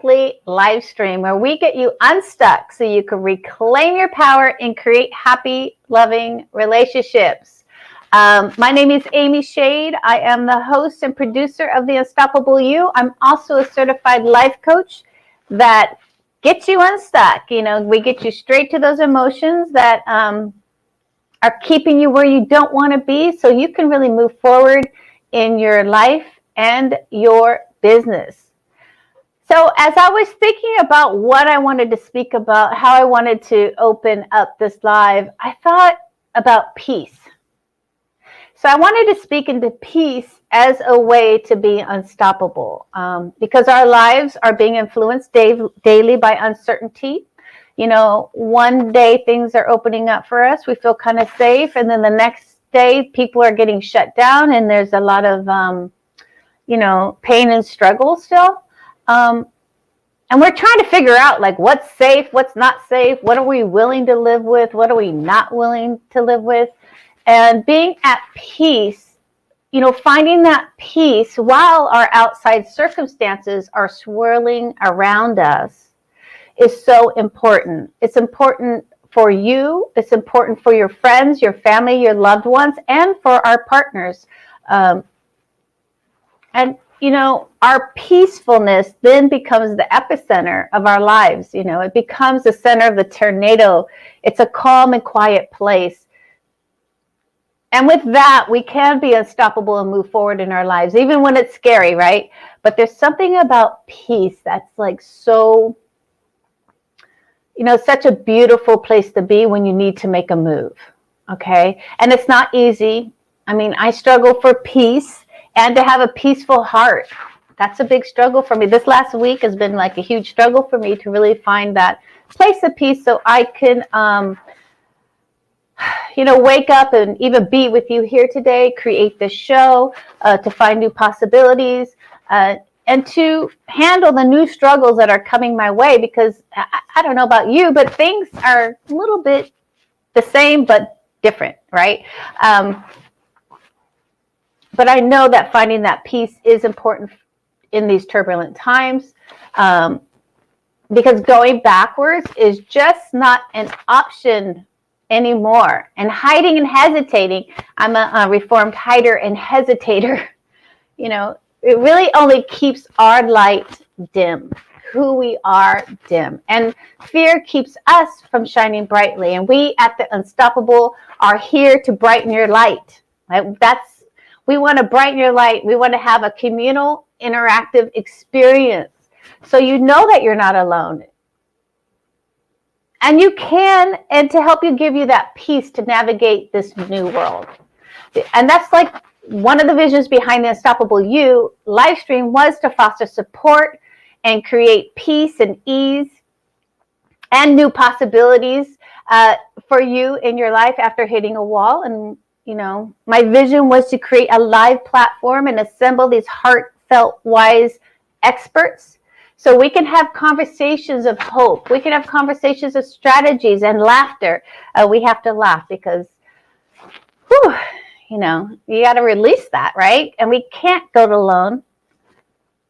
live stream where we get you unstuck so you can reclaim your power and create happy, loving relationships. My name is Amy Shade. I am the host and producer of The Unstoppable You. I'm also a certified life coach that gets you unstuck. You know, we get you straight to those emotions that are keeping you where you don't want to be so you can really move forward in your life and your business. So as I was thinking about what I wanted to speak about, how I wanted to open up this live, I thought about peace. So I wanted to speak into peace as a way to be unstoppable, because our lives are being influenced daily by uncertainty. You know, one day things are opening up for us, we feel kind of safe, and then the next day people are getting shut down and there's a lot of, pain and struggle still. And we're trying to figure out like what's safe, what's not safe, what are we willing to live with, what are we not willing to live with. And being at peace, finding that peace while our outside circumstances are swirling around us is so important. It's important for you, it's important for your friends, your family, your loved ones, and for our partners. Our peacefulness then becomes the epicenter of our lives. It becomes the center of the tornado. It's a calm and quiet place. And with that, we can be unstoppable and move forward in our lives, even when it's scary, right? But there's something about peace that's like so, such a beautiful place to be when you need to make a move, okay? And it's not easy. I mean, I struggle for peace and to have a peaceful heart. That's a big struggle for me. This last week has been like a huge struggle for me to really find that place of peace so I can, wake up and even be with you here today, create this show, to find new possibilities, and to handle the new struggles that are coming my way, because I don't know about you, but things are a little bit the same but different, right? But I know that finding that peace is important in these turbulent times, because going backwards is just not an option anymore. And hiding and hesitating, I'm a reformed hider and hesitator, it really only keeps our light dim, who we are dim. And fear keeps us from shining brightly. And we at The Unstoppable are here to brighten your light. Right? We want to brighten your light. We want to have a communal, interactive experience so you know that you're not alone. And you can, and to help you give you that peace to navigate this new world. And that's like one of the visions behind the Unstoppable You live stream was to foster support and create peace and ease and new possibilities for you in your life after hitting a wall. And my vision was to create a live platform and assemble these heartfelt, wise experts so we can have conversations of hope. We can have conversations of strategies and laughter. We have to laugh because, you got to release that, right? And we can't go it alone.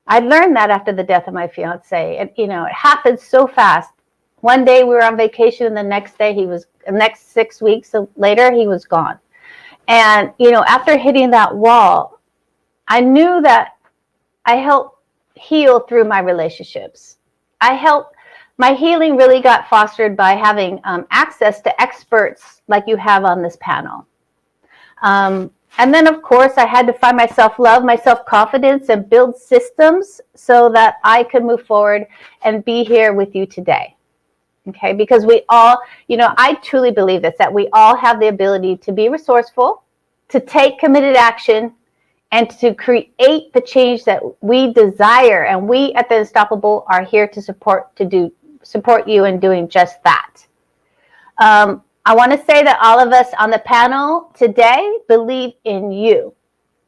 I learned that after the death of my fiance. And, it happened so fast. One day we were on vacation and the next 6 weeks later, he was gone. And, after hitting that wall, I knew that I helped heal through my relationships. My healing really got fostered by having access to experts like you have on this panel. And then, of course, I had to find my self-love, my self-confidence, and build systems so that I could move forward and be here with you today. Okay, because we all, I truly believe this, that we all have the ability to be resourceful, to take committed action, and to create the change that we desire. And we at The Unstoppable are here to support you in doing just that. I want to say that all of us on the panel today believe in you.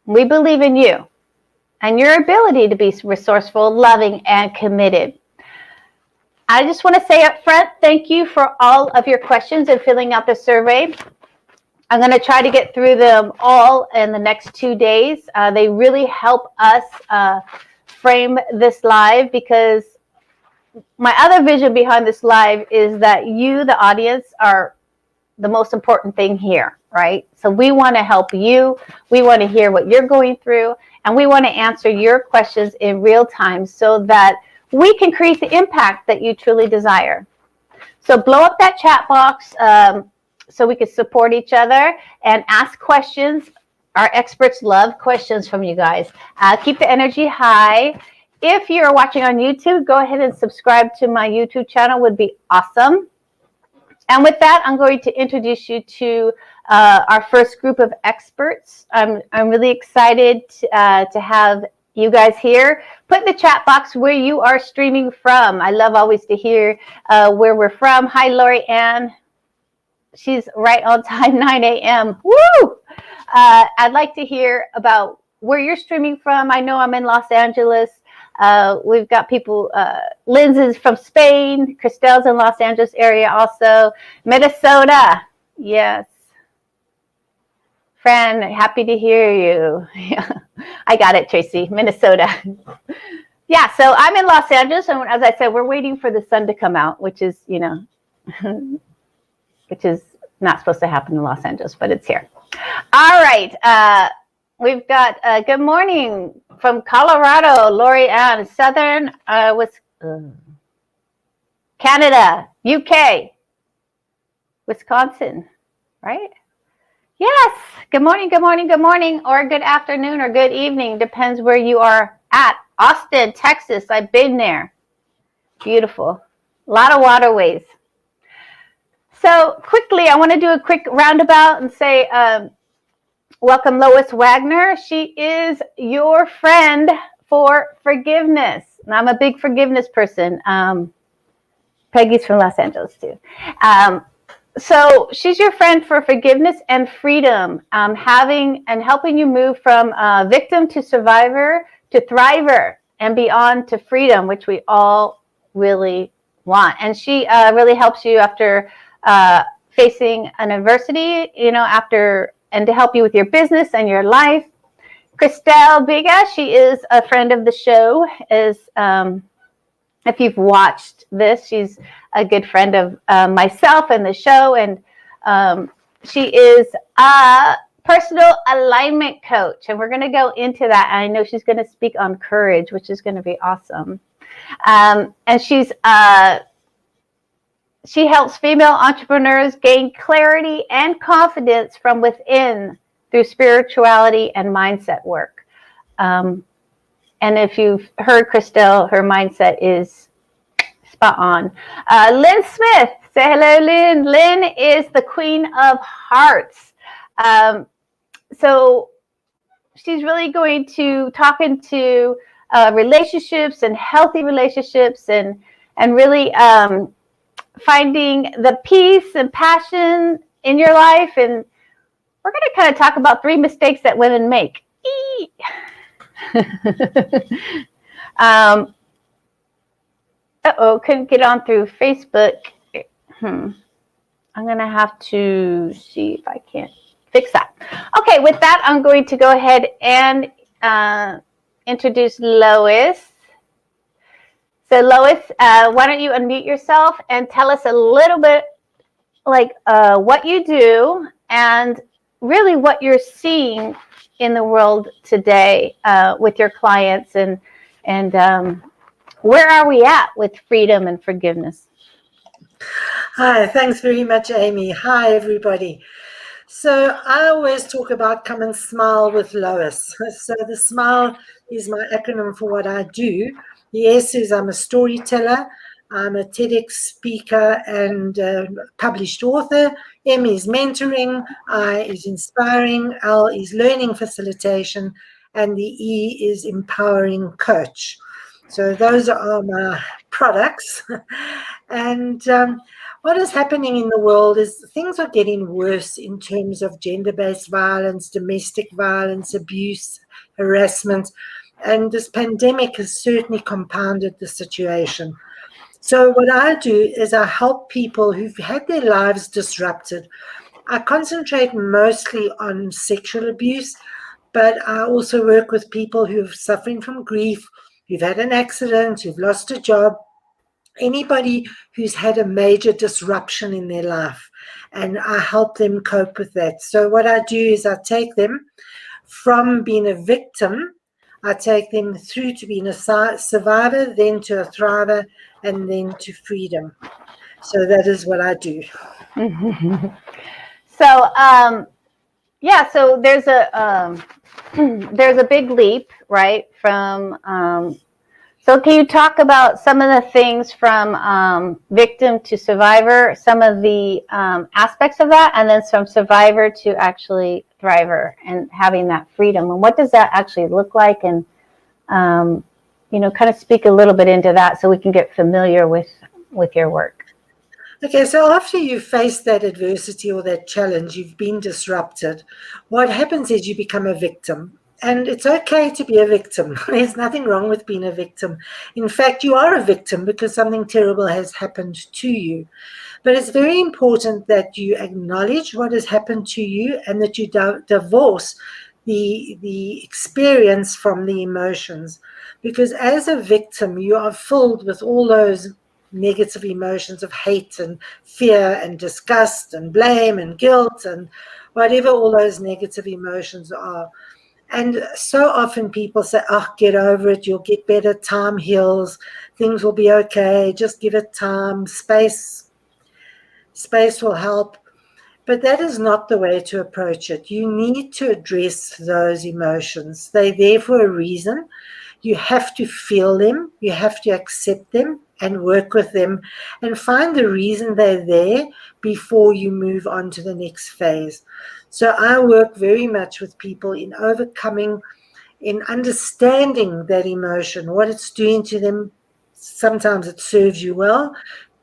We believe in you and your ability to be resourceful, loving, and committed. I just want to say up front, thank you for all of your questions and filling out the survey. I'm going to try to get through them all in the next 2 days. They really help us frame this live because my other vision behind this live is that you, the audience, are the most important thing here, right? So we want to help you. We want to hear what you're going through, and we want to answer your questions in real time so that we can create the impact that you truly desire. So blow up that chat box so we can support each other and ask questions. Our experts love questions from you guys. Keep the energy high. If you're watching on YouTube, go ahead and subscribe to my YouTube channel. Would be awesome. And with that, I'm going to introduce you to our first group of experts. I'm really excited to have you guys here. Put in the chat box where you are streaming from. I love always to hear where we're from. Hi, Lori Ann. She's right on time, 9 a.m. Woo! I'd like to hear about where you're streaming from. I know I'm in Los Angeles. We've got people, Linz is from Spain. Christelle's in Los Angeles area also. Minnesota. Yes. Fran, happy to hear you. I got it, Tracy. Minnesota. Yeah, so I'm in Los Angeles, and as I said, we're waiting for the sun to come out, which is, you know, which is not supposed to happen in Los Angeles, but it's here. All right. We've got good morning from Colorado, Lori Ann, Southern Canada, UK, Wisconsin, right? Yes. Good morning, good morning, good morning, or good afternoon or good evening. Depends where you are at. Austin, Texas. I've been there. Beautiful. A lot of waterways. So quickly, I want to do a quick roundabout and say, welcome Lois Wagner. She is your friend for forgiveness. And I'm a big forgiveness person. Peggy's from Los Angeles too. So she's your friend for forgiveness and freedom, having and helping you move from victim to survivor to thriver and beyond to freedom, which we all really want. And she really helps you after facing an adversity, you know, and to help you with your business and your life. Christelle Biga, she is a friend of the show. If you've watched this, she's a good friend of myself and the show, and she is a personal alignment coach, and we're going to go into that. And I know she's going to speak on courage, which is going to be awesome. And she helps female entrepreneurs gain clarity and confidence from within through spirituality and mindset work. And if you've heard Christelle, her mindset is spot on. Lynn Smith, say hello, Lynn. Lynn is the Queen of Hearts. So she's really going to talk into relationships and healthy relationships and really finding the peace and passion in your life. And we're going to kind of talk about 3 mistakes that women make. Couldn't get on through Facebook. I'm going to have to see if I can't fix that. Okay, with that, I'm going to go ahead and introduce Lois. So Lois, why don't you unmute yourself and tell us a little bit like what you do and really what you're seeing in the world today with your clients and where are we at with freedom and forgiveness? Hi, thanks very much, Amy. Hi, everybody. So I always talk about come and smile with Lois. So the SMILE is my acronym for what I do. The S is I'm a storyteller. I'm a TEDx speaker and published author. M is mentoring. I is inspiring. L is learning facilitation. And the E is empowering coach. So those are my products. And what is happening in the world is things are getting worse in terms of gender-based violence, domestic violence, abuse, harassment. And this pandemic has certainly compounded the situation. So what I do is I help people who've had their lives disrupted. I concentrate mostly on sexual abuse, but I also work with people who are suffering from grief, who've had an accident, who've lost a job, anybody who's had a major disruption in their life, and I help them cope with that. So what I do is I take them from being a victim, I take them through to being a survivor, then to a thriver, and then to freedom. So that is what I do. So, yeah, so there's a big leap, right? So can you talk about some of the things from victim to survivor, some of the aspects of that, and then from survivor to actually thriver and having that freedom? And what does that actually look like? And, kind of speak a little bit into that so we can get familiar with your work. Okay, so after you face that adversity or that challenge, you've been disrupted, what happens is you become a victim. And it's okay to be a victim. There's nothing wrong with being a victim. In fact, you are a victim because something terrible has happened to you. But it's very important that you acknowledge what has happened to you and that you divorce the experience from the emotions. Because as a victim, you are filled with all those negative emotions of hate and fear and disgust and blame and guilt and whatever all those negative emotions are. And so often people say, oh, get over it, you'll get better, time heals, things will be okay, just give it time, space will help. But that is not the way to approach it. You need to address those emotions. They're there for a reason. You have to feel them, you have to accept them and work with them and find the reason they're there before you move on to the next phase. So I work very much with people in overcoming, in understanding that emotion, what it's doing to them. Sometimes it serves you well,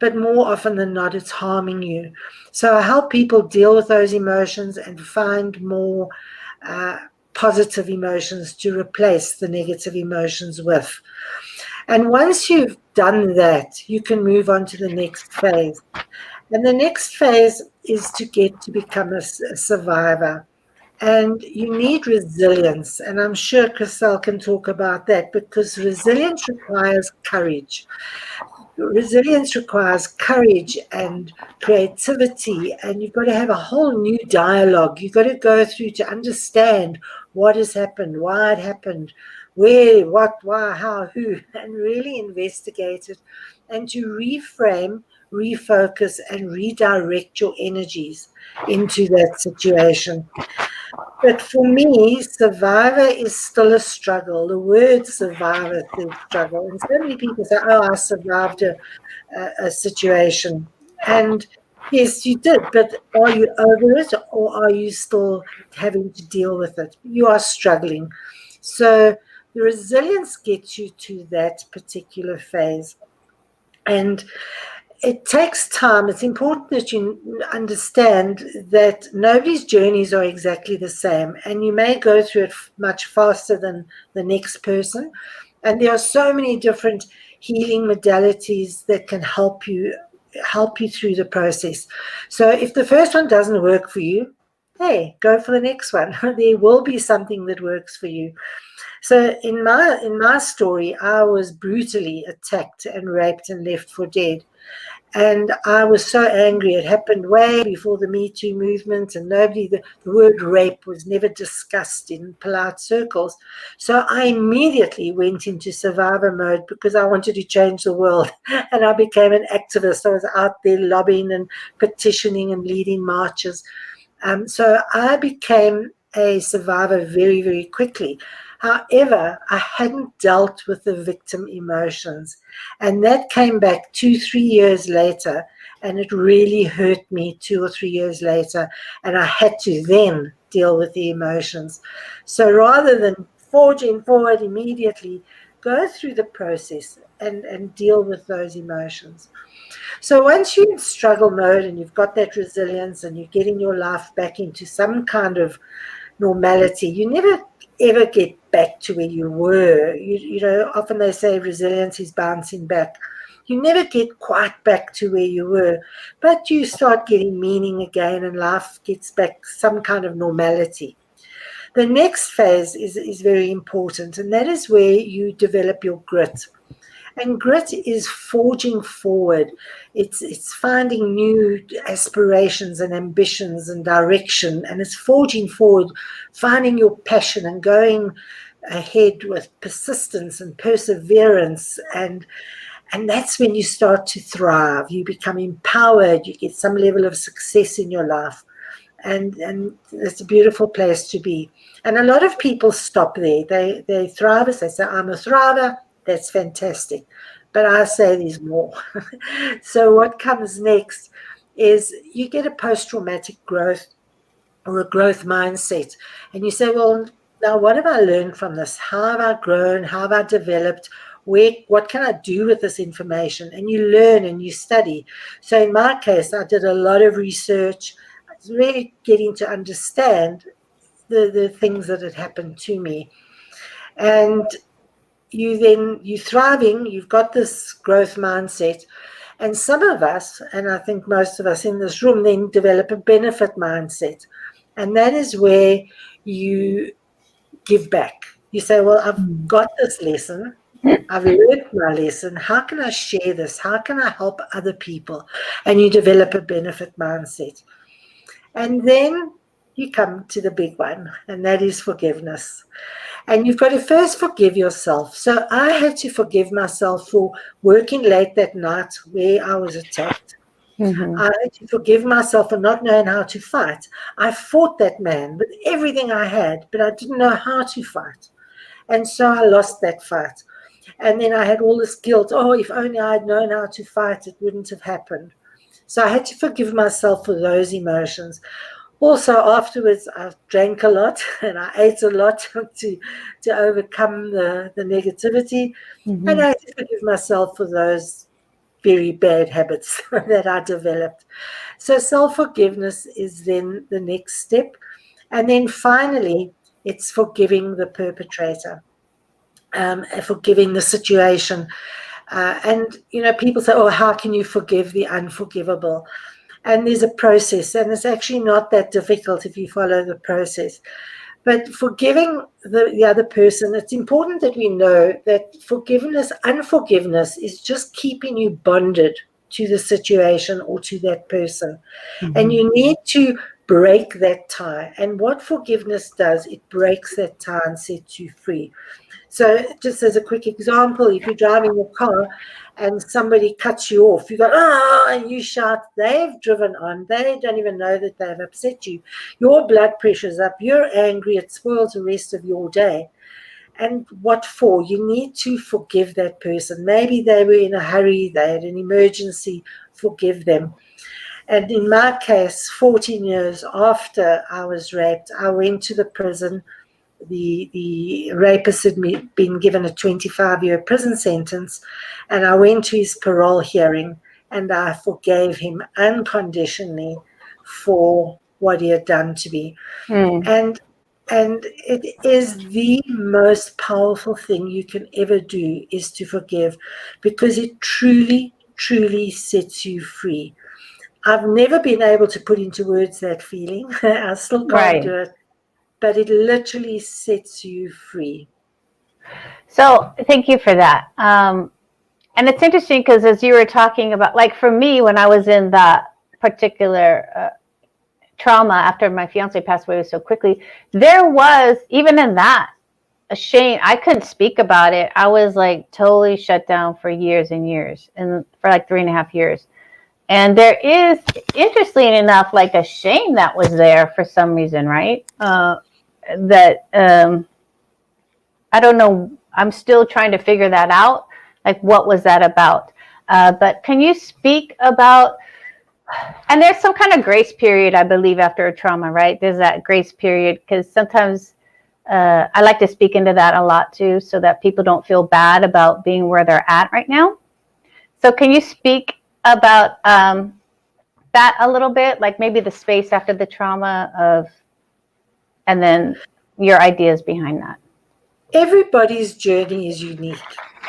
but more often than not, it's harming you. So I help people deal with those emotions and find more positive emotions to replace the negative emotions with. And once you've done that, you can move on to the next phase. And the next phase is to get to become a survivor. And you need resilience. And I'm sure Chriselle can talk about that because resilience requires courage. Resilience requires courage and creativity, and you've got to have a whole new dialogue. You've got to go through to understand what has happened, why it happened, where, what, why, how, who, and really investigate it and to reframe, refocus, and redirect your energies into that situation. But for me, survivor is still a struggle. The word survivor is struggle. And so many people say, oh, I survived a situation. And yes, you did, but are you over it or are you still having to deal with it? You are struggling. So the resilience gets you to that particular phase. And it takes time. It's important that you understand that nobody's journeys are exactly the same, and you may go through it much faster than the next person. And there are so many different healing modalities that can help you through the process. So if the first one doesn't work for you, hey, go for the next one. There will be something that works for you. So in my story, I was brutally attacked and raped and left for dead. And I was so angry. It happened way before the Me Too movement, and the word rape was never discussed in polite circles. So I immediately went into survivor mode because I wanted to change the world. And I became an activist. I was out there lobbying and petitioning and leading marches. So I became a survivor very, very quickly. However, I hadn't dealt with the victim emotions. And that came back 2-3 years later. And it really hurt me 2 or 3 years later. And I had to then deal with the emotions. So rather than forging forward immediately, go through the process and deal with those emotions. So once you're in struggle mode and you've got that resilience and you're getting your life back into some kind of normality, you never ever get back to where you were. You know, often they say resilience is bouncing back. You never get quite back to where you were, but you start getting meaning again and life gets back some kind of normality. The next phase is very important, and that is where you develop your grit. And grit is forging forward. It's finding new aspirations and ambitions and direction, and it's forging forward, finding your passion and going ahead with persistence and perseverance, and that's when you start to thrive. You become empowered, you get some level of success in your life, and it's a beautiful place to be. And a lot of people stop there. They thrive, as they say, I'm a thriver. That's fantastic, but I say there's more. So what comes next is you get a post-traumatic growth or a growth mindset, and you say, well, now what have I learned from this? How have I grown? How have I developed? What can I do with this information? And you learn and you study. So in my case, I did a lot of research. I was really getting to understand the things that had happened to me. And you're thriving, you've got this growth mindset. And some of us, and I think most of us in this room, then develop a benefit mindset. And that is where you give back. You say, well, I've got this lesson. I've learned my lesson. How can I share this? How can I help other people? And you develop a benefit mindset. And then you come to the big one, and that is forgiveness. And you've got to first forgive yourself. So I had to forgive myself for working late that night where I was attacked. Mm-hmm. I had to forgive myself for not knowing how to fight. I fought that man with everything I had, but I didn't know how to fight. And so I lost that fight. And then I had all this guilt. Oh, if only I had known how to fight, it wouldn't have happened. So I had to forgive myself for those emotions. Also, afterwards, I drank a lot and I ate a lot to overcome the negativity. Mm-hmm. And I had to forgive myself for those very bad habits that I developed. So self-forgiveness is then the next step. And then finally, it's forgiving the perpetrator, forgiving the situation. And, people say, oh, how can you forgive the unforgivable? And there's a process, and it's actually not that difficult if you follow the process. But forgiving the other person, it's important that we know that unforgiveness is just keeping you bonded to the situation or to that person. Mm-hmm. And you need to break that tie. And what forgiveness does, it breaks that tie and sets you free. So just as a quick example, if you're driving your car and somebody cuts you off, you go, oh, and you shout, they've driven on. They don't even know that they've upset you. Your blood pressure's up. You're angry. It spoils the rest of your day. And what for? You need to forgive that person. Maybe they were in a hurry. They had an emergency. Forgive them. And in my case, 14 years after I was raped, I went to the prison. The rapist had been given a 25-year prison sentence, and I went to his parole hearing, and I forgave him unconditionally for what he had done to me. And it is the most powerful thing you can ever do, is to forgive, because it truly, truly sets you free. I've never been able to put into words that feeling. I still can't do it. But it literally sets you free. So thank you for that. And it's interesting because as you were talking about, like for me, when I was in that particular trauma after my fiance passed away so quickly, there was, even in that, a shame. I couldn't speak about it. I was like totally shut down for years and years, and for like 3.5 years. And there is, interestingly enough, like a shame that was there for some reason, right? That I don't know. I'm still trying to figure that out. Like, what was that about? But can you speak about, and there's some kind of grace period, I believe, after a trauma, right? There's that grace period, because sometimes I like to speak into that a lot too, so that people don't feel bad about being where they're at right now. So can you speak about that a little bit, like maybe the space after the trauma of, and then your ideas behind that? Everybody's journey is unique,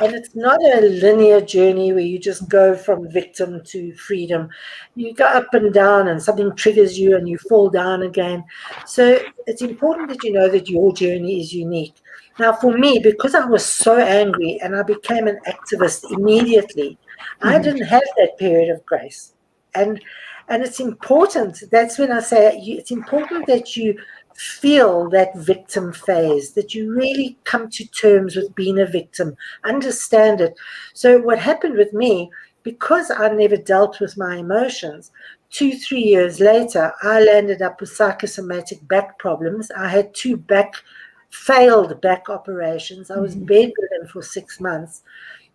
and it's not a linear journey where you just go from victim to freedom. You go up and down, and something triggers you and you fall down again. So it's important that you know that your journey is unique. Now, for me, because I was so angry and I became an activist immediately, I Mhm. didn't have that period of grace. And it's important. That's when I say it's important that you feel that victim phase, that you really come to terms with being a victim, understand it. So what happened with me, because I never dealt with my emotions, 2, 3 years later, I landed up with psychosomatic back problems. I had failed back operations. I was Mhm. bedridden for 6 months,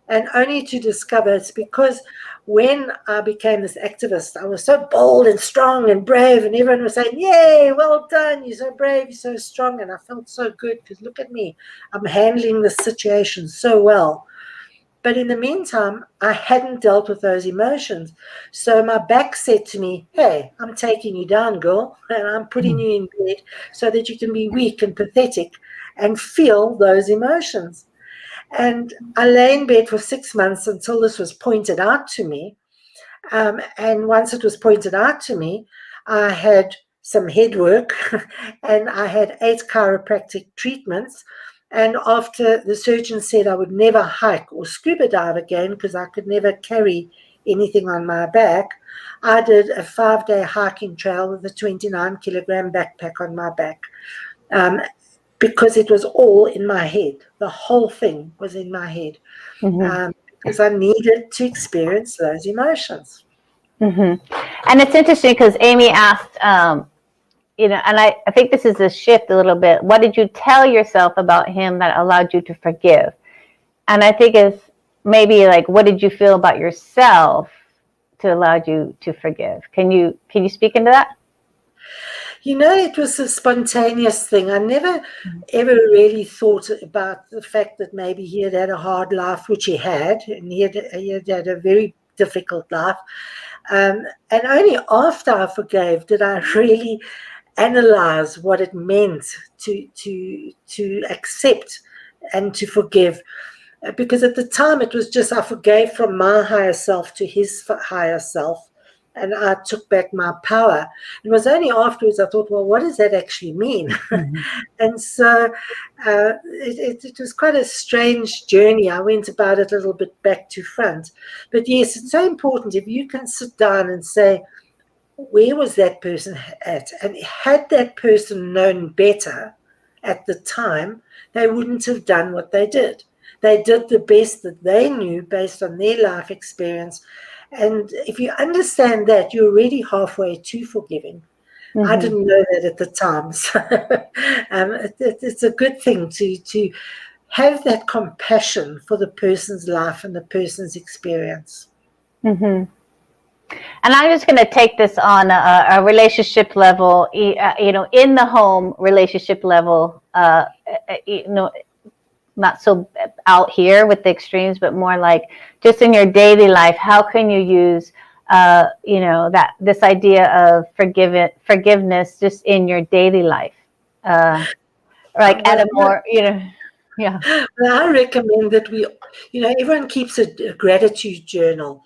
and only to discover it's because when I became this activist, I was so bold and strong and brave, and everyone was saying, "Yay, well done! You're so brave, you're so strong." And I felt so good because look at me, I'm handling the situation so well. But in the meantime, I hadn't dealt with those emotions. So my back said to me, "Hey, I'm taking you down, girl, and I'm putting you in bed so that you can be weak and pathetic and feel those emotions." And I lay in bed for 6 months until this was pointed out to me. And once it was pointed out to me, I had some head work and I had 8 chiropractic treatments. And after the surgeon said I would never hike or scuba dive again because I could never carry anything on my back, I did a 5-day hiking trail with a 29-kilogram backpack on my back. Um, because it was all in my head. The whole thing was in my head, Mhm. because I needed to experience those emotions. Mhm. And it's interesting because Amy asked, and I think this is a shift a little bit. What did you tell yourself about him that allowed you to forgive? And I think it's maybe like, what did you feel about yourself to allow you to forgive? Can you speak into that? It was a spontaneous thing. I never ever really thought about the fact that maybe he had had a hard life, which he had, and he had a very difficult life. And only after I forgave did I really analyze what it meant to accept and to forgive. Because at the time it was just I forgave from my higher self to his higher self, and I took back my power. It was only afterwards I thought, well, what does that actually mean? Mhm. And so it was quite a strange journey. I went about it a little bit back to front. But yes, it's so important if you can sit down and say, where was that person at? And had that person known better at the time, they wouldn't have done what they did. They did the best that they knew based on their life experience. And if you understand that, you're already halfway to forgiving. I Mhm. didn't know that at the time. So it's a good thing to have that compassion for the person's life and the person's experience. Mhm. And I'm just going to take this on a relationship level, in the home relationship level, you know, not so out here with the extremes, but more like just in your daily life. How can you use, that this idea of forgiveness just in your daily life, like at Well, a more, yeah. well, I recommend that everyone keeps a gratitude journal.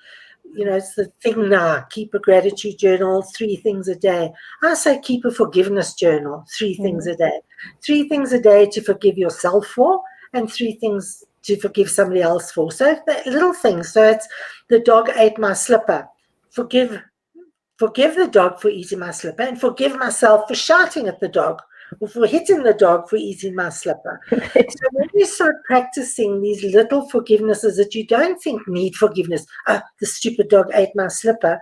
It's the thing now. Keep a gratitude journal, 3 things a day. I say keep a forgiveness journal, 3 things Mhm. a day. 3 things a day to forgive yourself for, and 3 things to forgive somebody else for. So little things. So it's the dog ate my slipper. Forgive Forgive the dog for eating my slipper, and forgive myself for shouting at the dog or for hitting the dog for eating my slipper. So when you start practicing these little forgivenesses that you don't think need forgiveness, the stupid dog ate my slipper,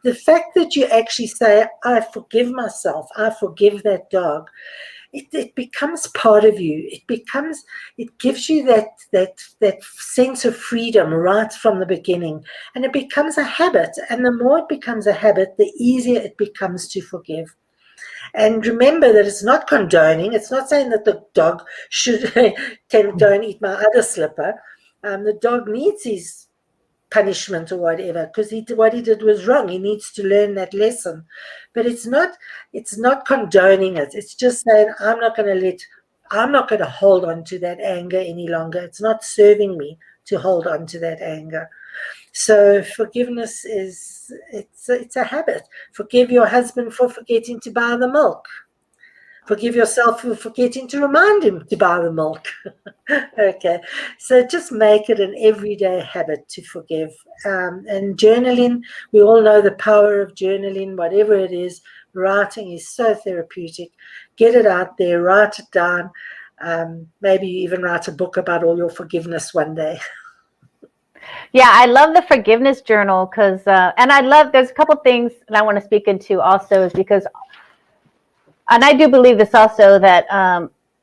the fact that you actually say, I forgive myself, I forgive that dog, it becomes part of you. It gives you that sense of freedom right from the beginning, and it becomes a habit. And the more it becomes a habit, the easier it becomes to forgive. And remember that it's not condoning. It's not saying that the dog should can go and eat my other slipper. The dog needs his punishment or whatever, because what he did was wrong. He needs to learn that lesson. But it's not condoning it. It's just saying I'm not going to hold on to that anger any longer. It's not serving me to hold on to that anger. So forgiveness it's a habit. Forgive your husband for forgetting to buy the milk. Forgive yourself for forgetting to remind him to buy the milk. Okay, so just make it an everyday habit to forgive. And journaling, we all know the power of journaling, whatever it is. Writing is so therapeutic. Get it out there, write it down. Maybe you even write a book about all your forgiveness one day. Yeah, I love the forgiveness journal because, and I love, there's a couple things that I want to speak into also is because, and I do believe this also, that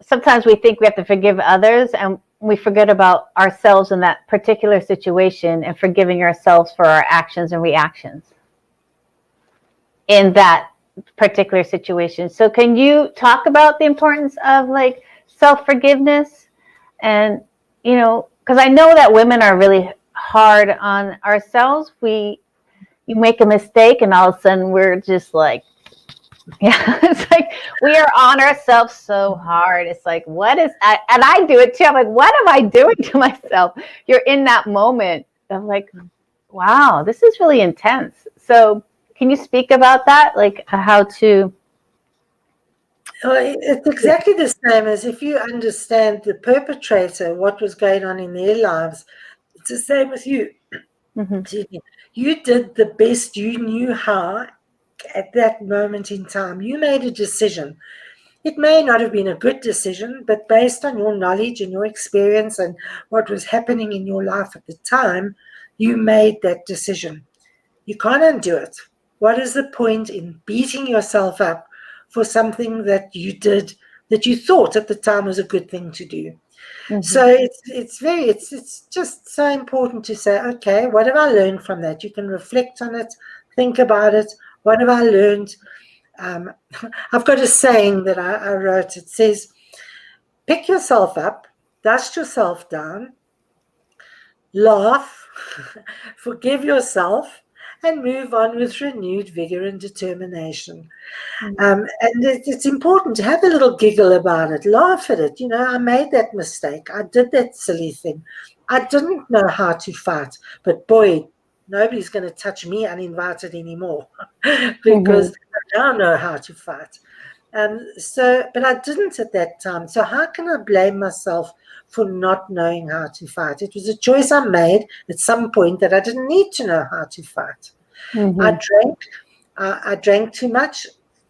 sometimes we think we have to forgive others and we forget about ourselves in that particular situation and forgiving ourselves for our actions and reactions in that particular situation. So can you talk about the importance of like self-forgiveness? And, you know, because I know that women are really hard on ourselves. You make a mistake and all of a sudden we're just like, yeah, it's like we are on ourselves so hard. It's like, and I do it too. I'm like, what am I doing to myself? You're in that moment of like, wow, this is really intense. So can you speak about that? Like how to. Well, it's exactly the same as if you understand the perpetrator, what was going on in their lives. It's the same with you. Mm-hmm. You did the best you knew how at that moment in time. You made a decision. It may not have been a good decision, but based on your knowledge and your experience and what was happening in your life at the time, you made that decision. You can't undo it. What is the point in beating yourself up for something that you did that you thought at the time was a good thing to do? Mm-hmm. So it's just so important to say, okay, what have I learned from that? You can reflect on it, think about it. What have I learned? I've got a saying that I wrote. It says, pick yourself up, dust yourself down, laugh, forgive yourself, and move on with renewed vigor and determination. And it's important to have a little giggle about it, laugh at it. You know, I made that mistake. I did that silly thing. I didn't know how to fight, but boy, nobody's going to touch me uninvited anymore because I now know how to fight. But I didn't at that time. So how can I blame myself for not knowing how to fight? It was a choice I made at some point that I didn't need to know how to fight. Mm-hmm. I drank too much.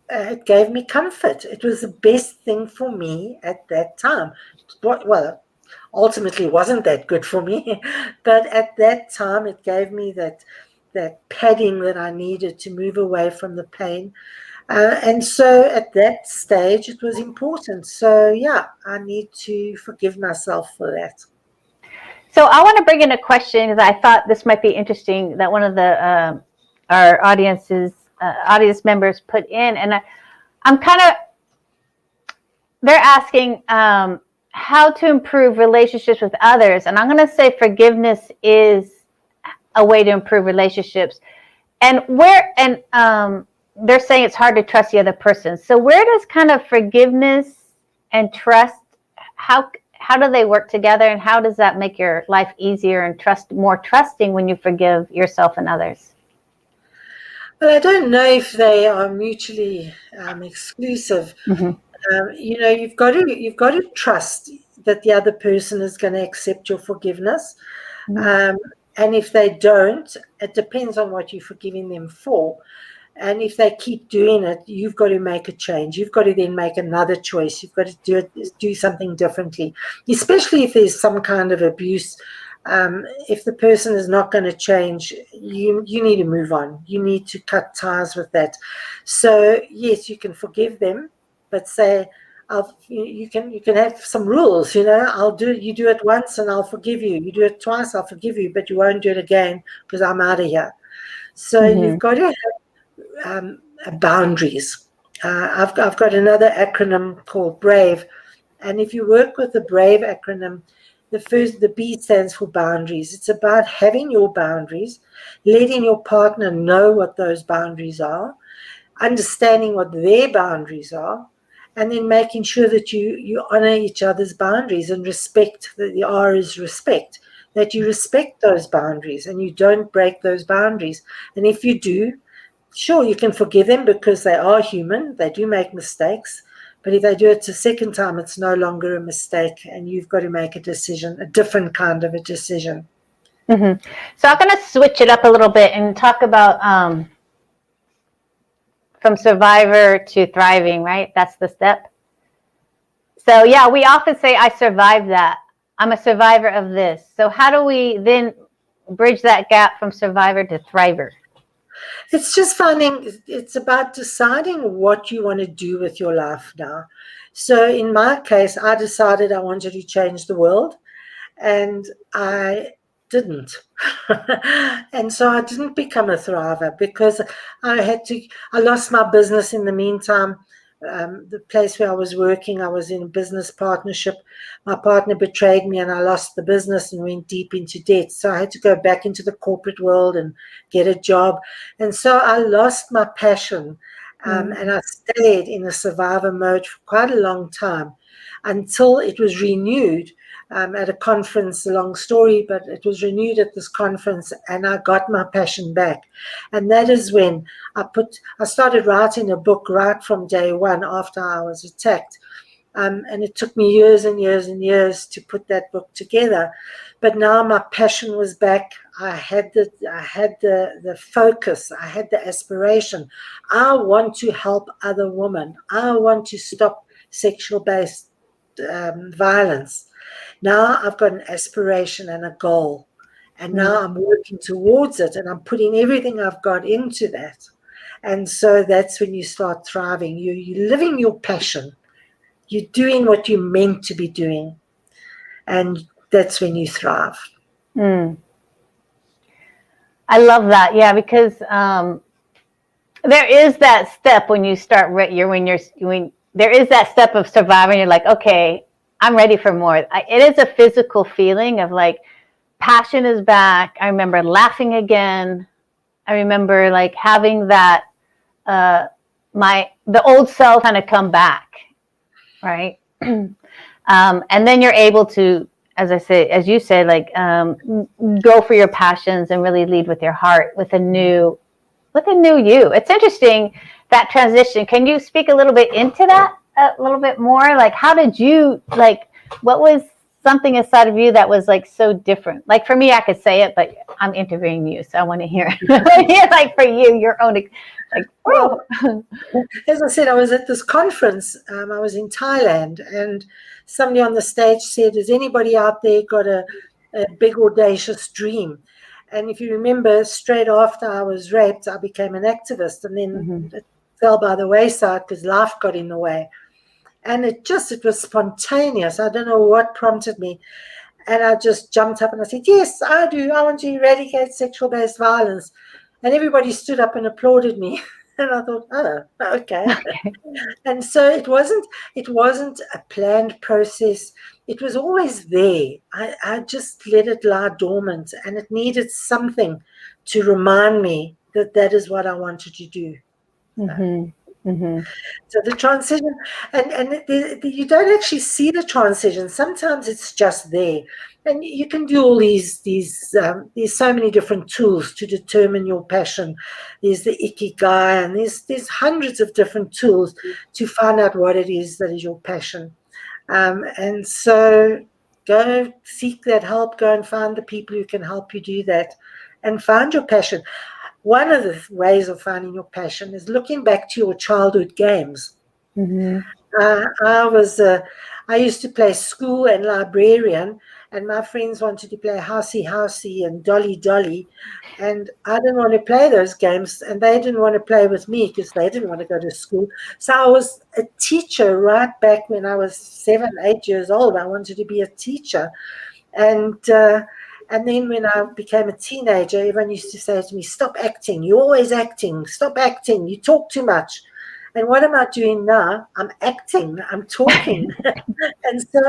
It gave me comfort. It was the best thing for me at that time. Well, ultimately wasn't that good for me, but at that time it gave me that padding that I needed to move away from the pain. And so at that stage, it was important. So, yeah, I need to forgive myself for that. So I want to bring in a question because I thought this might be interesting that one of the our audience members put in, and I'm kind of they're asking how to improve relationships with others, and I'm going to say forgiveness is a way to improve relationships, and they're saying it's hard to trust the other person. So where does kind of forgiveness and trust how do they work together, and how does that make your life easier and more trusting when you forgive yourself and others? Well, I don't know if they are mutually exclusive. Mm-hmm. You know, you've got to trust that the other person is going to accept your forgiveness. Mm-hmm. And if they don't, it depends on what you're forgiving them for. And if they keep doing it, you've got to make a change. You've got to then make another choice. You've got to do something differently, especially if there's some kind of abuse. If the person is not going to change, you need to move on. You need to cut ties with that. So yes, you can forgive them, but say, you can have some rules. You know, you do it once and I'll forgive you. You do it twice, I'll forgive you, but you won't do it again because I'm out of here. So you've got to have boundaries. I've got another acronym called BRAVE, and if you work with the BRAVE acronym, the B stands for boundaries. It's about having your boundaries, letting your partner know what those boundaries are, understanding what their boundaries are, and then making sure that you honor each other's boundaries and respect. The R is respect. That you respect those boundaries and you don't break those boundaries. And if you do, sure, you can forgive them because they are human. They do make mistakes. But if they do it the second time, it's no longer a mistake, and you've got to make a decision, a different kind of a decision. Mm-hmm. So I'm going to switch it up a little bit and talk about from survivor to thriving, right? That's the step. So yeah, we often say, I survived that. I'm a survivor of this. So how do we then bridge that gap from survivor to thriver? It's just it's about deciding what you want to do with your life now. So in my case, I decided I wanted to change the world, and I didn't. And so I didn't become a thriver because I lost my business in the meantime. The place where I was working, I was in a business partnership. My partner betrayed me and I lost the business and went deep into debt. So I had to go back into the corporate world and get a job. And so I lost my passion, and I stayed in a survivor mode for quite a long time until it was renewed at a conference. A long story, but it was renewed at this conference and I got my passion back. And that is when I started writing a book right from day one after I was attacked. And it took me years and years and years to put that book together. But now my passion was back. I had the focus. I had the aspiration. I want to help other women. I want to stop sexual-based violence. Now I've got an aspiration and a goal. And now I'm working towards it and I'm putting everything I've got into that. And so that's when you start thriving. You're living your passion. You're doing what you're meant to be doing. And that's when you thrive. I love that. Yeah, because there is that step when you start, there is that step of surviving. You're like, okay, I'm ready for more. It is a physical feeling of like, passion is back. I remember laughing again. I remember like having that, the old self kind of come back, right? And then you're able to, as you say, like go for your passions and really lead with your heart with a new you. It's interesting, that transition. Can you speak a little bit into that a little bit more? Like, how did you, like, what was something inside of you that was like so different? Like for me, I could say it, but I'm interviewing you, so I want to hear like for you, your own, like, well, as I said, I was at this conference. I was in Thailand, and somebody on the stage said, has anybody out there got a big audacious dream? And if you remember, straight after I was raped, I became an activist, and then it fell by the wayside because life got in the way. And it was spontaneous. I don't know what prompted me. And I just jumped up and I said, yes, I do. I want to eradicate sexual-based violence. And everybody stood up and applauded me. And I thought, oh, okay. And so it wasn't a planned process. It was always there. I just let it lie dormant, and it needed something to remind me that is what I wanted to do. So the transition, and you don't actually see the transition. Sometimes it's just there. And you can do all these there's so many different tools to determine your passion. There's the ikigai, and there's hundreds of different tools to find out what it is that is your passion. And so go seek that help. Go and find the people who can help you do that, and find your passion. One of the ways of finding your passion is looking back to your childhood games. I used to play school and librarian, and my friends wanted to play housey housey and dolly dolly, and I didn't want to play those games, and they didn't want to play with me because they didn't want to go to school. So I was a teacher right back when I was 7, 8 years old. I wanted to be a teacher, and then when I became a teenager, everyone used to say to me, stop acting. You're always acting. Stop acting. You talk too much. And what am I doing now? I'm acting. I'm talking. And so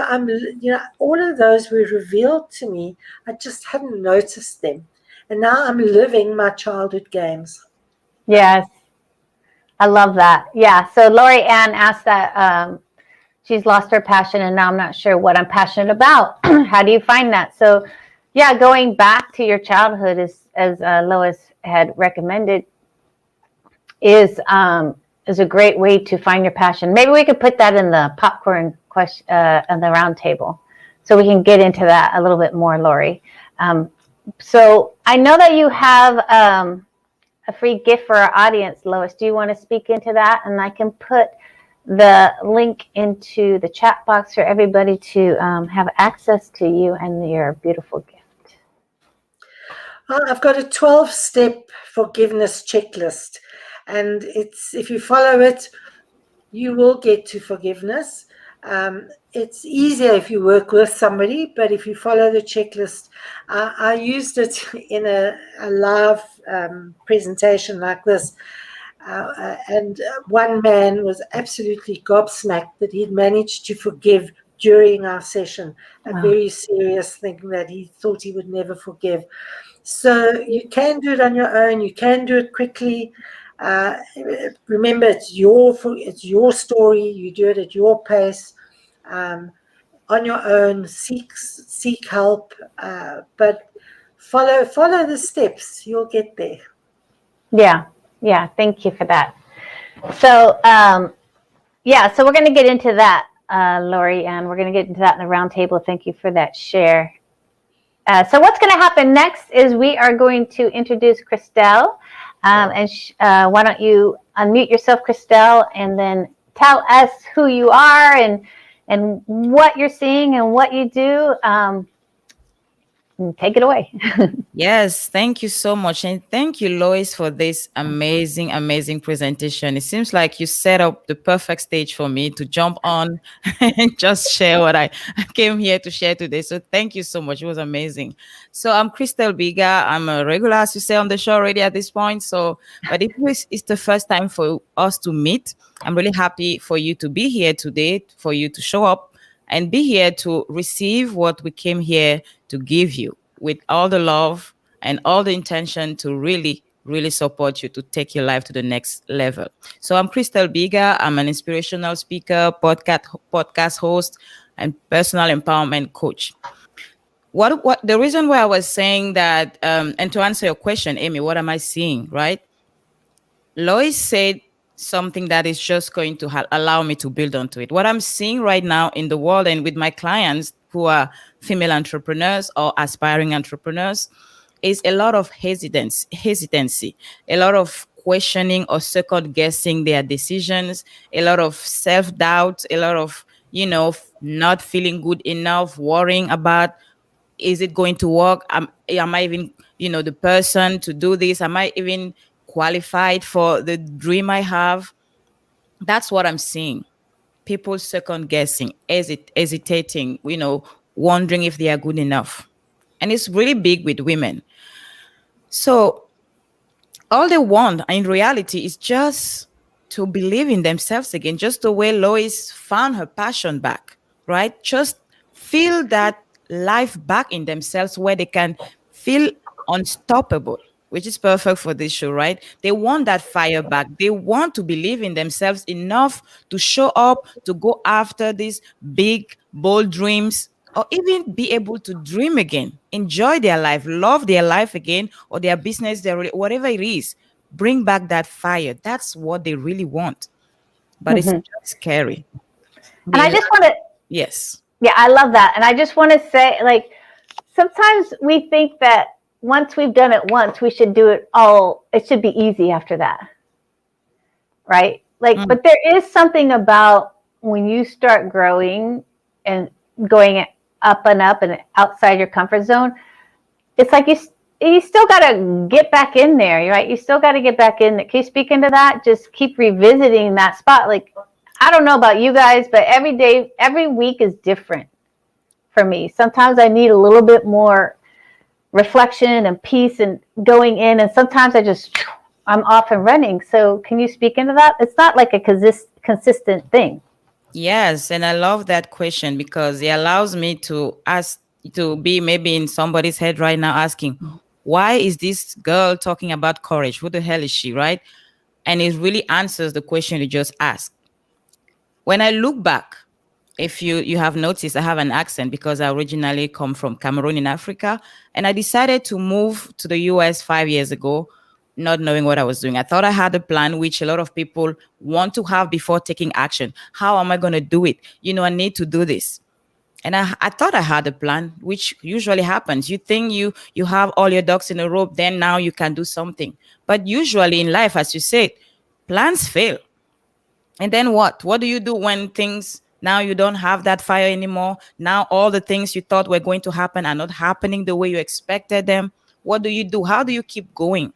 all of those were revealed to me. I just hadn't noticed them. And now I'm living my childhood games. Yes. I love that. Yeah. So Lori Ann asked that she's lost her passion and now I'm not sure what I'm passionate about. How do you find that? So yeah, going back to your childhood, as Lois had recommended, is is a great way to find your passion. Maybe we could put that in the popcorn question on the round table, so we can get into that a little bit more, Lori. So I know that you have a free gift for our audience, Lois. Do you want to speak into that? And I can put the link into the chat box for everybody to have access to you and your beautiful gift. I've got a 12-step forgiveness checklist, and it's if you follow it, you will get to forgiveness. It's easier if you work with somebody, but if you follow the checklist, I used it in a live presentation like this, and one man was absolutely gobsmacked that he'd managed to forgive during our session, a very serious thing that he thought he would never forgive. So you can do it on your own. You can do it quickly. Remember, it's your story. You do it at your pace, on your own. Seek help, but follow the steps. You'll get there. Yeah. Thank you for that. So so we're going to get into that, Lori, and we're going to get into that in the round table. Thank you for that share. So what's going to happen next is we are going to introduce Christelle. Why don't you unmute yourself, Christelle, and then tell us who you are and what you're seeing and what you do. Take it away. Yes, thank you so much. And thank you, Lois, for this amazing, amazing presentation. It seems like you set up the perfect stage for me to jump on and just share what I came here to share today. So thank you so much. It was amazing. So I'm Christelle Biga. I'm a regular, as you say, on the show already at this point. But if it's the first time for us to meet, I'm really happy for you to be here today, for you to show up and be here to receive what we came here to give you, with all the love and all the intention to really, really support you to take your life to the next level. So I'm Christelle Biga. I'm an inspirational speaker, podcast host, and personal empowerment coach. What the reason why I was saying that, and to answer your question, Amy, what am I seeing, right? Lois said something that is just going to allow me to build onto it. What I'm seeing right now in the world and with my clients who are female entrepreneurs or aspiring entrepreneurs is a lot of hesitancy, a lot of questioning or second guessing their decisions, a lot of self-doubt, a lot of, not feeling good enough, worrying about, is it going to work? Am I even, the person to do this? Am I even qualified for the dream I have? That's what I'm seeing. People second guessing, hesitating, wondering if they are good enough. And it's really big with women. So all they want in reality is just to believe in themselves again, just the way Lois found her passion back, right? Just feel that life back in themselves where they can feel unstoppable, which is perfect for this show, right? They want that fire back. They want to believe in themselves enough to show up, to go after these big, bold dreams, or even be able to dream again, enjoy their life, love their life again, or their business, whatever it is. Bring back that fire. That's what they really want. But it's just scary. And I just want to. Yes. Yeah, I love that. And I just want to say, like, sometimes we think that once we've done it once, we should do it all. It should be easy after that. Right? Like, but there is something about when you start growing and going up and up and outside your comfort zone, it's like you still got to get back in there, right? You still got to get back in there. Can you speak into that? Just keep revisiting that spot. Like, I don't know about you guys, but every week is different for me. Sometimes I need a little bit more reflection and peace and going in, and sometimes I'm off and running. So can you speak into that? It's not like a consistent thing. Yes, and I love that question because it allows me to be maybe in somebody's head right now asking, why is this girl talking about courage? Who the hell is she, right? And it really answers the question you just asked. When I look back, if you have noticed, I have an accent because I originally come from Cameroon in Africa, and I decided to move to the US 5 years ago not knowing what I was doing. I thought I had a plan, which a lot of people want to have before taking action. How am I going to do it? I need to do this. And I thought I had a plan, which usually happens. You think you have all your ducks in a row, then now you can do something. But usually in life, as you said, plans fail. And then what? What do you do when things now you don't have that fire anymore? Now all the things you thought were going to happen are not happening the way you expected them. What do you do? How do you keep going?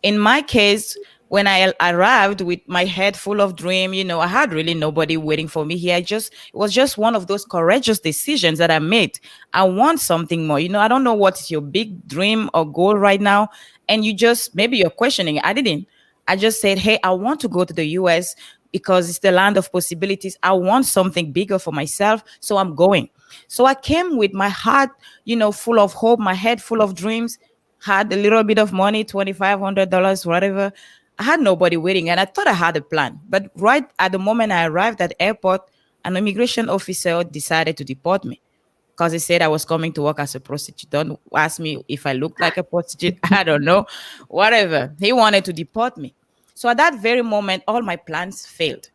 In my case, when I arrived with my head full of dream, I had really nobody waiting for me here. It was just one of those courageous decisions that I made. I want something more. I don't know what is your big dream or goal right now. And maybe you're questioning. I didn't. I just said, hey, I want to go to the US because it's the land of possibilities. I want something bigger for myself. So I'm going. So I came with my heart, full of hope, my head full of dreams, had a little bit of money, $2,500, whatever. I had nobody waiting, and I thought I had a plan. But right at the moment I arrived at the airport, an immigration officer decided to deport me because he said I was coming to work as a prostitute. Don't ask me if I looked like a prostitute. I don't know. Whatever. He wanted to deport me. So at that very moment, all my plans failed.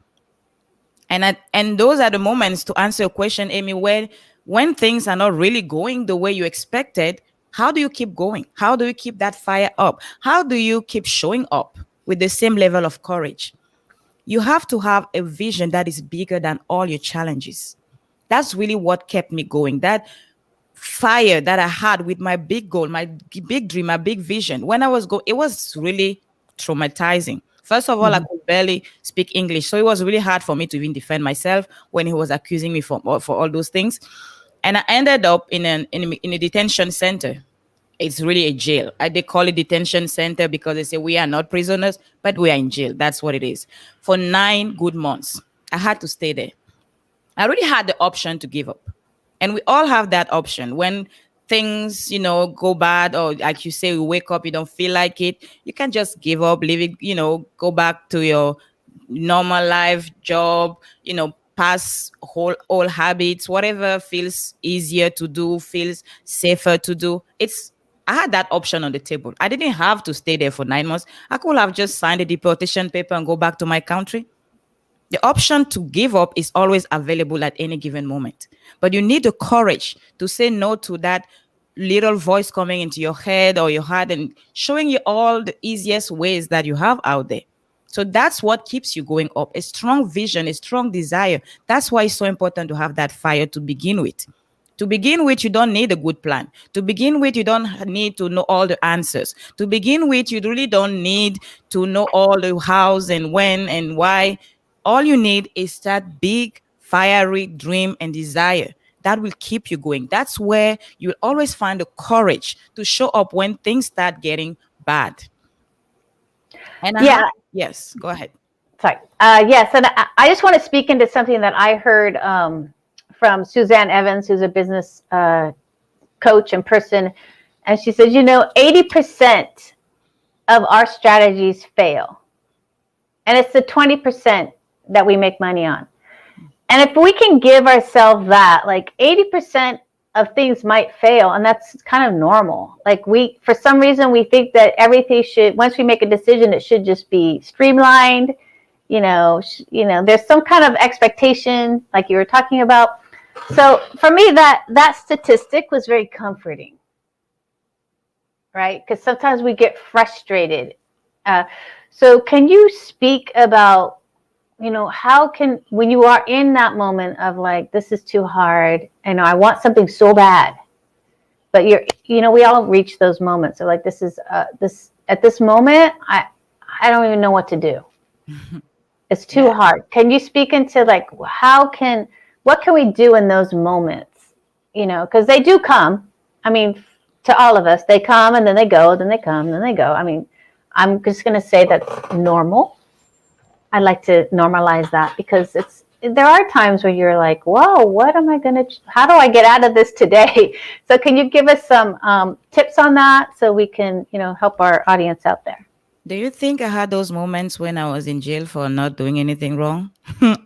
And those are the moments, to answer your question, Amy, when things are not really going the way you expected, how do you keep going? How do you keep that fire up? How do you keep showing up with the same level of courage? You have to have a vision that is bigger than all your challenges. That's really what kept me going. That fire that I had with my big goal, my big dream, my big vision. When I was it was really traumatizing. First of all, I could barely speak English, so it was really hard for me to even defend myself when he was accusing me for all those things. And I ended up in a detention center. It's really a jail. They call it detention center because they say we are not prisoners, but we are in jail. That's what it is. For 9 good months, I had to stay there. I already had the option to give up. And we all have that option. When things, go bad, or like you say, you wake up, you don't feel like it, you can just give up, leave it, go back to your normal life, job, pass whole old habits, whatever feels easier to do, feels safer to do. I had that option on the table. I didn't have to stay there for 9 months. I could have just signed a deportation paper and go back to my country. The option to give up is always available at any given moment. But you need the courage to say no to that little voice coming into your head or your heart and showing you all the easiest ways that you have out there. So that's what keeps you going up. A strong vision, a strong desire. That's why it's so important to have that fire to begin with. To begin with, you don't need a good plan. To begin with, you don't need to know all the answers. To begin with, you really don't need to know all the hows and when and why. All you need is that big, fiery dream and desire that will keep you going. That's where you'll always find the courage to show up when things start getting bad. And yes, go ahead. Sorry. Yes, and I just want to speak into something that I heard from Suzanne Evans, who's a business coach and person. And she says, 80% of our strategies fail. And it's the 20% that we make money on. And if we can give ourselves that, like 80% of things might fail, and that's kind of normal. Like for some reason, we think that everything once we make a decision, it should just be streamlined. There's some kind of expectation, like you were talking about. So for me, that statistic was very comforting, right? Because sometimes we get frustrated. So can you speak about, when you are in that moment of like, this is too hard, and I want something so bad, but we all reach those moments. So like, this is at this moment, I don't even know what to do. It's too hard. Can you speak into like, what can we do in those moments? Because they do come. I mean, to all of us, they come and then they go, then they come, then they go. I mean, I'm just going to say that's normal. I like to normalize that because there are times where you're like, whoa, how do I get out of this today? So can you give us some tips on that so we can, help our audience out there? Do you think I had those moments when I was in jail for not doing anything wrong?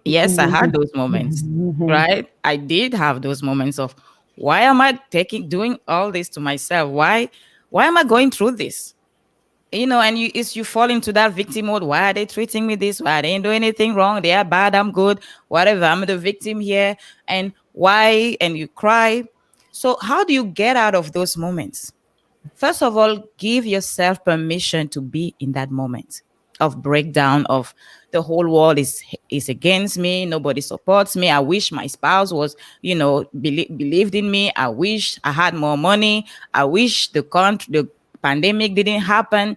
Yes, I had those moments, right? I did have those moments of, why am I doing all this to myself? Why am I going through this? And you fall into that victim mode. Why are they treating me this? Why I didn't do anything wrong? They are bad, I'm good, whatever, I'm the victim here. And why? And you cry. So how do you get out of those moments? First of all, give yourself permission to be in that moment of breakdown, of the whole world is against me, nobody supports me. I wish my spouse was, believed in me. I wish I had more money. I wish the pandemic didn't happen.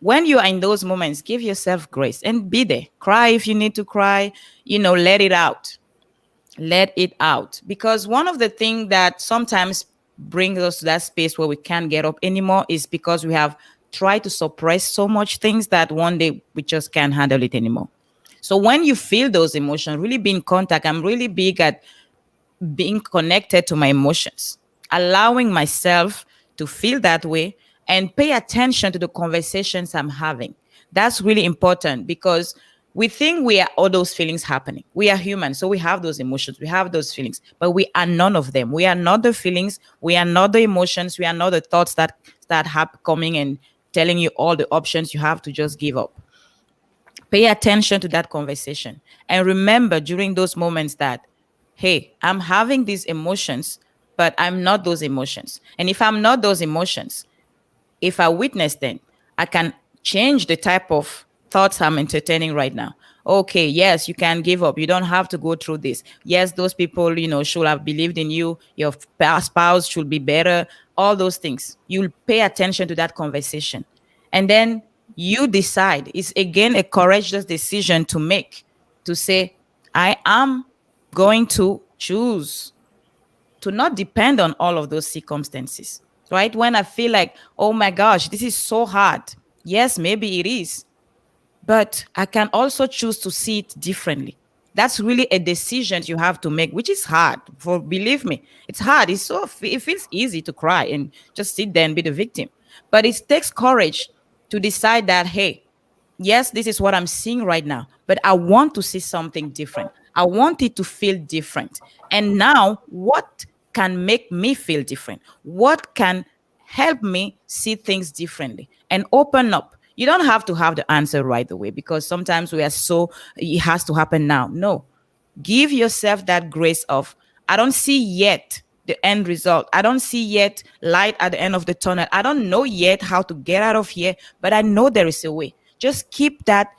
When you are in those moments, give yourself grace and be there. Cry if you need to cry, let it out. Let it out. Because one of the things that sometimes brings us to that space where we can't get up anymore is because we have tried to suppress so much things that one day we just can't handle it anymore. So when you feel those emotions, really be in contact. I'm really big at being connected to my emotions, allowing myself to feel that way and pay attention to the conversations I'm having. That's really important because we think we are all those feelings happening. We are human, so we have those emotions, we have those feelings, but we are none of them. We are not the feelings, we are not the emotions, we are not the thoughts that start coming and telling you all the options you have to just give up. Pay attention to that conversation and remember during those moments that, hey, I'm having these emotions, but I'm not those emotions. And if I'm not those emotions, if I witness them, I can change the type of thoughts I'm entertaining right now. Okay, yes, you can give up. You don't have to go through this. Yes, those people, should have believed in you. Your spouse should be better. All those things. You'll pay attention to that conversation. And then you decide. It's again a courageous decision to make to say, I am going to choose to not depend on all of those circumstances, right? When I feel like, oh my gosh, this is so hard. Yes, maybe it is, but I can also choose to see it differently. That's really a decision you have to make, which is hard. For believe me, it's hard. It feels easy to cry and just sit there and be the victim, but it takes courage to decide that, hey, yes, this is what I'm seeing right now, but I want to see something different. I want it to feel different. And now, what can make me feel different? What can help me see things differently and open up? You don't have to have the answer right away because sometimes we are so, it has to happen now. No, give yourself that grace of, I don't see yet the end result. I don't see yet light at the end of the tunnel. I don't know yet how to get out of here, but I know there is a way. Just keep that,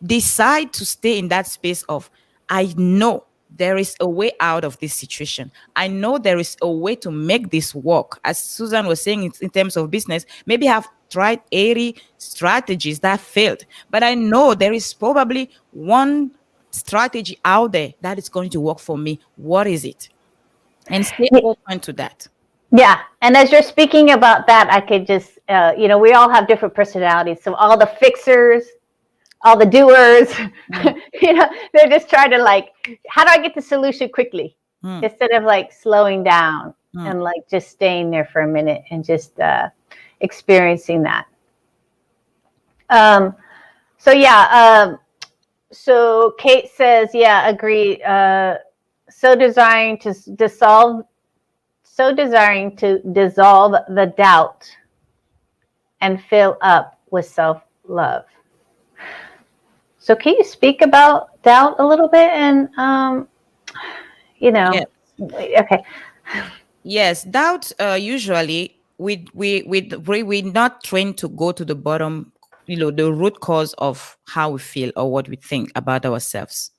decide to stay in that space of, I know there is a way out of this situation. I know there is a way to make this work. As Susan was saying, in terms of business, maybe I've tried 80 strategies that failed, but I know there is probably one strategy out there that is going to work for me. What is it? And stay open to that. Yeah. And as you're speaking about that, I could just, we all have different personalities. So all the fixers, all the doers, they're just trying to like, how do I get the solution quickly? Instead of like slowing down and like just staying there for a minute and just experiencing that. So Kate says, yeah, agree. So desiring to dissolve the doubt and fill up with self-love. So can you speak about doubt a little bit? And, Yes. okay. Yes, doubt, usually we're not trained to go to the bottom, the root cause of how we feel or what we think about ourselves.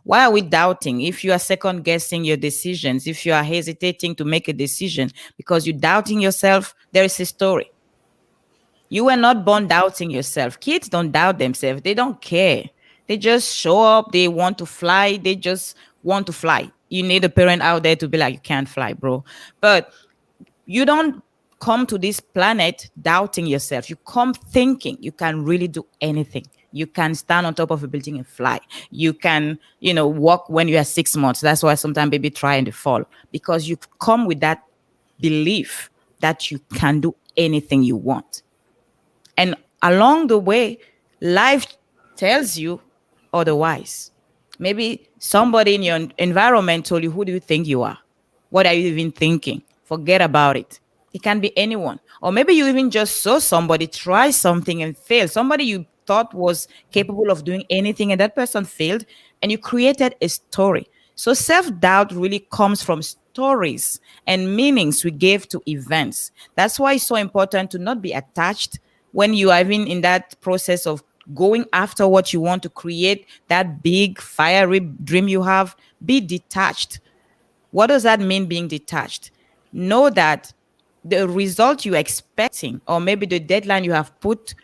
Why are we doubting? If you are second guessing your decisions, if you are hesitating to make a decision because you're doubting yourself, there is a story. You were not born doubting yourself. Kids don't doubt themselves. They don't care. They just show up. They want to fly. They just want to fly. You need a parent out there to be like, you can't fly, bro. But you don't come to this planet doubting yourself. You come thinking you can really do anything. You can stand on top of a building and fly. You can, walk when you are 6 months. That's why sometimes baby try and they fall, because you come with that belief that you can do anything you want. And along the way, life tells you otherwise. Maybe somebody in your environment told you, who do you think you are? What are you even thinking? Forget about it. It can be anyone. Or maybe you even just saw somebody try something and fail. Somebody you thought was capable of doing anything and that person failed, and you created a story. So self doubt really comes from stories and meanings we gave to events. That's why it's so important to not be attached when you are even in that process of going after what you want to create, that big fiery dream you have. Be detached. What does that mean, being detached? Know that the result you're expecting, or maybe the deadline you have put,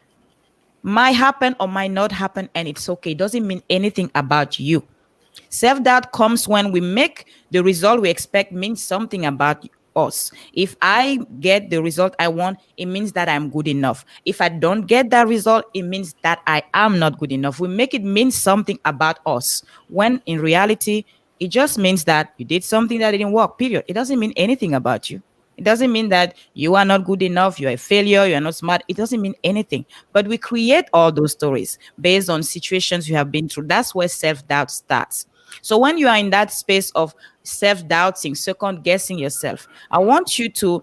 might happen or might not happen, and it's okay. It doesn't mean anything about you. Self doubt comes when we make the result we expect mean something about us. If I get the result I want, it means that I'm good enough. If I don't get that result, it means that I am not good enough. We make it mean something about us, when in reality, it just means that you did something that didn't work, period. It doesn't mean anything about you. It doesn't mean that you are not good enough, you're a failure, you're not smart. It doesn't mean anything. But we create all those stories based on situations you have been through. That's where self doubt starts. So when you are in that space of self doubting, second guessing yourself, I want you to,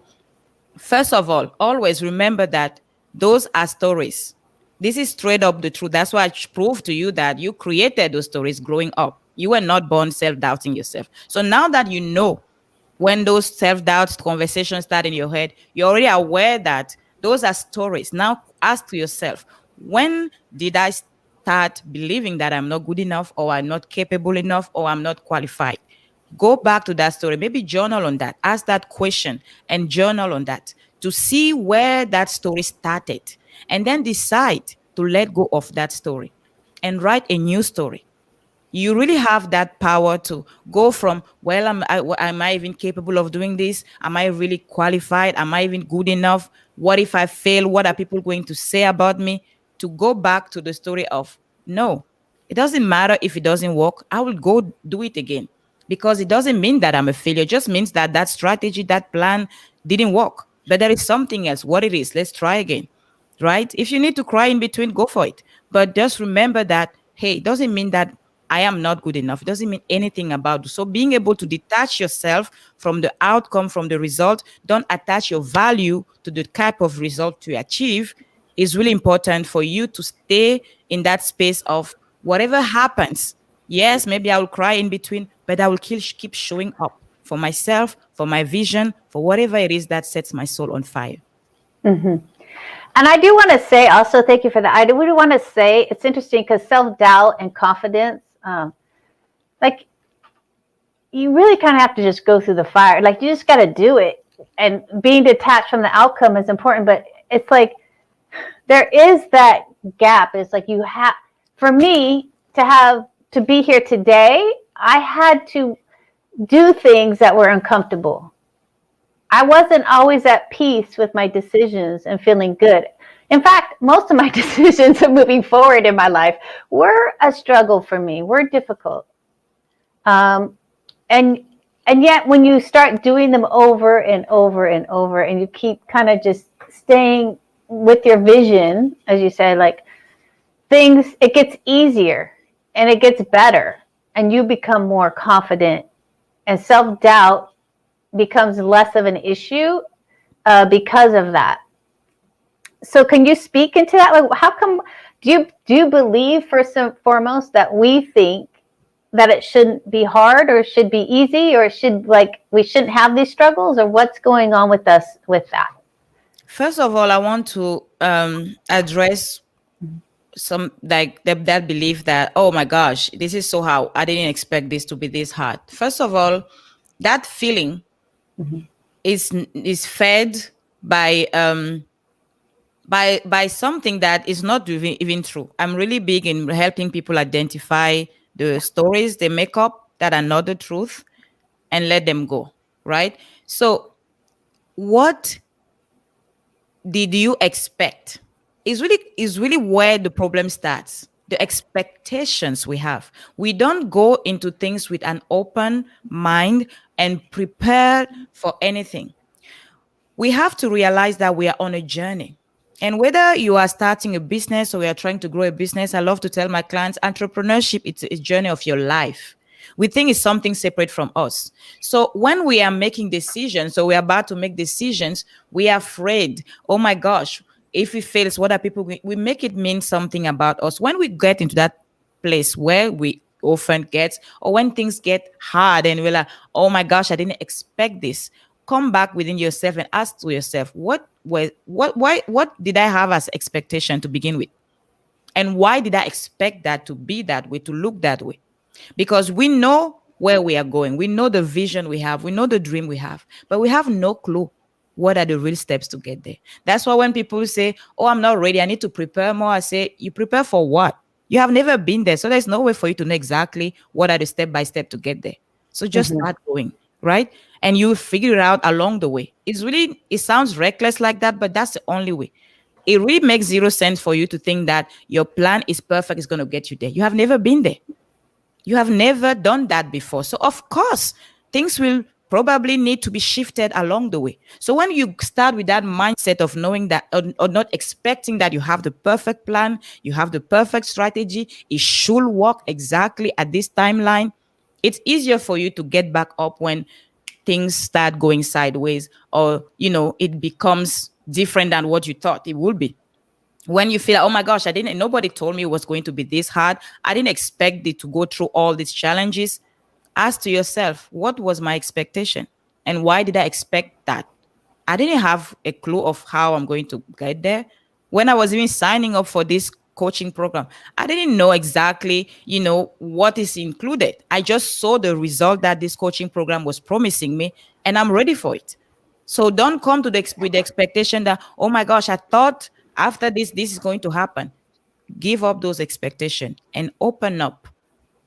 first of all, always remember that those are stories. This is straight up the truth. That's why I proved to you that you created those stories growing up. You were not born self doubting yourself. So now that you know, when those self-doubt conversations start in your head, you're already aware that those are stories. Now ask yourself, when did I start believing that I'm not good enough, or I'm not capable enough, or I'm not qualified? Go back to that story. Maybe journal on that. Ask that question and journal on that to see where that story started. And then decide to let go of that story and write a new story. You really have that power to go from, well, am I even capable of doing this? Am I really qualified? Am I even good enough? What if I fail? What are people going to say about me? To go back to the story of, no, it doesn't matter if it doesn't work. I will go do it again, because it doesn't mean that I'm a failure. It just means that that strategy, that plan didn't work. But there is something else. What it is, let's try again, right? If you need to cry in between, go for it. But just remember that, hey, it doesn't mean that I am not good enough. It doesn't mean anything about it. So being able to detach yourself from the outcome, from the result, don't attach your value to the type of result to achieve, is really important for you to stay in that space of whatever happens. Yes, maybe I will cry in between, but I will keep showing up for myself, for my vision, for whatever it is that sets my soul on fire. And I do want to say also, thank you for that. I do really want to say it's interesting because self-doubt and confidence, like you really kind of have to just go through the fire. Like you just got to do it. And being detached from the outcome is important, but it's like there is that gap. It's like you have, for me to be here today, I had to do things that were uncomfortable. I wasn't always at peace with my decisions and feeling good. In fact, most of my decisions moving forward in my life were a struggle for me, were difficult. And and yet when you start doing them over and over and over, and you keep kind of just staying with your vision, as you said, like things, it gets easier and it gets better, and you become more confident, and self-doubt becomes less of an issue because of that. So can you speak into that? Like, how come, do you believe first and foremost that we think that it shouldn't be hard, or should be easy, or should, like, we shouldn't have these struggles, or what's going on with us with that? First of all, I want to address some, like that belief that, oh my gosh, this is so hard. I didn't expect this to be this hard. First of all, that feeling is fed by by something that is not even true. I'm really big in helping people identify the stories they make up that are not the truth, and let them go, right? So what did you expect is really where the problem starts. The expectations we have, we don't go into things with an open mind and prepare for anything. We have to realize that we are on a journey. And whether you are starting a business or you are trying to grow a business, I love to tell my clients, entrepreneurship, it's a journey of your life. We think it's something separate from us. So when we are making decisions, so we're about to make decisions, we are afraid. Oh my gosh, if it fails, what are people? We make it mean something about us. When we get into that place where we often get, or when things get hard and we're like, oh my gosh, I didn't expect this. Come back within yourself and ask to yourself, what did I have as expectation to begin with? And why did I expect that to be that way, to look that way? Because we know where we are going. We know the vision we have. We know the dream we have, but we have no clue what are the real steps to get there. That's why when people say, oh, I'm not ready, I need to prepare more, I say, you prepare for what? You have never been there. So there's no way for you to know exactly what are the step by step to get there. So just Mhm. start going, right? And you figure it out along the way. It sounds reckless like that, but that's the only way. It really makes zero sense for you to think that your plan is perfect, is going to get you there. You have never been there. You have never done that before. So, of course, things will probably need to be shifted along the way. So, when you start with that mindset of knowing that, or not expecting that you have the perfect plan, you have the perfect strategy, it should work exactly at this timeline, it's easier for you to get back up when things start going sideways, or, it becomes different than what you thought it would be. When you feel, oh my gosh, nobody told me it was going to be this hard, I didn't expect it to go through all these challenges, ask to yourself, what was my expectation and why did I expect that? I didn't have a clue of how I'm going to get there. When I was even signing up for this coaching program, I didn't know exactly, what is included. I just saw the result that this coaching program was promising me, and I'm ready for it. So don't come to with the expectation that, oh my gosh, I thought after this is going to happen. Give up those expectations and open up,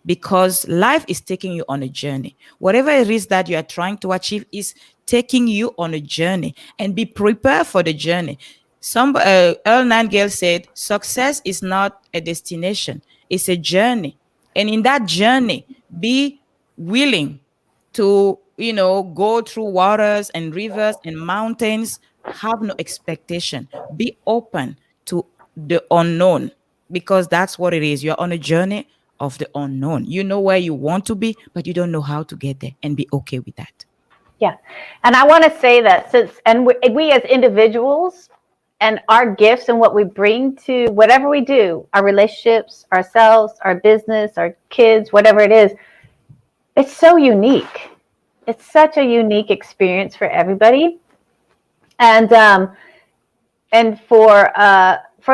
because life is taking you on a journey. Whatever it is that you are trying to achieve is taking you on a journey, and be prepared for the journey. Some Earl Nightingale said, success is not a destination, it's a journey. And in that journey, be willing to, go through waters and rivers and mountains. Have no expectation. Be open to the unknown, because that's what it is. You're on a journey of the unknown. You know where you want to be, but you don't know how to get there, and be okay with that. Yeah. And I want to say that we as individuals and our gifts and what we bring to whatever we do, our relationships, ourselves, our business, our kids, whatever it is, it's so unique. It's such a unique experience for everybody. And for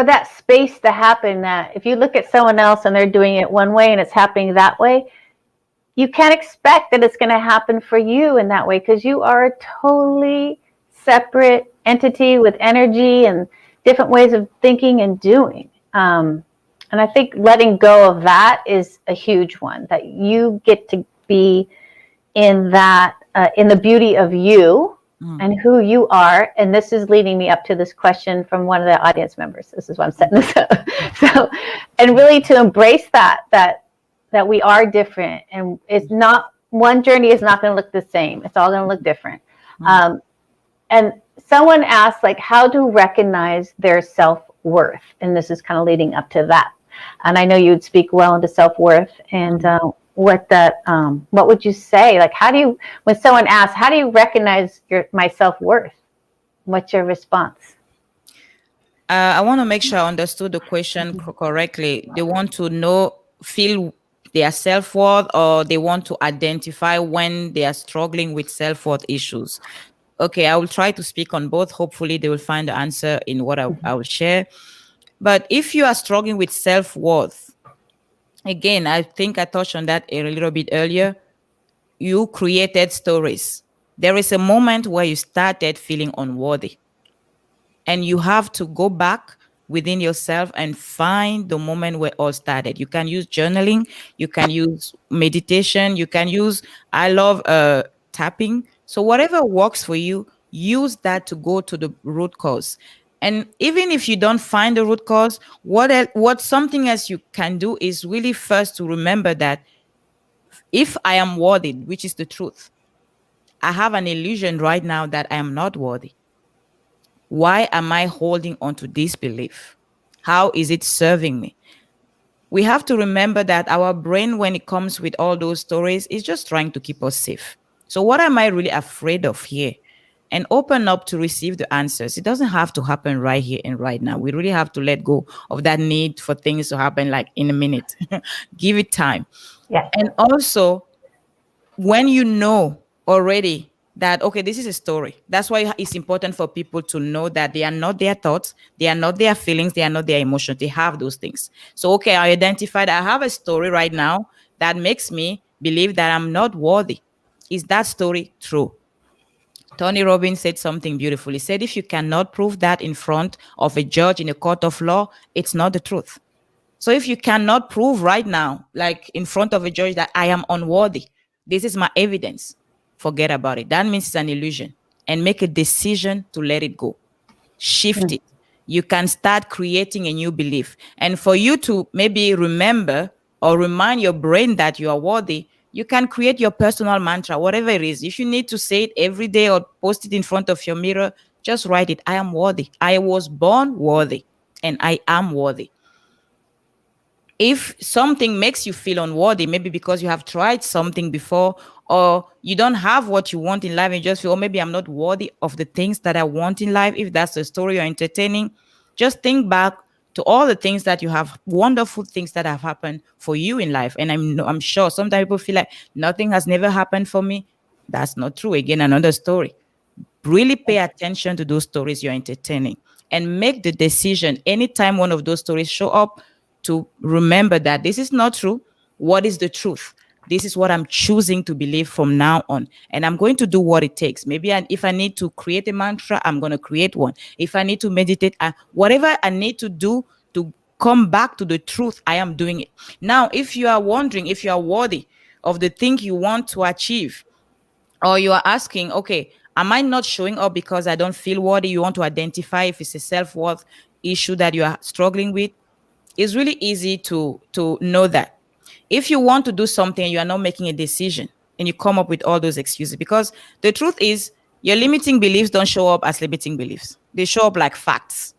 that space to happen, that if you look at someone else and they're doing it one way and it's happening that way, you can't expect that it's going to happen for you in that way, because you are a totally separate entity with energy and different ways of thinking and doing. And I think letting go of that is a huge one, that you get to be in that, in the beauty of you and who you are. And this is leading me up to this question from one of the audience members. This is why I'm setting this up. So, and really to embrace that we are different, and it's not, one journey is not going to look the same. It's all going to look different. And someone asked, like, how to recognize their self-worth. And this is kind of leading up to that. And I know you would speak well into self-worth, and what would you say? Like, when someone asks, how do you recognize my self-worth? What's your response? I want to make sure I understood the question correctly. They want to feel their self-worth, or they want to identify when they are struggling with self-worth issues. Okay, I will try to speak on both. Hopefully they will find the answer in what I will share. But if you are struggling with self-worth, again, I think I touched on that a little bit earlier. You created stories. There is a moment where you started feeling unworthy, and you have to go back within yourself and find the moment where it all started. You can use journaling, you can use meditation, you can use, I love tapping. So whatever works for you, use that to go to the root cause. And even if you don't find the root cause, what something else you can do is really first to remember that if I am worthy, which is the truth, I have an illusion right now that I am not worthy. Why am I holding on to this belief? How is it serving me? we have to remember that our brain, when it comes with all those stories, is just trying to keep us safe. So, what am I really afraid of here? And open up to receive the answers. It doesn't have to happen right here and right now. We really have to let go of that need for things to happen like in a minute. Give it time. Yes. And also, when you know already that, okay, this is a story, that's why it's important for people to know that they are not their thoughts, they are not their feelings, they are not their emotions, they have those things. So, okay, I identified I have a story right now that makes me believe that I'm not worthy. Is that story true? Tony Robbins said something beautiful. He said, if you cannot prove that in front of a judge in a court of law, it's not the truth. So if you cannot prove right now, like in front of a judge, that I am unworthy, this is my evidence, forget about it. That means it's an illusion. And make a decision to let it go. Shift it. You can start creating a new belief. And for you to maybe remember or remind your brain that you are worthy, you can create your personal mantra, whatever it is. If you need to say it every day or post it in front of your mirror, just write it. I am worthy. I was born worthy, and I am worthy. If something makes you feel unworthy, maybe because you have tried something before, or you don't have what you want in life and you just feel, oh, maybe I'm not worthy of the things that I want in life. If that's the story you're entertaining, just think back to all the things that you have, wonderful things that have happened for you in life. And I'm sure sometimes people feel like nothing has never happened for me. That's not true. Again, another story. Really pay attention to those stories you're entertaining and make the decision anytime one of those stories show up to remember that this is not true. What is the truth? This is what I'm choosing to believe from now on. And I'm going to do what it takes. Maybe if I need to create a mantra, I'm going to create one. If I need to meditate, whatever I need to do to come back to the truth, I am doing it. Now, if you are wondering if you are worthy of the thing you want to achieve, or you are asking, okay, am I not showing up because I don't feel worthy? You want to identify if it's a self-worth issue that you are struggling with. It's really easy to know that. If you want to do something and you are not making a decision and you come up with all those excuses, because the truth is your limiting beliefs don't show up as limiting beliefs. They show up like facts.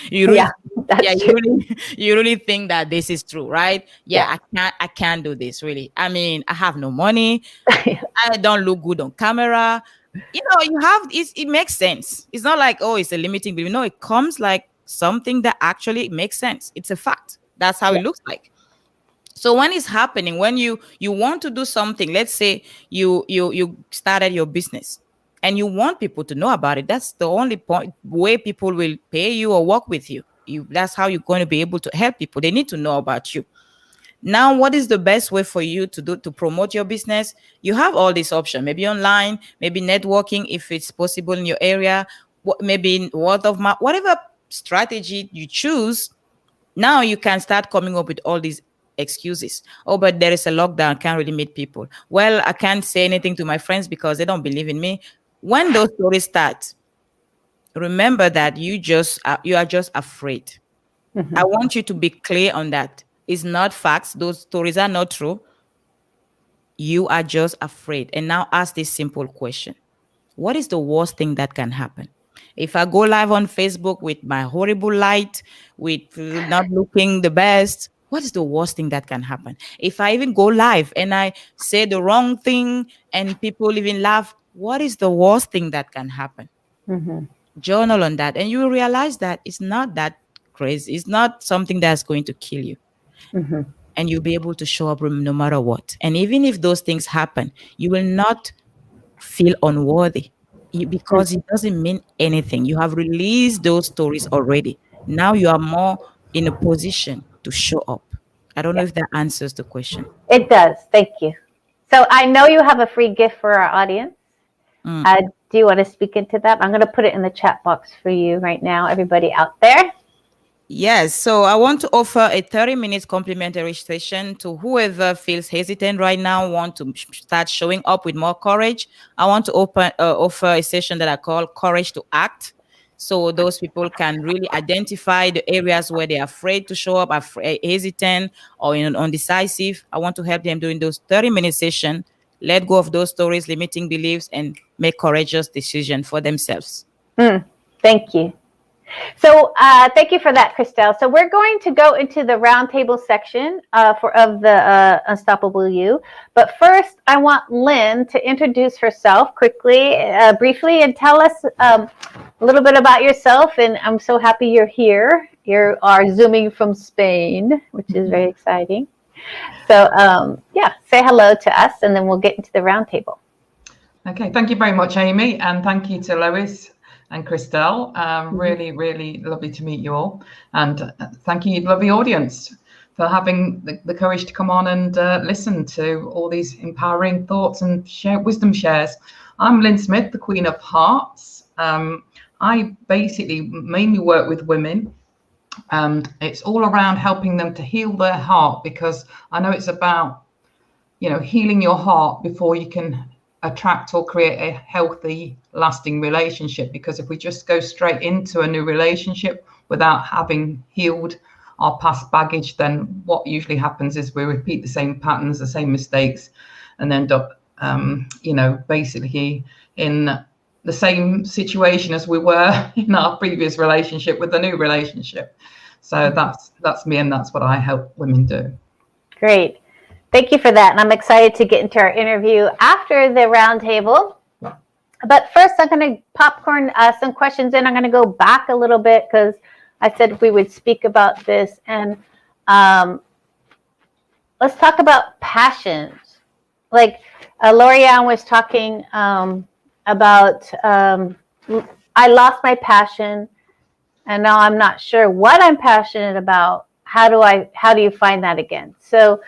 you really Yeah, that's yeah, true. you really think that this is true, right? Yeah. I can't do this, really. I mean, I have no money. I don't look good on camera. You have it makes sense. It's not like, oh, it's a limiting belief. No, it comes like something that actually makes sense. It's a fact. That's how Yeah. it looks like. So when it's happening, when you want to do something, let's say you started your business and you want people to know about it. That's the only point way people will pay you or work with you. That's how you're going to be able to help people. They need to know about you. Now, what is the best way for you to do to promote your business? You have all these options, maybe online, maybe networking if it's possible in your area, maybe word of mouth, whatever strategy you choose. Now you can start coming up with all these excuses. Oh, but there is a lockdown, can't really meet people. Well, I can't say anything to my friends because they don't believe in me. When those stories start, remember that you are just afraid. I want you to be clear on that. It's not facts. Those stories are not true. You are just afraid. And now ask this simple question. What is the worst thing that can happen? If I go live on Facebook with my horrible light, with not looking the best, what is the worst thing that can happen? If I even go live and I say the wrong thing and people even laugh, what is the worst thing that can happen? Mhm. Journal on that, and you will realize that it's not that crazy. It's not something that's going to kill you, Mhm. and you'll be able to show up no matter what. And even if those things happen, you will not feel unworthy because it doesn't mean anything. You have released those stories already. Now you are more in a position to show up. I don't know Yeah. if that answers the question. It does. Thank you. So I know you have a free gift for our audience. Mm. Do you want to speak into that? I'm going to put it in the chat box for you right now, everybody out there. Yes, so I want to offer a 30 minutes complimentary session to whoever feels hesitant right now, want to start showing up with more courage. I want to offer a session that I call Courage to Act. So those people can really identify the areas where they're afraid to show up, hesitant or undecisive. I want to help them during those 30-minute session, let go of those stories, limiting beliefs, and make courageous decisions for themselves. Thank you. So thank you for that, Christelle. So we're going to go into the roundtable section of the Unstoppable You. But first, I want Lynn to introduce herself quickly, briefly, and tell us a little bit about yourself. And I'm so happy you're here. You are Zooming from Spain, which is very exciting. So yeah, say hello to us, and then we'll get into the roundtable. Okay, thank you very much, Amy, and thank you to Lois and Christelle. Really, really lovely to meet you all. And thank you, lovely audience, for having the courage to come on and listen to all these empowering thoughts and wisdom shares. I'm Lynn Smith, the Queen of Hearts. I basically mainly work with women, and it's all around helping them to heal their heart, because I know it's about, healing your heart before you can attract or create a healthy, lasting relationship. Because if we just go straight into a new relationship without having healed our past baggage, then what usually happens is we repeat the same patterns, the same mistakes, and end up, basically in the same situation as we were in our previous relationship with the new relationship. So that's me, and that's what I help women do. Great. Thank you for that. And I'm excited to get into our interview after the roundtable. But first, I'm going to popcorn some questions in. I'm going to go back a little bit because I said we would speak about this. And let's talk about passions. Like Lorianne was talking about, I lost my passion, and now I'm not sure what I'm passionate about. How do you find that again? So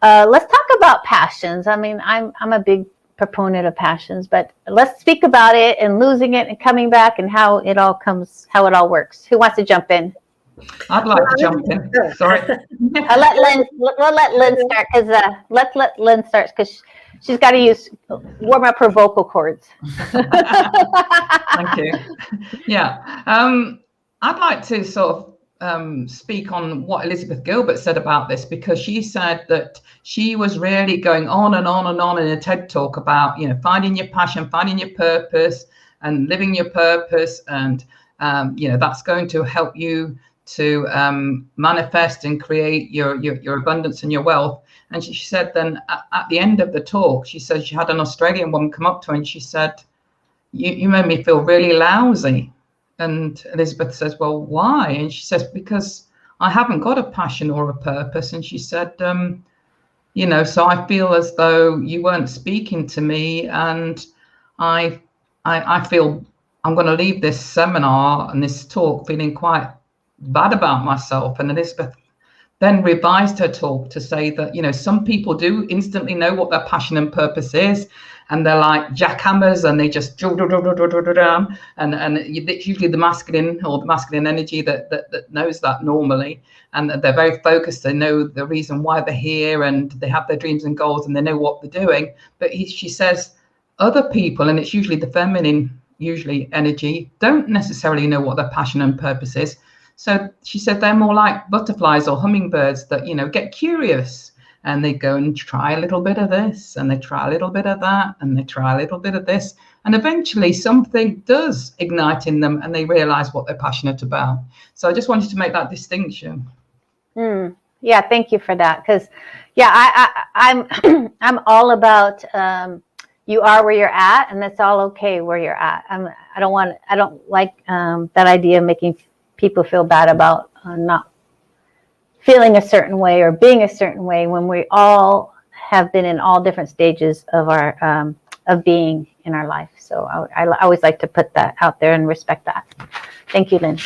let's talk about passions. I mean, I'm a big proponent of passions, but let's speak about it and losing it and coming back and how it all works. Who wants to jump in? I'd like to jump in. Sorry. We'll let Lynn start because let Lynn start because she's got to warm up her vocal cords. Thank you. Yeah. I'd like to sort of speak on what Elizabeth Gilbert said about this, because she said that she was really going on and on and on in a TED talk about, finding your passion, finding your purpose and living your purpose. And, that's going to help you to manifest and create your abundance and your wealth. And she said then at the end of the talk, she said she had an Australian woman come up to her and she said, you made me feel really lousy. And Elizabeth says, well, why? And she says, because I haven't got a passion or a purpose. And she said, so I feel as though you weren't speaking to me. And I feel I'm going to leave this seminar and this talk feeling quite bad about myself. And Elizabeth then revised her talk to say that, some people do instantly know what their passion and purpose is. And they're like jackhammers, and they just and it's usually the masculine energy that knows that normally, and they're very focused. They know the reason why they're here, and they have their dreams and goals, and they know what they're doing. But she says other people, and it's usually the feminine energy, don't necessarily know what their passion and purpose is. So she said they're more like butterflies or hummingbirds that get curious. And they go and try a little bit of this, and they try a little bit of that, and they try a little bit of this. And eventually something does ignite in them, and they realize what they're passionate about. So I just wanted to make that distinction. Yeah, thank you for that. Because, I'm all about you are where you're at, and that's all okay where you're at. I don't like that idea of making people feel bad about not feeling a certain way or being a certain way when we all have been in all different stages of our of being in our life. So I always like to put that out there and respect that. Thank you, Lynn.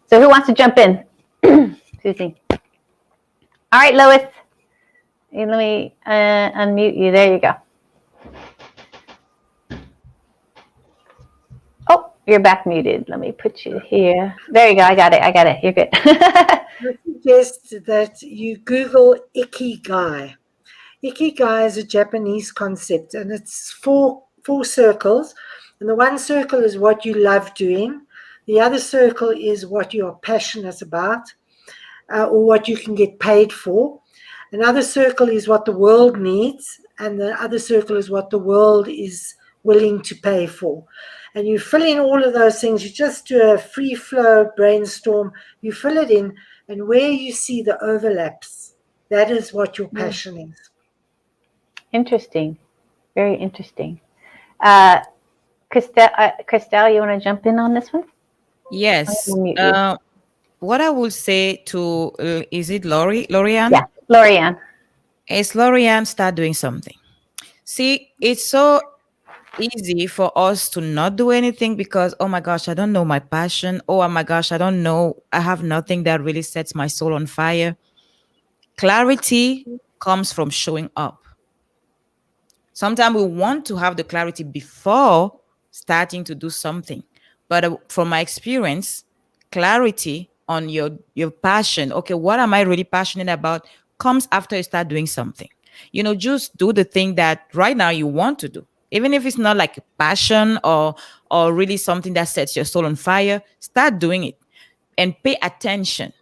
So who wants to jump in? Susie. All right, Lois. Let me unmute you. There you go. Oh, you're back muted. Let me put you here. There you go. I got it. You're good. I suggest that you Google Ikigai. Ikigai is a Japanese concept, and it's four circles. And the one circle is what you love doing. The other circle is what you are passionate about, or what you can get paid for. Another circle is what the world needs, and the other circle is what the world willing to pay for. And you fill in all of those things. You just do a free flow brainstorm. You fill it in, and where you see the overlaps, that is what your passion is. Interesting. Very interesting. Christelle, you want to jump in on this one? Yes. I'll mute you. What I would say to, is it Lorianne? Yeah, Lorianne. Is Lorianne, start doing something. See, it's so easy for us to not do anything because, oh my gosh, I don't know my passion. Oh my gosh, I don't know. I have nothing that really sets my soul on fire. Clarity comes from showing up. Sometimes we want to have the clarity before starting to do something. But from my experience, clarity on your passion, okay, what am I really passionate about, comes after you start doing something. Just do the thing that right now you want to do. Even if it's not like a passion or really something that sets your soul on fire, start doing it and pay attention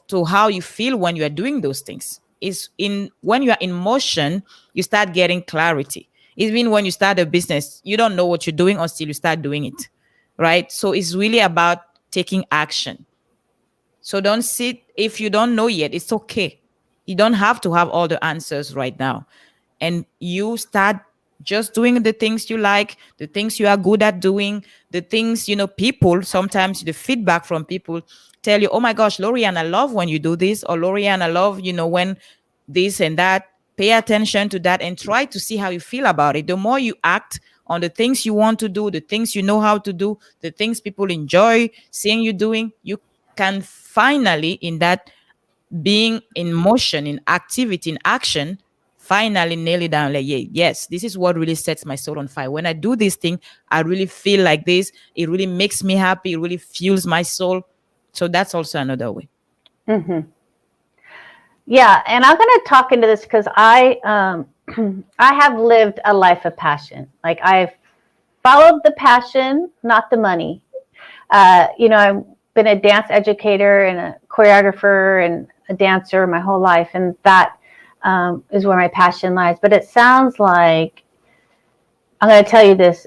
to how you feel when you are doing those things. Is in when you are in motion, you start getting clarity. Even when you start a business, you don't know what you're doing until you start doing it, right? So it's really about taking action. So don't sit if you don't know yet. It's okay. You don't have to have all the answers right now. And you start just doing the things you like, the things you are good at doing, the things, people, sometimes the feedback from people tell you, oh my gosh, Lorianne, I love when you do this, or Lorianne, I love, when this and that. Pay attention to that and try to see how you feel about it. The more you act on the things you want to do, the things you know how to do, the things people enjoy seeing you doing, you can finally, in that being in motion, in activity, in action, finally nail it down. Like, yeah, yes, this is what really sets my soul on fire. When I do this thing, I really feel like this. It really makes me happy. It really fuels my soul. So that's also another way. Mm-hmm. Yeah, and I'm going to talk into this because I have lived a life of passion. Like I've followed the passion, not the money. I've been a dance educator and a choreographer and a dancer my whole life, and that is where my passion lies. But it sounds like, I'm going to tell you this,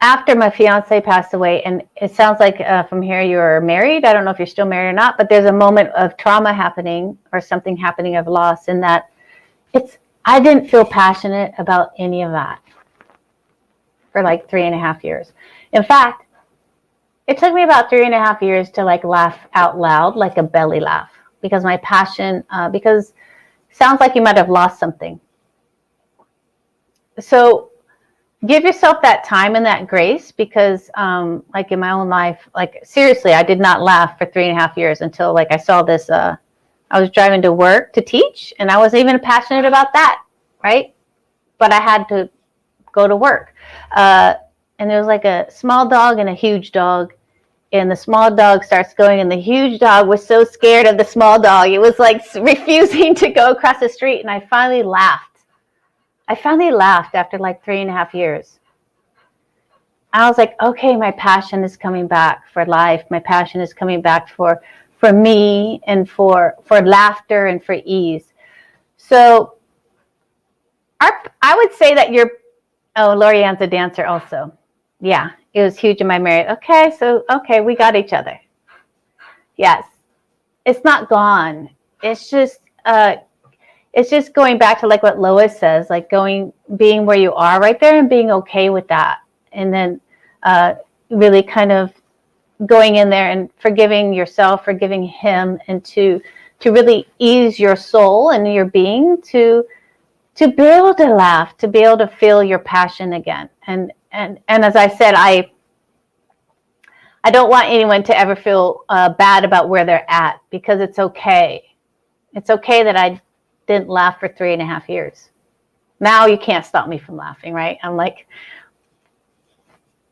after my fiance passed away, and it sounds like from here you're married. I don't know if you're still married or not, but there's a moment of trauma happening or something happening of loss, and that I didn't feel passionate about any of that for like 3.5 years. In fact, it took me about 3.5 years to like laugh out loud, like a belly laugh, because my passion, because it sounds like you might have lost something. So give yourself that time and that grace, because like in my own life, like seriously, I did not laugh for 3.5 years until like I saw this, I was driving to work to teach, and I wasn't even passionate about that, right? But I had to go to work. And there was like a small dog and a huge dog. And the small dog starts going, and the huge dog was so scared of the small dog. It was like refusing to go across the street. And I finally laughed. After like 3.5 years. I was like, okay, my passion is coming back for life. My passion is coming back for me and for laughter and for ease. So I would say that Lorianne's a dancer also. Yeah, it was huge in my marriage. Okay, we got each other. Yes, it's not gone. It's just going back to like what Lois says, like being where you are right there and being okay with that, and then really kind of going in there and forgiving yourself, forgiving him, and to really ease your soul and your being to be able to laugh, to be able to feel your passion again. And as I said, I don't want anyone to ever feel bad about where they're at, because it's okay. It's okay that I didn't laugh for 3.5 years. Now you can't stop me from laughing, right? I'm like,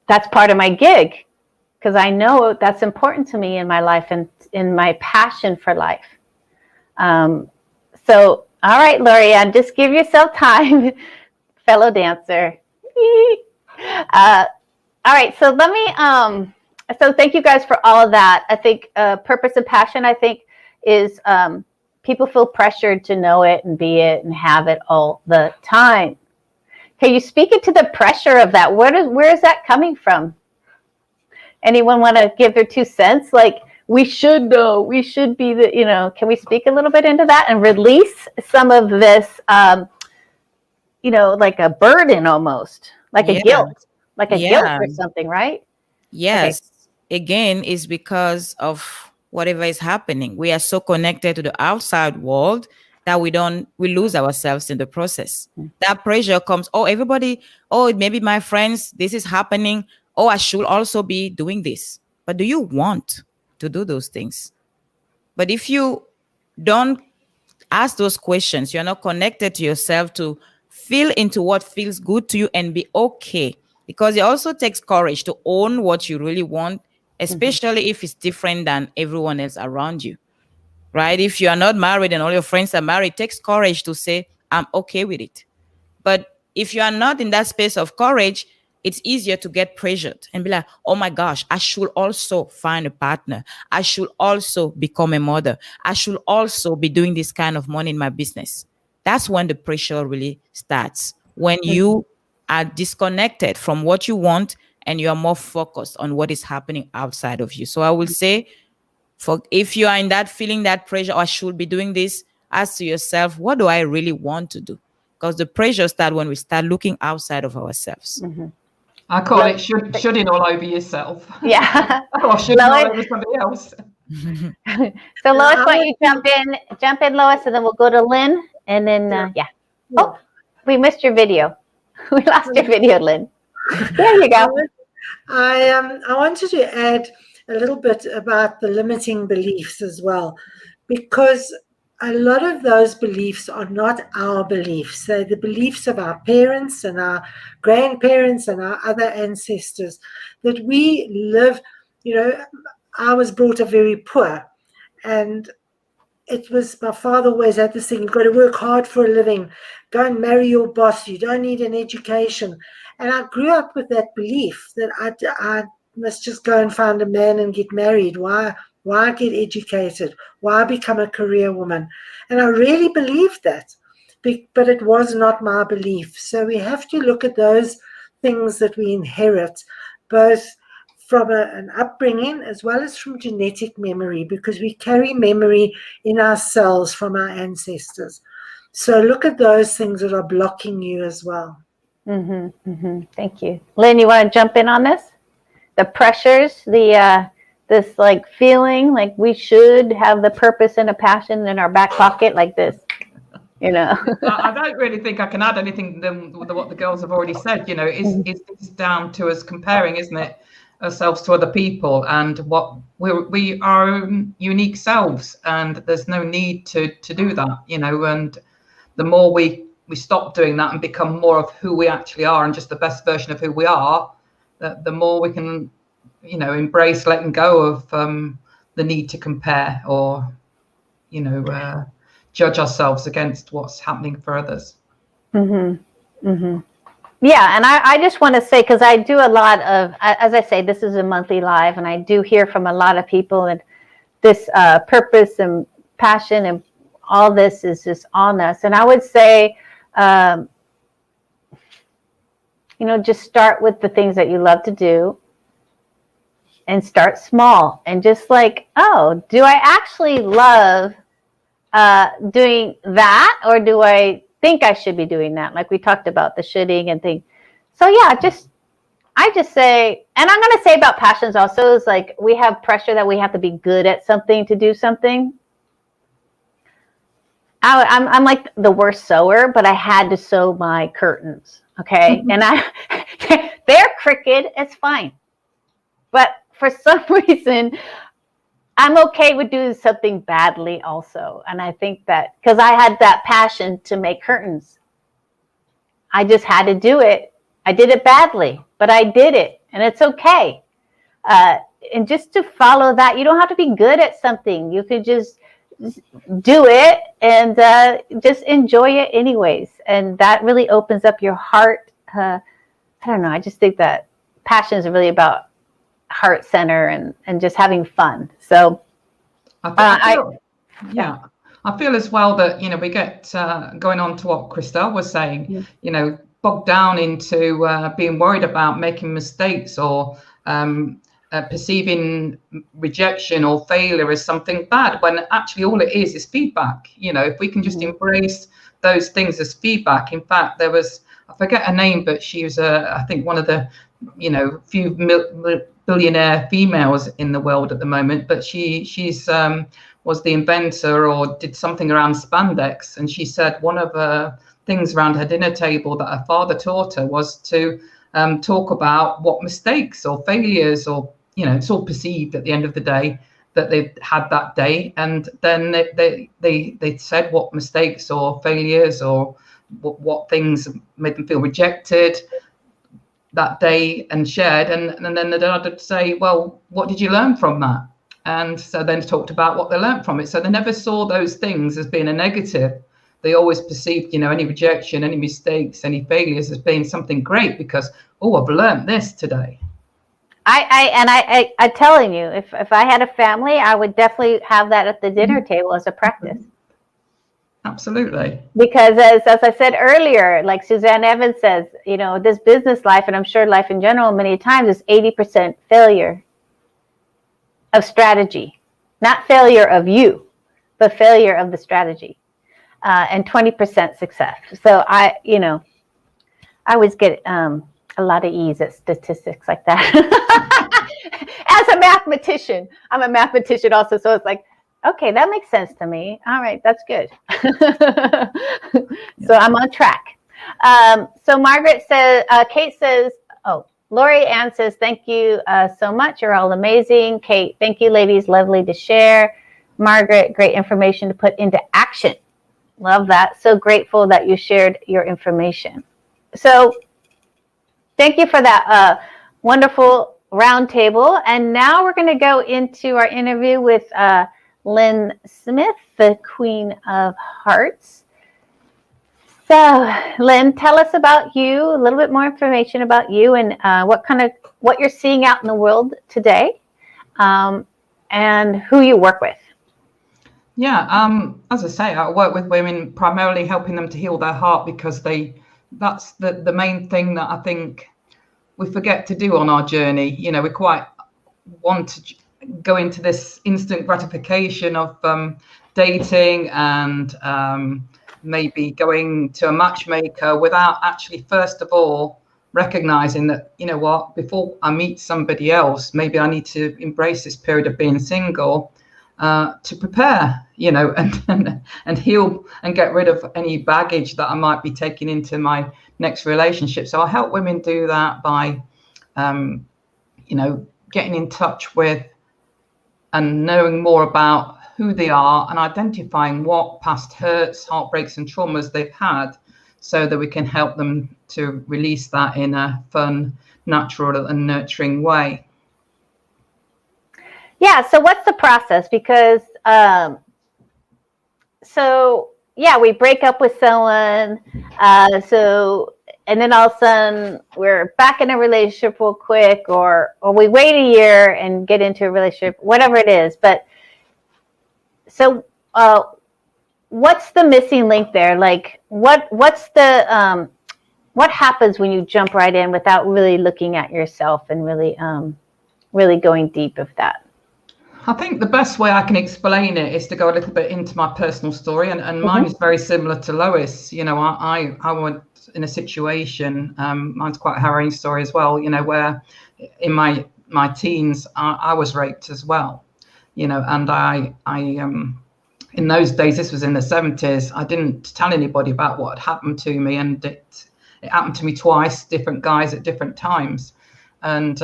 that's part of my gig, because I know that's important to me in my life and in my passion for life. So, all right, Lorianne, just give yourself time, fellow dancer. All right, so let me, so thank you guys for all of that. I think purpose and passion, I think, is people feel pressured to know it and be it and have it all the time. Can you speak into the pressure of that? Where is that coming from? Anyone want to give their 2 cents? Like, we should be can we speak a little bit into that and release some of this, like a burden almost, like a guilt, Yeah. or something, right? Yes. Again, it's because of whatever is happening. We are so connected to the outside world that we lose ourselves in the process. That pressure comes, everybody, maybe my friends, this is happening. I should also be doing this. But do you want to do those things? But if you don't ask those questions, you're not connected to yourself to feel into what feels good to you and be okay. Because it also takes courage to own what you really want, especially if it's different than everyone else around you, right? If you are not married and all your friends are married, it takes courage to say, I'm okay with it. But if you are not in that space of courage, it's easier to get pressured and be like, oh my gosh, I should also find a partner. I should also become a mother. I should also be doing this kind of money in my business. That's when the pressure really starts. When you are disconnected from what you want and you are more focused on what is happening outside of you. So I will say, if you are in that feeling, that pressure, I should be doing this, ask to yourself, what do I really want to do? Because the pressure starts when we start looking outside of ourselves. I call it shoulding all over yourself. Yeah. Or shoulding all over somebody else. So Lois, why don't you jump in, Lois, and then we'll go to Lynn, and then Oh, we missed your video. We lost your video, Lynn. There you go. I wanted to add a little bit about the limiting beliefs as well, because a lot of those beliefs are not our beliefs. They're the beliefs of our parents and our grandparents and our other ancestors that we live. I was brought up very poor, and it was, my father always had this thing, you've got to work hard for a living, go and marry your boss, you don't need an education. And I grew up with that belief that I must just go and find a man and get married. Why get educated? Why become a career woman? And I really believed that, but it was not my belief. So we have to look at those things that we inherit, both from an upbringing as well as from genetic memory, because we carry memory in our cells from our ancestors. So look at those things that are blocking you as well. Thank you. Lynn, you want to jump in on this? The pressures, this like feeling like we should have the purpose and a passion in our back pocket like this, I don't really think I can add anything than what the girls have already said. It's down to us comparing, isn't it, ourselves to other people and what we are our own unique selves, and there's no need to do that, and the more we stop doing that and become more of who we actually are and just the best version of who we are, the more we can embrace letting go of the need to compare or judge ourselves against what's happening for others. Yeah, and I just want to say, because I do a lot of, as I say, this is a monthly live, and I do hear from a lot of people, and this purpose and passion and all this is just on us. And I would say, just start with the things that you love to do and start small, and just like, do I actually love doing that, or do I think I should be doing that? Like we talked about the shoulding and thing. So yeah, I just say, and I'm going to say about passions also, is like we have pressure that we have to be good at something to do something. I'm like the worst sewer, but I had to sew my curtains. Okay. And they're crooked. It's fine. But for some reason, I'm okay with doing something badly also. And I think that because I had that passion to make curtains, I just had to do it. I did it badly, but I did it, and it's okay. And just to follow that, you don't have to be good at something. You could just do it and just enjoy it anyways. And that really opens up your heart. I don't know. I just think that passion is really about heart center and just having fun. So I feel as well that we get going on to what Christelle was saying. bogged down into being worried about making mistakes or perceiving rejection or failure as something bad, when actually all it is feedback. If we can just embrace those things as feedback. In fact, there was, I forget her name, but she was I think one of the few billionaire females in the world at the moment, but she's was the inventor or did something around spandex, and she said one of her things around her dinner table that her father taught her was to talk about what mistakes or failures, or it's all perceived at the end of the day, that they've had that day, and then they said what mistakes or failures or what things made them feel rejected that day, and shared, and then they would say, well, what did you learn from that? And so then talked about what they learned from it. So they never saw those things as being a negative. They always perceived, any rejection, any mistakes, any failures as being something great, because, oh, I've learned this today. I'm telling you, if I had a family, I would definitely have that at the dinner table as a practice. Absolutely. Because as I said earlier, like Suzanne Evans says, this business life, and I'm sure life in general, many times is 80% failure of strategy, not failure of you, but failure of the strategy, and 20% success. So I always get a lot of E's at statistics like that. As a mathematician, I'm a mathematician also, so it's like, okay, that makes sense to me. All right, that's good. So I'm on track. So Margaret says, Kate says, Lori Ann says, thank you so much. You're all amazing. Kate, thank you, ladies. Lovely to share. Margaret, great information to put into action. Love that. So grateful that you shared your information. So thank you for that wonderful roundtable. And now we're going to go into our interview with Lynn Smith, the Queen of Hearts. So, Lynn, tell us about you, a little bit more information about you, and what you're seeing out in the world today, and who you work with. Yeah, as I say, I work with women, primarily helping them to heal their heart, because that's the main thing that I think we forget to do on our journey. We quite want to go into this instant gratification of dating and maybe going to a matchmaker without actually, first of all, recognizing that, before I meet somebody else, maybe I need to embrace this period of being single to prepare, and heal and get rid of any baggage that I might be taking into my next relationship. So I help women do that by, getting in touch with and knowing more about who they are and identifying what past hurts, heartbreaks, and traumas they've had, so that we can help them to release that in a fun, natural, and nurturing way. Yeah. So what's the process? Because we break up with someone. And then all of a sudden we're back in a relationship real quick, or we wait a year and get into a relationship, whatever it is. But so what's the missing link there? Like what's the what happens when you jump right in without really looking at yourself and really going deep of that? I think the best way I can explain it is to go a little bit into my personal story, and mine is very similar to Lois. I went in a situation, mine's quite a harrowing story as well, where in my teens I was raped as well, and I in those days, this was in the 70s, I didn't tell anybody about what had happened to me, and it happened to me twice, different guys at different times, and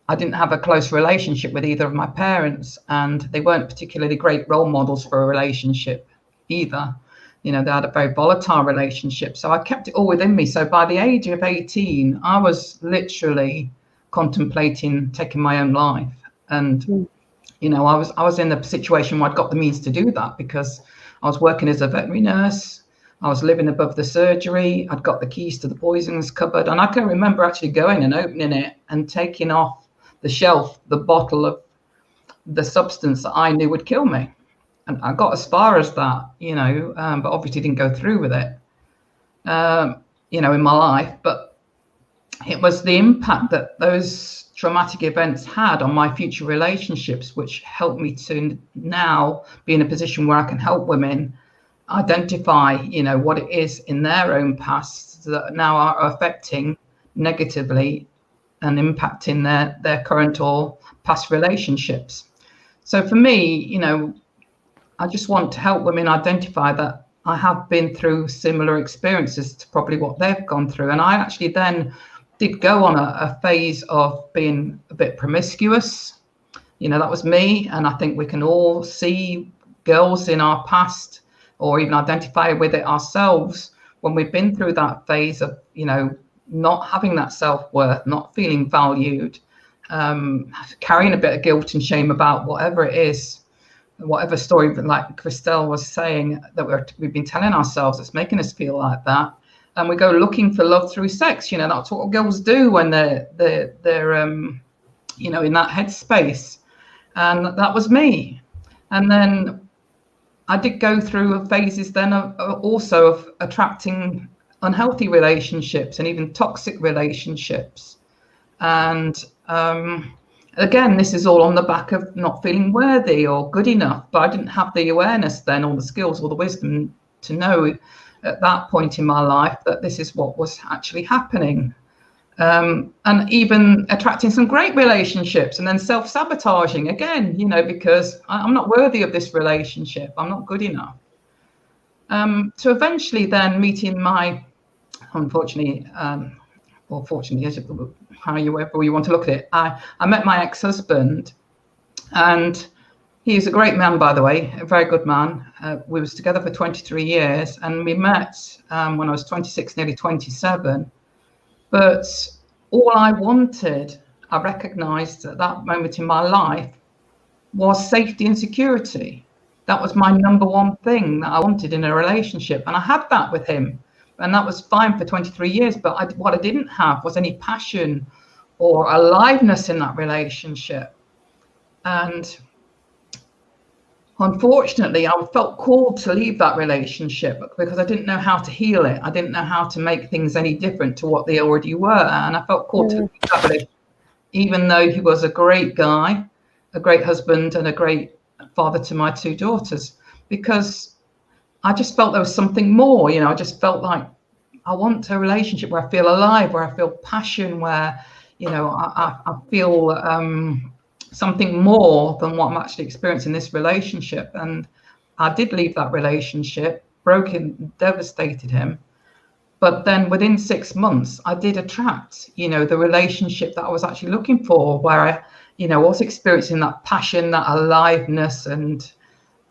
I didn't have a close relationship with either of my parents, and they weren't particularly great role models for a relationship either. They had a very volatile relationship. So I kept it all within me. So by the age of 18, I was literally contemplating taking my own life. And, I was in a situation where I'd got the means to do that, because I was working as a veterinary nurse. I was living above the surgery. I'd got the keys to the poisons cupboard. And I can remember actually going and opening it and taking off the shelf the bottle of the substance that I knew would kill me. And I got as far as that, but obviously didn't go through with it. in my life, but it was the impact that those traumatic events had on my future relationships, which helped me to now be in a position where I can help women identify, what it is in their own past that now are affecting negatively and impacting their current or past relationships. So for me, I just want to help women identify that I have been through similar experiences to probably what they've gone through. And I actually then did go on a phase of being a bit promiscuous. That was me. And I think we can all see girls in our past or even identify with it ourselves when we've been through that phase of, not having that self-worth, not feeling valued, carrying a bit of guilt and shame about whatever it is, whatever story, like Christelle was saying, that we've been telling ourselves that's making us feel like that. And we go looking for love through sex. That's what girls do when they're in that headspace. And that was me. And then I did go through phases then of attracting unhealthy relationships and even toxic relationships. And again, this is all on the back of not feeling worthy or good enough. But I didn't have the awareness then, or the skills or the wisdom to know at that point in my life that this is what was actually happening. And even attracting some great relationships and then self-sabotaging again, because I'm not worthy of this relationship. I'm not good enough. So eventually then meeting my, unfortunately, or fortunately, however you want to look at it, I met my ex-husband, and he's a great man, by the way, a very good man. We was together for 23 years, and we met when I was 26, nearly 27. But all I wanted, I recognized at that moment in my life, was safety and security. That was my number one thing that I wanted in a relationship. And I had that with him. And that was fine for 23 years. But what I didn't have was any passion or aliveness in that relationship. And unfortunately, I felt called to leave that relationship because I didn't know how to heal it. I didn't know how to make things any different to what they already were. And I felt called to leave that relationship, even though he was a great guy, a great husband, and a great father to my two daughters, because I just felt there was something more. I just felt like I want a relationship where I feel alive, where I feel passion, where, I feel something more than what I'm actually experiencing in this relationship. And I did leave that relationship, broke him, devastated him. But then within 6 months, I did attract, the relationship that I was actually looking for, where I, was experiencing that passion, that aliveness, and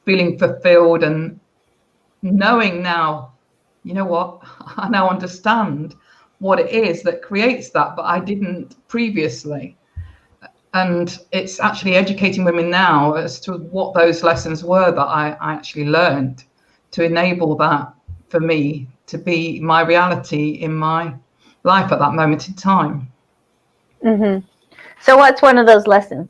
feeling fulfilled, and knowing now, what, I now understand what it is that creates that, but I didn't previously. And it's actually educating women now as to what those lessons were that I actually learned to enable that for me to be my reality in my life at that moment in time. Mm-hmm. So what's one of those lessons?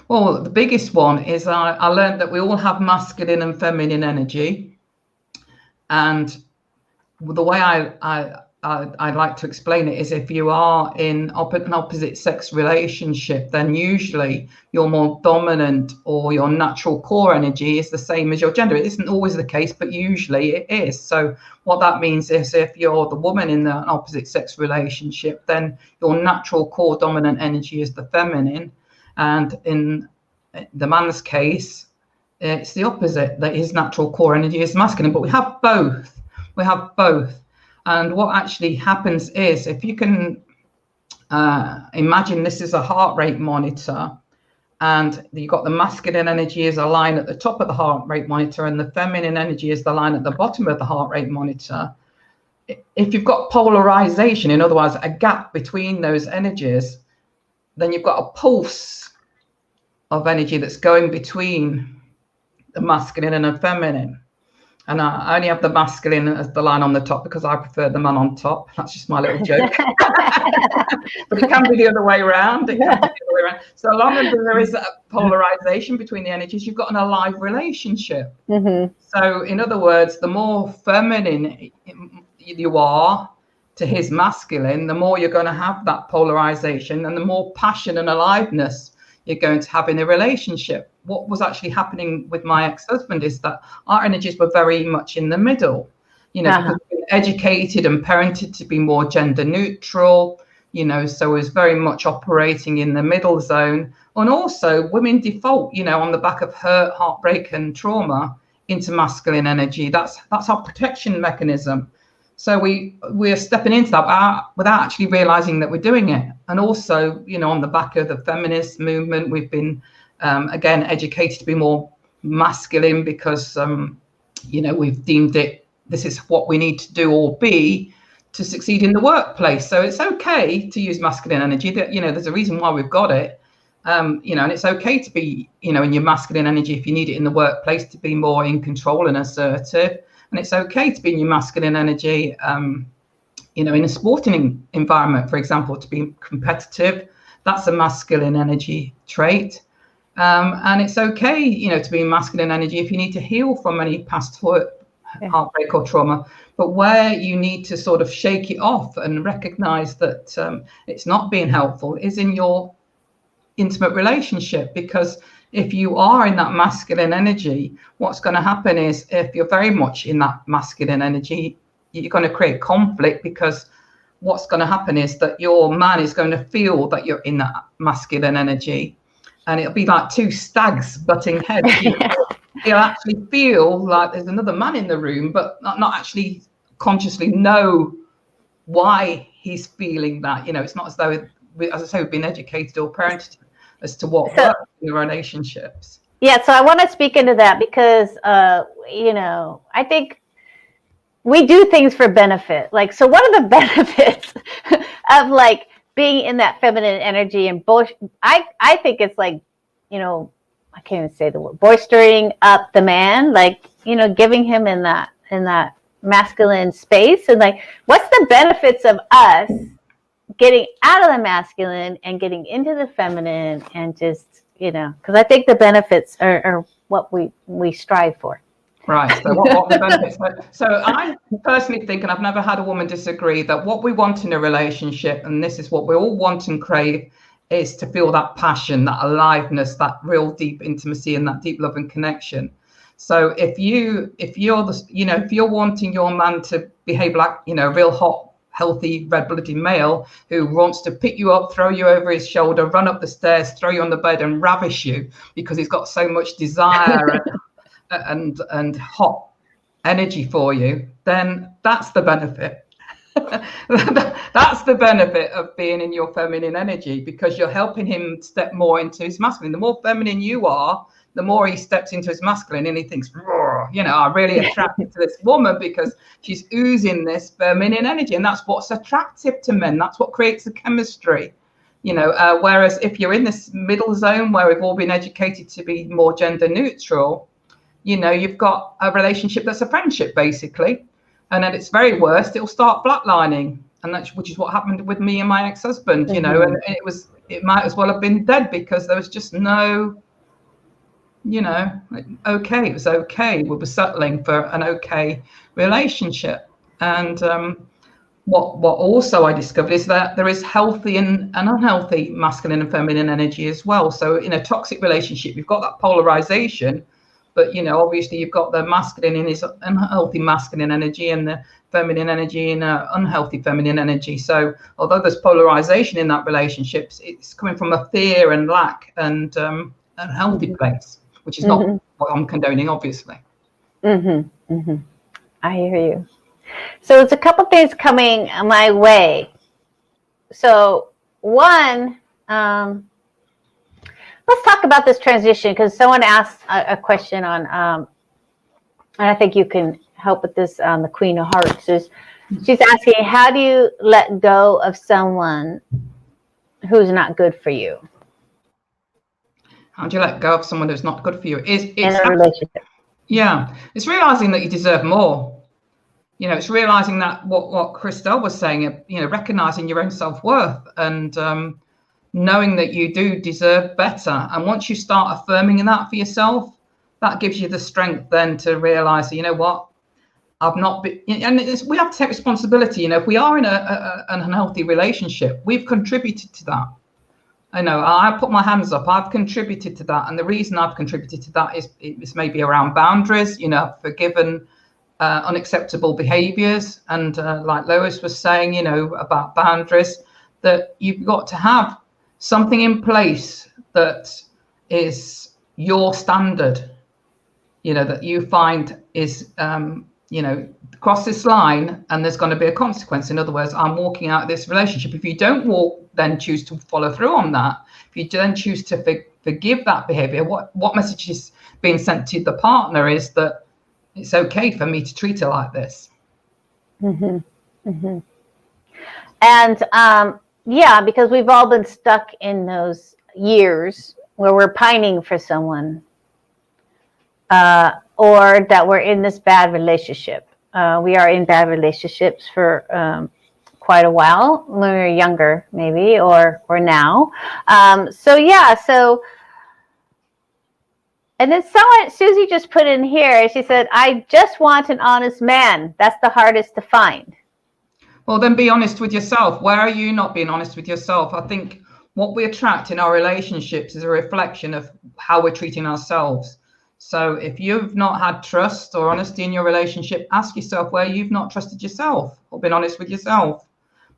Well, the biggest one is I learned that we all have masculine and feminine energy. And the way I'd like to explain it is, if you are in an opposite sex relationship, then usually your more dominant or your natural core energy is the same as your gender. It isn't always the case, but usually it is. So what that means is, if you're the woman in an opposite sex relationship, then your natural core dominant energy is the feminine. And in the man's case, it's the opposite, that his natural core energy is masculine. But we have both. We have both. And what actually happens is, if you can imagine this is a heart rate monitor, and you've got the masculine energy as a line at the top of the heart rate monitor, and the feminine energy is the line at the bottom of the heart rate monitor. If you've got polarization, in other words, a gap between those energies, then you've got a pulse of energy that's going between the masculine and the feminine. And I only have the masculine as the line on the top because I prefer the man on top. That's just my little joke. But it can be the other way around. So long as there is a polarization between the energies, you've got an alive relationship. Mm-hmm. So in other words, the more feminine you are, to his masculine, the more you're going to have that polarization and the more passion and aliveness you're going to have in a relationship. What was actually happening with my ex-husband is that our energies were very much in the middle, because we've been educated and parented to be more gender neutral, so it's very much operating in the middle zone. And also women default, on the back of hurt, heartbreak and trauma into masculine energy. That's our protection mechanism. So we're stepping into that without actually realizing that we're doing it. And also, on the back of the feminist movement, we've been, again, educated to be more masculine because, we've deemed this is what we need to do or be to succeed in the workplace. So it's okay to use masculine energy. That there's a reason why we've got it. And it's okay to be, in your masculine energy if you need it in the workplace to be more in control and assertive. And it's okay to be in your masculine energy, in a sporting environment, for example, to be competitive. That's a masculine energy trait. And it's okay, to be in masculine energy if you need to heal from any past heartbreak or trauma. But where you need to sort of shake it off and recognize that it's not being helpful is in your intimate relationship. Because if you are in that masculine energy, what's going to happen is if you're very much in that masculine energy, you're going to create conflict, because what's going to happen is that your man is going to feel that you're in that masculine energy, and it'll be like two stags butting heads. He'll actually feel like there's another man in the room, but not actually consciously know why he's feeling that. It's not as though, as I say, we've been educated or parented as to what works in relationships. Yeah, so I want to speak into that because, I think we do things for benefit. Like, so one of the benefits of like being in that feminine energy and I think it's like, I can't even say the word, boistering up the man, like, giving him in that masculine space. And like, what's the benefits of us getting out of the masculine and getting into the feminine, and just, because I think the benefits are what we strive for. Right. So what the benefits? So I personally think, and I've never had a woman disagree, that what we want in a relationship, and this is what we all want and crave, is to feel that passion, that aliveness, that real deep intimacy, and that deep love and connection. So if you're wanting your man to behave like, a real hot, healthy, red-blooded male who wants to pick you up, throw you over his shoulder, run up the stairs, throw you on the bed and ravish you because he's got so much desire and hot energy for you, then that's the benefit. That's the benefit of being in your feminine energy, because you're helping him step more into his masculine. The more feminine you are, the more he steps into his masculine, and he thinks, I'm really attracted to this woman because she's oozing this feminine energy. And that's what's attractive to men. That's what creates the chemistry. Whereas if you're in this middle zone where we've all been educated to be more gender neutral, you've got a relationship that's a friendship, basically. And at its very worst, it'll start flatlining. And which is what happened with me and my ex-husband, and it might as well have been dead, because there was just no, okay, it was okay. We were settling for an okay relationship. And what also I discovered is that there is healthy and unhealthy masculine and feminine energy as well. So in a toxic relationship, you've got that polarization, but obviously you've got the masculine in his unhealthy masculine energy and the feminine energy in unhealthy feminine energy. So although there's polarization in that relationship, it's coming from a fear and lack and unhealthy place, which is not what I'm condoning, obviously. I hear you. So there's a couple things coming my way. So one, let's talk about this transition, because someone asked a question on, and I think you can help with this on the Queen of Hearts. She's asking, how do you let go of someone who's not good for you? How do you let go of someone who's not good for you? In a relationship. Yeah, it's realizing that you deserve more. It's realizing that what Christelle was saying, recognizing your own self-worth and knowing that you do deserve better. And once you start affirming that for yourself, that gives you the strength then to realize, you know what, I've not been, and we have to take responsibility. You know, if we are in an unhealthy relationship, we've contributed to that. I know I put my hands up. I've contributed to that, and the reason I've contributed to that is it's maybe around boundaries. You know, I've forgiven unacceptable behaviours, and like Lois was saying, you know, about boundaries, that you've got to have something in place that is your standard. You know, that you find is you know, cross this line and there's going to be a consequence. In other words, I'm walking out of this relationship. If you don't then choose to follow through on that, if you then choose to forgive that behavior, what message is being sent to the partner is that it's okay for me to treat her like this. Mm-hmm. Mm-hmm. And yeah, because we've all been stuck in those years where we're pining for someone, or that we're in this bad relationship. We are in bad relationships for quite a while when we were younger, maybe, or now. So yeah, so, and then someone, Susie just put in here, she said, I just want an honest man. That's the hardest to find. Well, then be honest with yourself. Where are you not being honest with yourself? I think what we attract in our relationships is a reflection of how we're treating ourselves. So if you've not had trust or honesty in your relationship, ask yourself where you've not trusted yourself or been honest with yourself.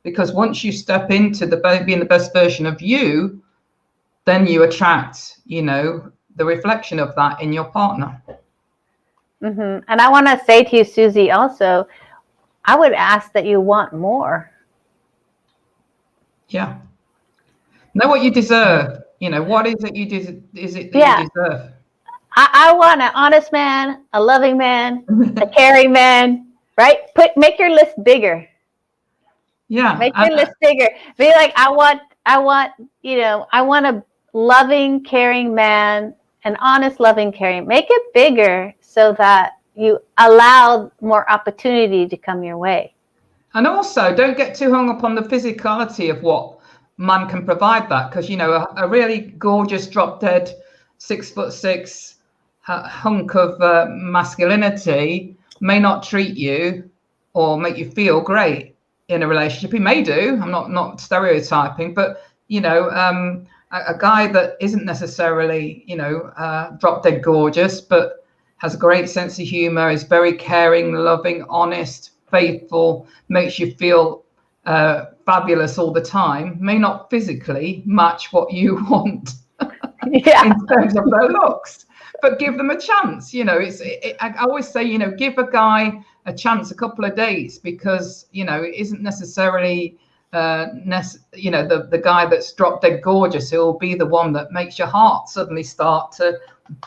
Because once you step into being the best version of you, then you attract, you know, the reflection of that in your partner. Mm-hmm. And I want to say to you, Susie, also, I would ask that you want more. Yeah. Know what you deserve. You know, what is it you deserve? You deserve? I want an honest man, a loving man, a caring man, right? Make your list bigger. Yeah. Make your list bigger. Be like, I want, you know, I want a loving, caring man, an honest, loving, caring. Make it bigger so that you allow more opportunity to come your way. And also, don't get too hung up on the physicality of what man can provide that, because, you know, a really gorgeous, drop dead, 6'6" hunk of masculinity may not treat you or make you feel great in a relationship. He may do. I'm not stereotyping, but, you know, a guy that isn't necessarily, you know, drop dead gorgeous, but has a great sense of humor, is very caring, loving, honest, faithful, makes you feel fabulous all the time, may not physically match what you want in terms of their looks, but give them a chance. You know, I always say, you know, give a guy a chance, a couple of dates, because, you know, it isn't necessarily you know, the guy that's drop dead gorgeous. It will be the one that makes your heart suddenly start to,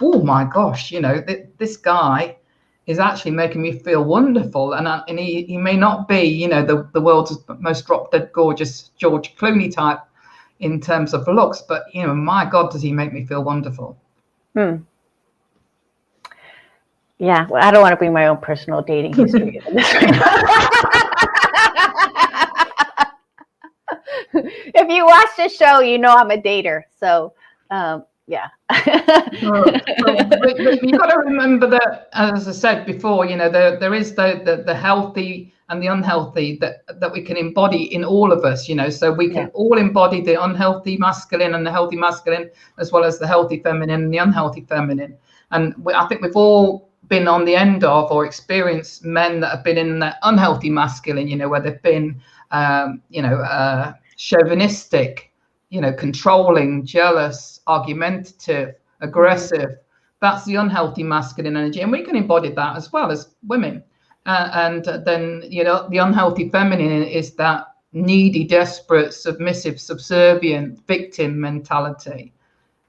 oh my gosh, you know, this guy is actually making me feel wonderful. And he may not be, you know, the world's most drop dead gorgeous George Clooney type in terms of looks, but, you know, my God, does he make me feel wonderful. Yeah, well, I don't want to bring my own personal dating history into this. If you watch the show, you know I'm a dater. So, yeah. But you've got to remember that, as I said before, you know, there is the healthy and the unhealthy that we can embody in all of us, you know, so we can all embody the unhealthy masculine and the healthy masculine, as well as the healthy feminine and the unhealthy feminine. And I think we've all been on the end of or experienced men that have been in that unhealthy masculine, you know, where they've been, you know, chauvinistic, you know, controlling, jealous, argumentative, aggressive. That's the unhealthy masculine energy, and we can embody that as well as women. And then, you know, the unhealthy feminine is that needy, desperate, submissive, subservient, victim mentality.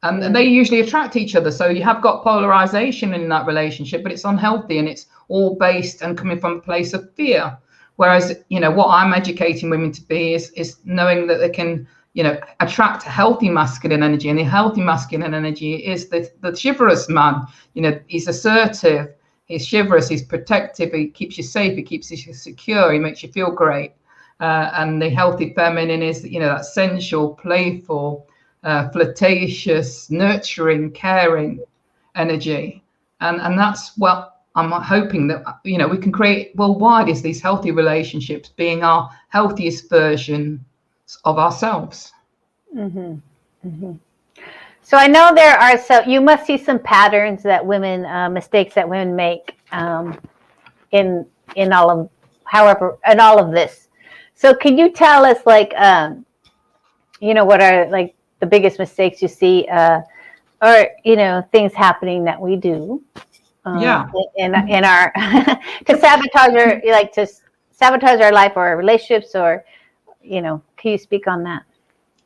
And they usually attract each other. So you have got polarization in that relationship, but it's unhealthy, and it's all based and coming from a place of fear. Whereas, you know, what I'm educating women to be is knowing that they can, you know, attract a healthy masculine energy. And the healthy masculine energy is the chivalrous man. You know, he's assertive, he's chivalrous, he's protective, he keeps you safe, he keeps you secure, he makes you feel great. And the healthy feminine is, you know, that sensual, playful, flirtatious, nurturing, caring energy. And that's what I'm hoping that, you know, we can create worldwide is these healthy relationships, being our healthiest version of ourselves. Mm-hmm. Mm-hmm. So I know there are you must see some patterns that women, mistakes that women make in all of, however, in all of this. So can you tell us, like, you know, what are like the biggest mistakes you see, or, you know, things happening that we do in our to sabotage our life or our relationships, or, you know, can you speak on that?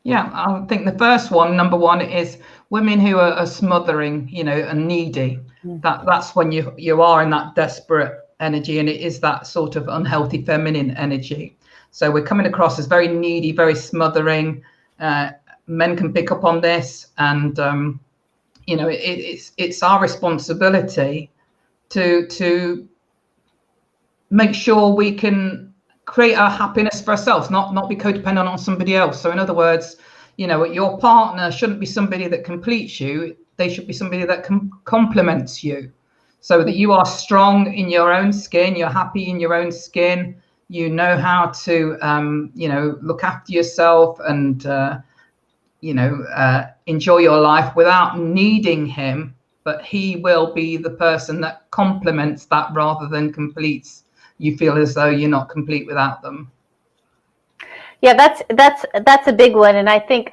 Yeah, I think the first one, number one, is women who are smothering, you know, and needy. That's when you are in that desperate energy, and it is that sort of unhealthy feminine energy. So we're coming across as very needy, very smothering. Men can pick up on this, and you know, it's our responsibility to make sure we can create our happiness for ourselves, not be codependent on somebody else. So in other words, you know, your partner shouldn't be somebody that completes you. They should be somebody that complements you, so that you are strong in your own skin, you're happy in your own skin, you know how to you know, look after yourself and you know, enjoy your life without needing him, but he will be the person that complements that rather than completes. You feel as though you're not complete without them. Yeah, that's a big one, and I think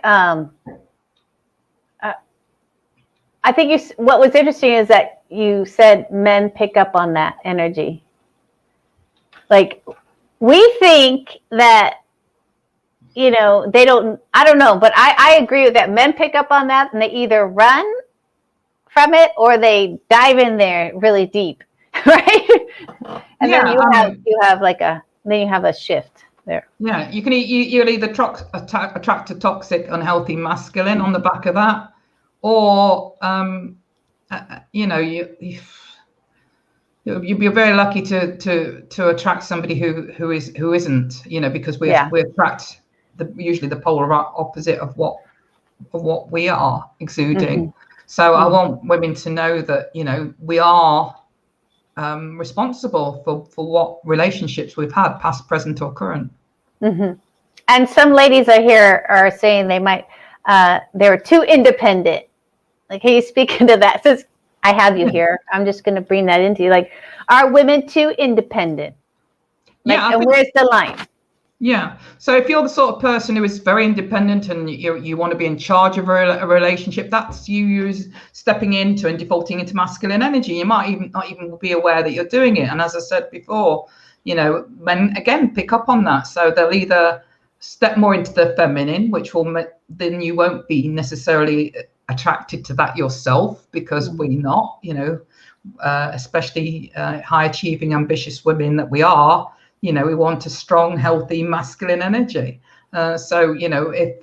what was interesting is that you said men pick up on that energy. Like, we think that, you know, they don't. I don't know, but I agree with that. Men pick up on that, and they either run from it or they dive in there really deep, right? And then you have like a shift there. Yeah, you'll either attract a toxic, unhealthy masculine on the back of that, or you know, you'd be very lucky to attract somebody who isn't, you know, because we attract usually the polar opposite of what we are exuding. So I want women to know that, you know, we are responsible for what relationships we've had, past, present, or current. And some ladies I hear are saying they're too independent. Like, can you speak into that? Since I have you here, I'm just going to bring that into you. Like, are women too independent? Like, and where's the line? Yeah. So if you're the sort of person who is very independent and you want to be in charge of a relationship, that's you stepping into and defaulting into masculine energy. You might not even be aware that you're doing it. And as I said before, you know, men again pick up on that. So they'll either step more into the feminine, which will then you won't be necessarily attracted to that yourself, because we're not, you know, especially high achieving, ambitious women that we are. You know, we want a strong, healthy, masculine energy. So, you know, if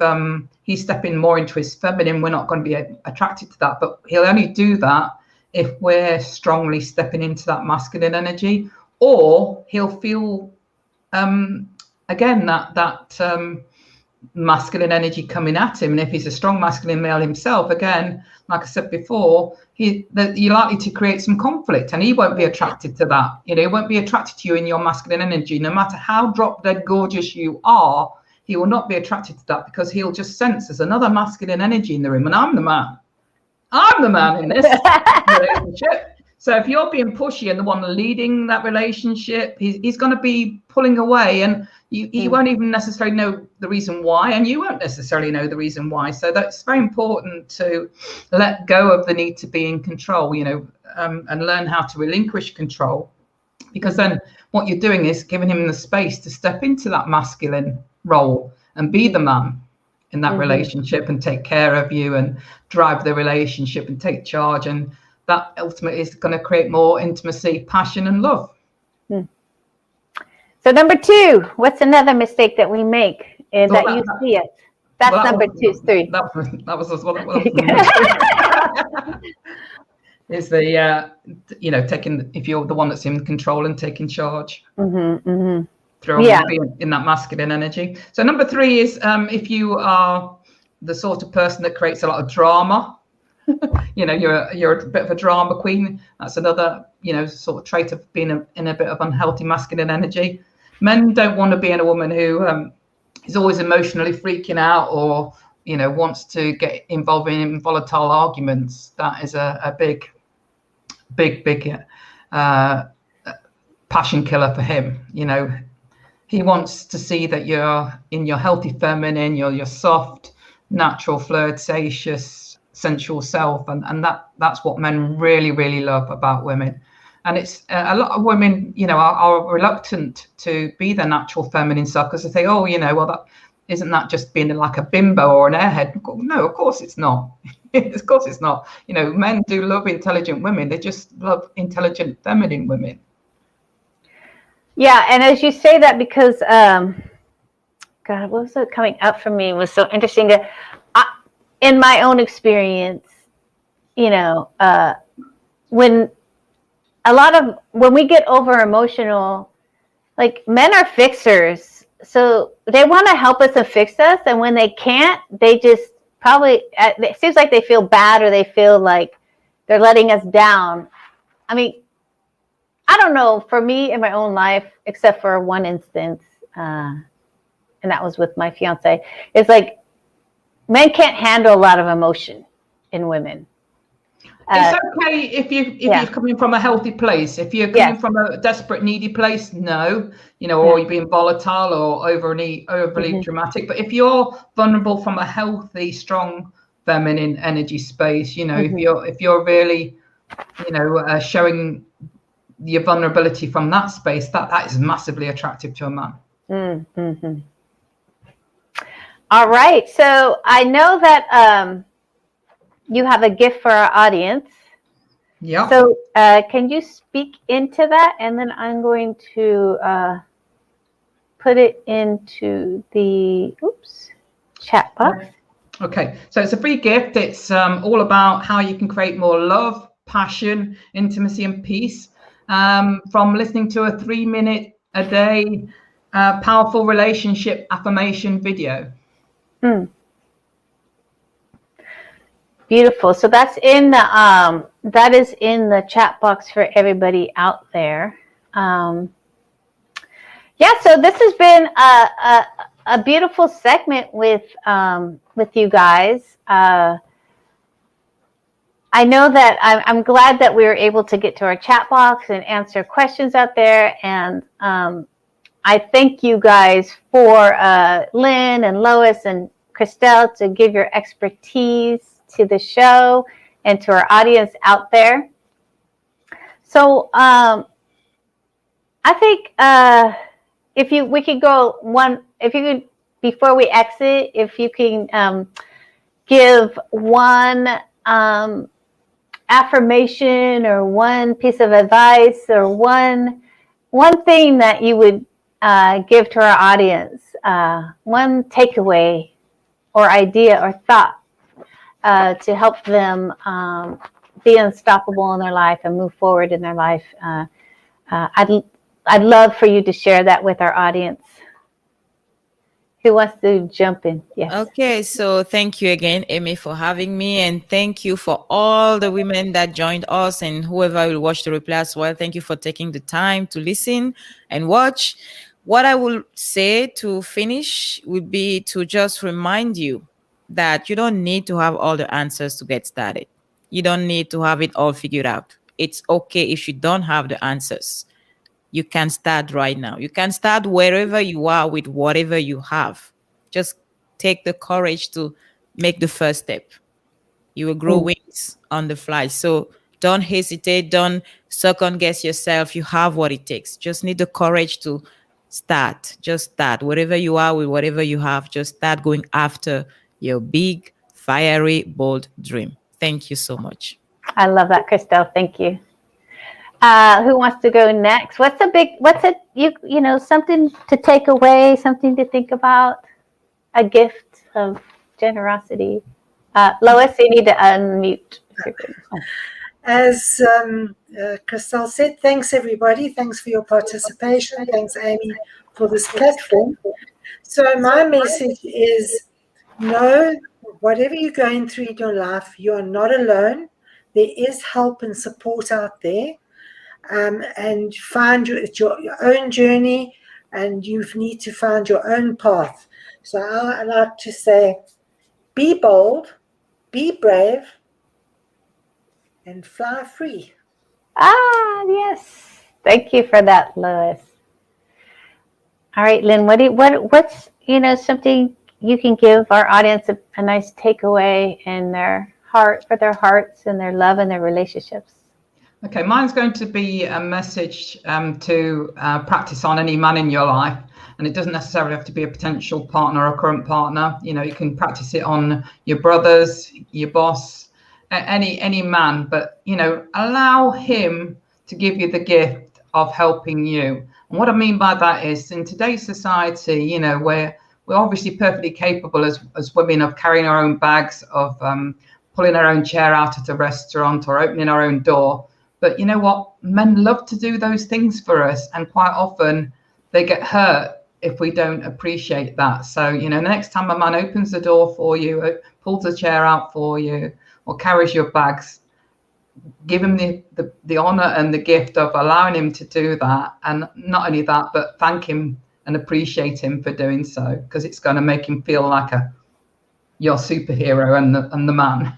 he's stepping more into his feminine, we're not going to be attracted to that. But he'll only do that if we're strongly stepping into that masculine energy, or he'll feel, again, that masculine energy coming at him. And if he's a strong masculine male himself, again, like I said before, you're likely to create some conflict, and he won't be attracted to that. You know, he won't be attracted to you in your masculine energy. No matter how drop dead gorgeous you are, he will not be attracted to that, because he'll just sense there's another masculine energy in the room, and I'm the man. I'm the man in this relationship. So if you're being pushy and the one leading that relationship, he's going to be pulling away, and you won't even necessarily know the reason why, and you won't necessarily know the reason why. So that's very important to let go of the need to be in control, you know, and learn how to relinquish control, because then what you're doing is giving him the space to step into that masculine role and be the man in that relationship and take care of you and drive the relationship and take charge. And that ultimately is going to create more intimacy, passion, and love. So number 2, what's another mistake that we make that you see it? That's number 2, 3. That was is the you know, if you're the one that's in control and taking charge. Being in that masculine energy. So number 3 is if you are the sort of person that creates a lot of drama, You're a bit of a drama queen. That's another, sort of trait of being in a bit of unhealthy masculine energy. Men don't want to be in a woman who is always emotionally freaking out or, wants to get involved in volatile arguments. That is a big passion killer for him. He wants to see that you're in your healthy feminine, your soft, natural, flirtatious, sensual self, and that's what men really, really love about women. And it's a lot of women, are reluctant to be their natural feminine self because they say, oh, well, that isn't that just being like a bimbo or an airhead? No, of course it's not. Of course it's not. Men do love intelligent women. They just love intelligent feminine women. Yeah, and as you say that, because God, what was it coming up for me was so interesting. In my own experience, when we get over emotional, like, men are fixers, so they want to help us and fix us, and when they can't, they just probably, it seems like they feel bad or they feel like they're letting us down. I mean, I don't know, for me in my own life, except for one instance, and that was with my fiance, it's like men can't handle a lot of emotion in women. It's okay if you're coming from a healthy place. If you're coming from a desperate, needy place, no, or you're being volatile or overly dramatic. But if you're vulnerable from a healthy, strong, feminine energy space, if you're really, showing your vulnerability from that space, that is massively attractive to a man. Mm-hmm. All right. So I know that you have a gift for our audience. Yeah. So can you speak into that? And then I'm going to put it into the chat box. Okay. So it's a free gift. It's all about how you can create more love, passion, intimacy, and peace from listening to a 3-minute a day powerful relationship affirmation video. Beautiful. So that's in the that is in the chat box for everybody out there. So this has been a beautiful segment with you guys. I know that I'm glad that we were able to get to our chat box and answer questions out there. And I thank you guys for Lynn and Lois and Christelle to give your expertise to the show and to our audience out there. So I think we could go if you could, before we exit, if you can give one affirmation or one piece of advice or one thing that you would give to our audience, one takeaway or idea or thought to help them be unstoppable in their life and move forward in their life. I'd love for you to share that with our audience. Who wants to jump in? Yes. Okay, so thank you again, Amy, for having me, and thank you for all the women that joined us and whoever will watch the replay as well. Thank you for taking the time to listen and watch. What I will say to finish would be to just remind you that you don't need to have all the answers to get started. You don't need to have it all figured out. It's okay if you don't have the answers. You can start right now. You can start wherever you are with whatever you have. Just take the courage to make the first step. You will grow wings on the fly. So don't hesitate. Don't second guess yourself. You have what it takes. Just need the courage to start. Just start. Wherever you are with whatever you have, just start going after your big, fiery, bold dream. Thank you so much. I love that, Christelle. Thank you. Who wants to go next? You know, something to take away, something to think about, a gift of generosity. Lois, you need to unmute. As Christelle said, thanks everybody. Thanks for your participation. Thanks, Amy, for this platform. So my message is, know whatever you're going through in your life, you are not alone. There is help and support out there. And find it's your own journey, and you need to find your own path. So I like to say, be bold, be brave, and fly free. Ah, yes. Thank you for that, Lois. All right, Lynn, what's something you can give our audience a nice takeaway in their heart, for their hearts and their love and their relationships? Okay, mine's going to be a message to practice on any man in your life. And it doesn't necessarily have to be a potential partner or current partner. You know, you can practice it on your brothers, your boss, any man. But, you know, allow him to give you the gift of helping you. And what I mean by that is, in today's society, you know, we're obviously perfectly capable as women of carrying our own bags, of pulling our own chair out at a restaurant or opening our own door. But you know what? Men love to do those things for us. And quite often they get hurt if we don't appreciate that. So, you know, the next time a man opens the door for you, pulls a chair out for you, or carries your bags, give him the honor and the gift of allowing him to do that. And not only that, but thank him and appreciate him for doing so, because it's going to make him feel like your superhero and the man.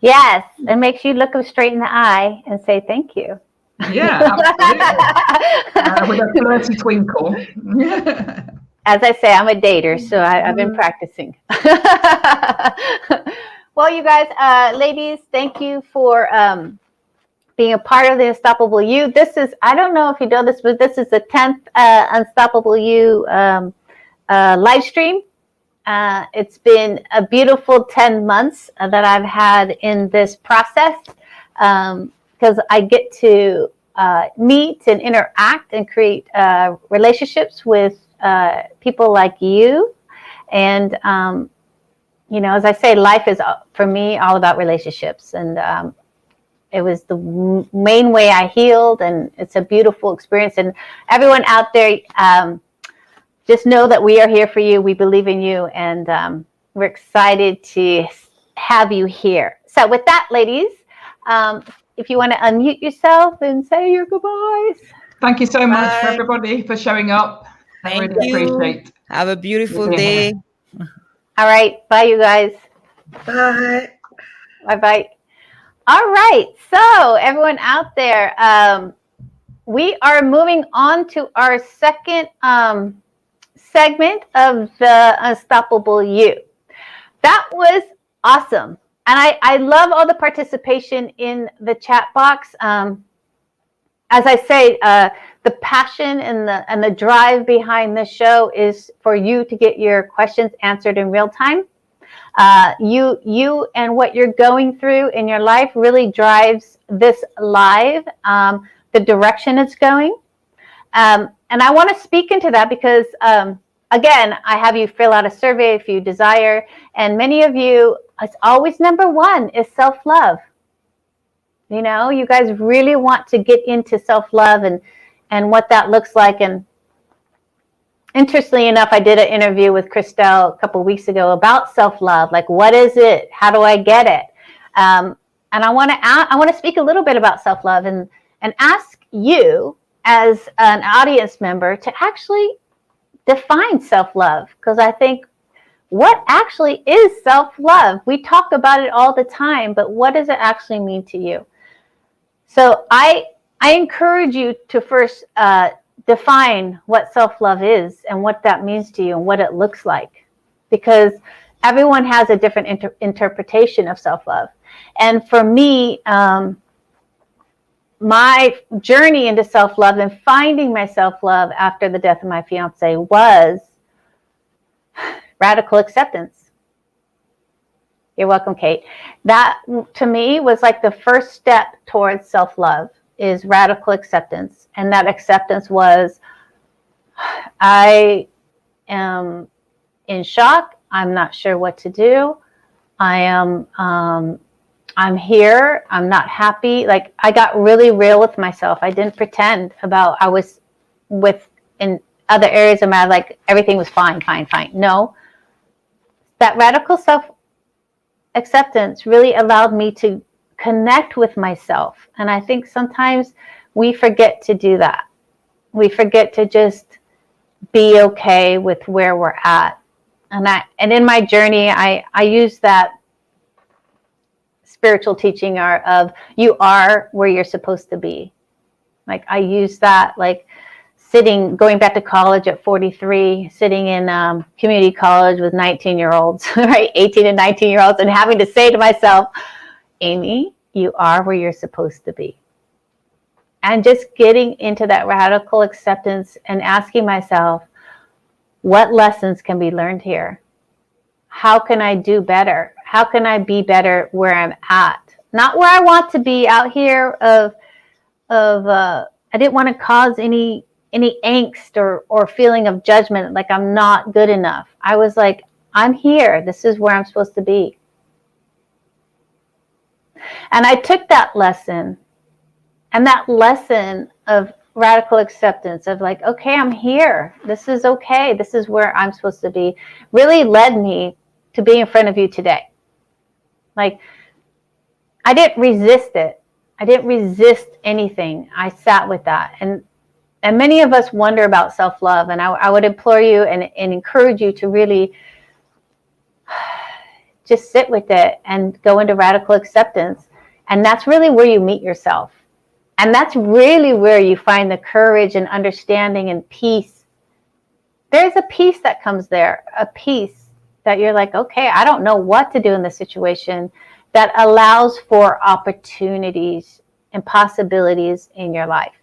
Yes, it makes you look him straight in the eye and say thank you. Yeah, absolutely. With a flirty twinkle. As I say, I'm a dater, so I've been practicing. Well, you guys, ladies, thank you for being a part of the Unstoppable You. This is, I don't know if you know this, but this is the 10th Unstoppable You live stream. It's been a beautiful 10 months that I've had in this process, because I get to meet and interact and create relationships with people like you. And, you know, as I say, life is, for me, all about relationships. And it was the main way I healed, and it's a beautiful experience. And everyone out there, just know that we are here for you. We believe in you, and we're excited to have you here. So with that, ladies, if you want to unmute yourself and say your goodbyes. Thank you so much for Bye. everybody for showing up. I Thank really you. appreciate. Have a beautiful being day. here. All right. Bye, you guys. Bye. Bye-bye. All right. So everyone out there, we are moving on to our second segment of the Unstoppable You. That was awesome. And I love all the participation in the chat box. As I say, the passion and the drive behind this show is for you to get your questions answered in real time. You and what you're going through in your life really drives this live, the direction it's going. And I want to speak into that because, again, I have you fill out a survey if you desire. And many of you, it's always number one is self-love. You know, you guys really want to get into self-love and what that looks like. And interestingly enough, I did an interview with Christelle a couple of weeks ago about self-love. Like, what is it? How do I get it? And I want to speak a little bit about self-love and ask you as an audience member to actually define self-love, because I think, what actually is self-love? We talk about it all the time, but what does it actually mean to you? So I encourage you to first define what self-love is and what that means to you and what it looks like, because everyone has a different interpretation of self-love. And for me, my journey into self-love and finding my self-love after the death of my fiance was radical acceptance. You're welcome, Kate. That, to me, was like the first step towards self-love, is radical acceptance. And that acceptance was, I am in shock. I'm not sure what to do. I'm here. I'm not happy. Like, I got really real with myself. I didn't pretend about I was in other areas of my life, like everything was fine. No. That radical acceptance really allowed me to connect with myself. And I think sometimes we forget to do that. We forget to just be okay with where we're at. And in my journey, I use that spiritual teaching of you are where you're supposed to be. Like I use that, like going back to college at 43, sitting in community college with 19-year-olds, right? 18 and 19-year-olds, and having to say to myself, Amy, you are where you're supposed to be. And just getting into that radical acceptance and asking myself, what lessons can be learned here? How can I do better? How can I be better where I'm at? Not where I want to be out here I didn't want to cause any angst or feeling of judgment, like I'm not good enough. I was like, I'm here. This is where I'm supposed to be. And I took that lesson, and that lesson of radical acceptance of like, okay, I'm here. This is okay. This is where I'm supposed to be, really led me to be in front of you today. Like, I didn't resist it. I didn't resist anything. I sat with that. And many of us wonder about self-love. And I would implore you and encourage you to really just sit with it and go into radical acceptance. And that's really where you meet yourself. And that's really where you find the courage and understanding and peace. There's a peace that comes there, a peace that you're like, okay, I don't know what to do in this situation, that allows for opportunities and possibilities in your life.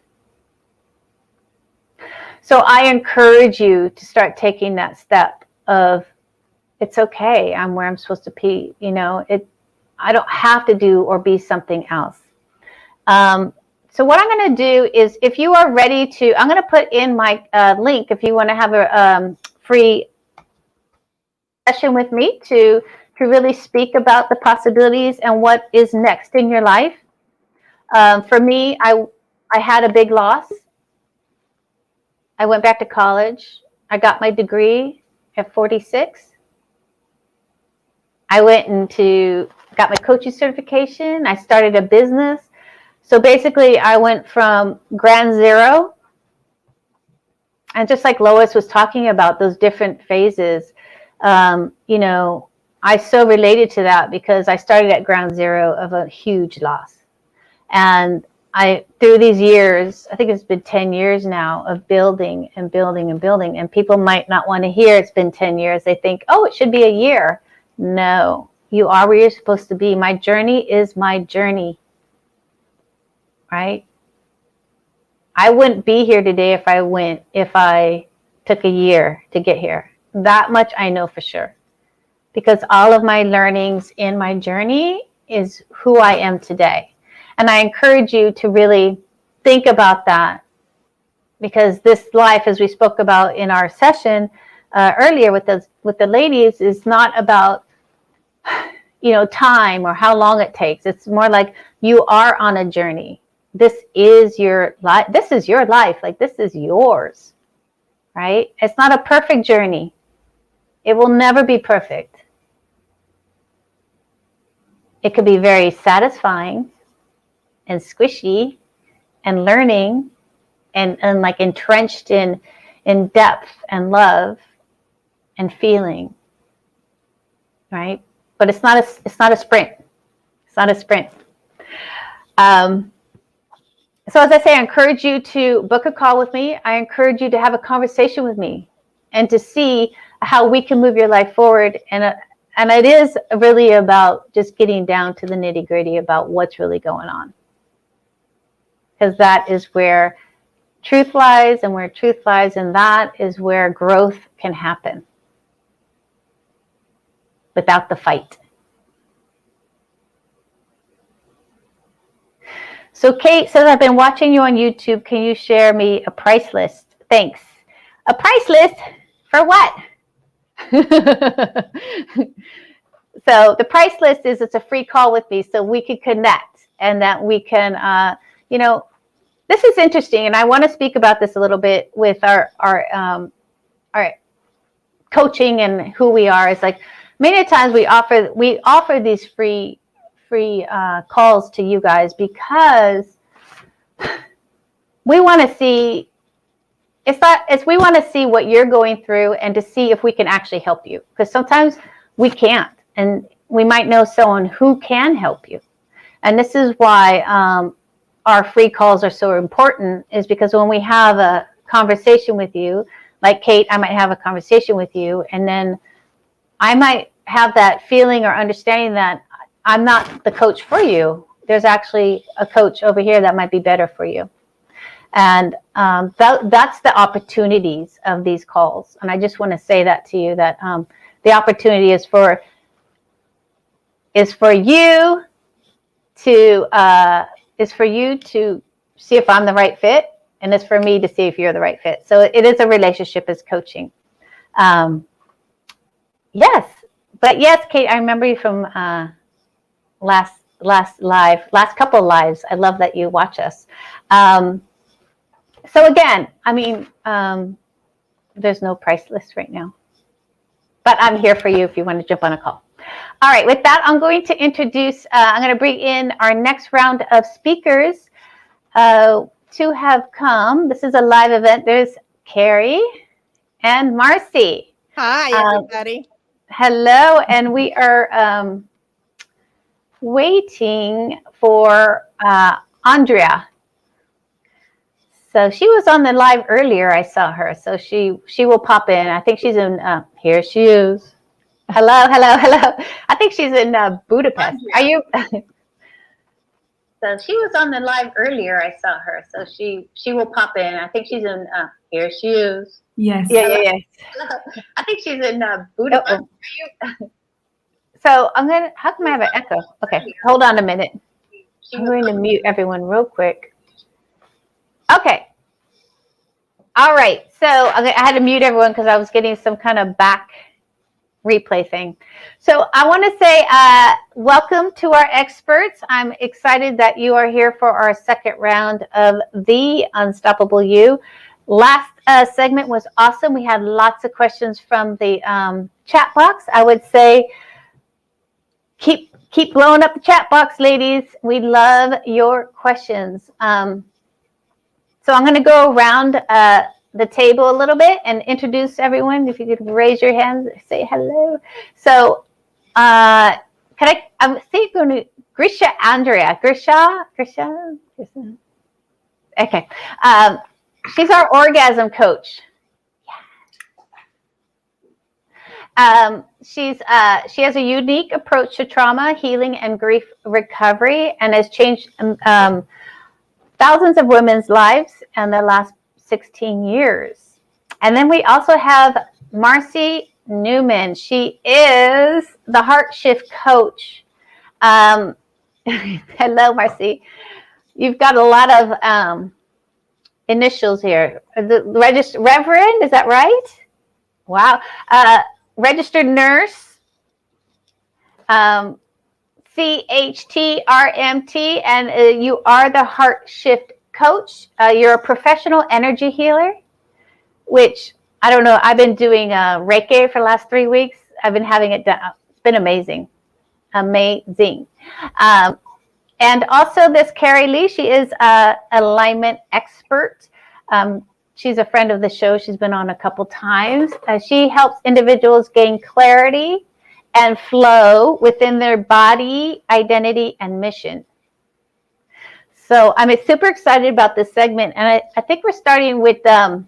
So I encourage you to start taking that step of, it's okay, I'm where I'm supposed to be. You know, I don't have to do or be something else. So what I'm going to do is, if you are ready to, I'm going to put in my link if you want to have a free session with me to really speak about the possibilities and what is next in your life. For me, I had a big loss. I went back to college. I got my degree at 46. I got my coaching certification. I started a business. So basically, I went from ground zero, and just like Lois was talking about those different phases, you know, I so related to that because I started at ground zero of a huge loss. And through these years, I think it's been 10 years now of building and building and building. And people might not want to hear it's been 10 years. They think, oh, it should be a year. No, you are where you're supposed to be. My journey is my journey. Right? I wouldn't be here today if I took a year to get here. That much I know for sure. Because all of my learnings in my journey is who I am today. And I encourage you to really think about that, because this life, as we spoke about in our session earlier with the ladies, is not about, you know, time or how long it takes. It's more like you are on a journey. This is your life. This is your life. Like, this is yours, right? It's not a perfect journey. It will never be perfect. It could be very satisfying and squishy and learning and like entrenched in depth and love and feeling, right? But it's not a sprint. It's not a sprint. So as I say, I encourage you to book a call with me. I encourage you to have a conversation with me and to see how we can move your life forward. And it is really about just getting down to the nitty gritty about what's really going on. Because that is where truth lies, and where truth lies, and that is where growth can happen without the fight. So Kate says, I've been watching you on YouTube. Can you share me a price list? Thanks. A price list for what? So the price list is, it's a free call with me so we can connect, and that we can, you know, this is interesting. And I want to speak about this a little bit with our coaching and who we are. It's like, many times we offer these free calls to you guys because we want to see. We want to see what you're going through and to see if we can actually help you, because sometimes we can't, and we might know someone who can help you. And this is why our free calls are so important, is because when we have a conversation with you, like Kate, I might have a conversation with you, and then I might have that feeling or understanding that I'm not the coach for you. There's actually a coach over here that might be better for you. And that's the opportunities of these calls. And I just want to say that to you, that the opportunity is for you to see if I'm the right fit, and it's for me to see if you're the right fit. So it is a relationship as coaching. Yes, but yes, Kate, I remember you from last couple of lives. I love that you watch us. So again, I mean, there's no price list right now, but I'm here for you if you want to jump on a call. All right, with that, I'm going to introduce, I'm going to bring in our next round of speakers to have come. This is a live event. There's Carrie and Marcy. Hi, everybody. Hello, and we are waiting for Andrea. So she was on the live earlier. I saw her, so she will pop in. I think she's in. Here she is. Hello. I think she's in Budapest. Are you? So she was on the live earlier. I saw her, so she will pop in. I think she's in. Here she is. Yes. Yeah. I think she's in Budapest. So I'm gonna. How come I have an echo? Okay, hold on a minute. I'm going to mute everyone real quick. Okay. All right. So I had to mute everyone because I was getting some kind of back replay thing. So I want to say welcome to our experts. I'm excited that you are here for our second round of the Unstoppable You. Last segment was awesome. We had lots of questions from the chat box. I would say keep blowing up the chat box, ladies. We love your questions. So I'm going to go around the table a little bit and introduce everyone. If you could raise your hands, say hello. So I'm going to Grisha Andrea. Grisha. Okay. She's our orgasm coach. She has a unique approach to trauma, healing, and grief recovery, and has changed thousands of women's lives in the last 16 years. And then we also have Marcy Newman. She is the Heart Shift coach. Hello, Marcy. You've got a lot of initials here. The Reverend, is that right? Wow. Registered nurse. CHTRMT, and you are the Heart Shift coach. You're a professional energy healer, which I don't know. I've been doing Reiki for the last 3 weeks. I've been having it done. It's been amazing. And also this Carrie Lee, she is an alignment expert. She's a friend of the show. She's been on a couple times. She helps individuals gain clarity and flow within their body, identity, and mission. So I'm super excited about this segment. And I think we're starting with Grisha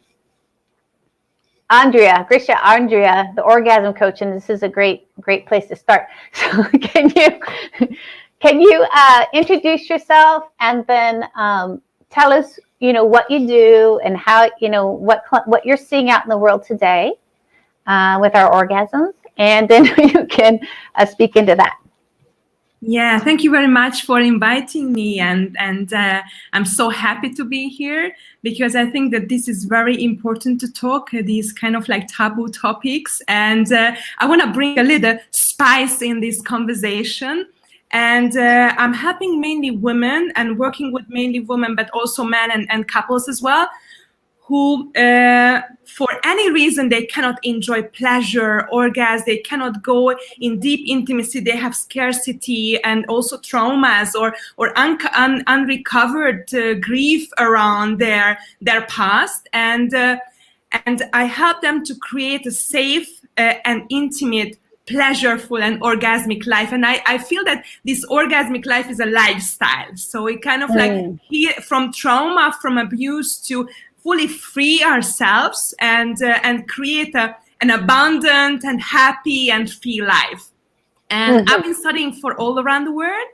Andrea, the orgasm coach. And this is a great place to start. So can you introduce yourself and then tell us, what you do and how, what you're seeing out in the world today with our orgasms. And then you can speak into that. Yeah, thank you very much for inviting me, and I'm so happy to be here because I think that this is very important to talk these kind of like taboo topics, and I want to bring a little spice in this conversation. And I'm helping mainly women and working with mainly women, but also men and couples as well, who, for any reason, they cannot enjoy pleasure, orgasm, they cannot go in deep intimacy, they have scarcity and also traumas or unrecovered grief around their past. And I help them to create a safe and intimate, pleasureful and orgasmic life. And I feel that this orgasmic life is a lifestyle. So it kind of like from trauma, from abuse, to fully free ourselves and create an abundant and happy and free life. And I've been studying for all around the world: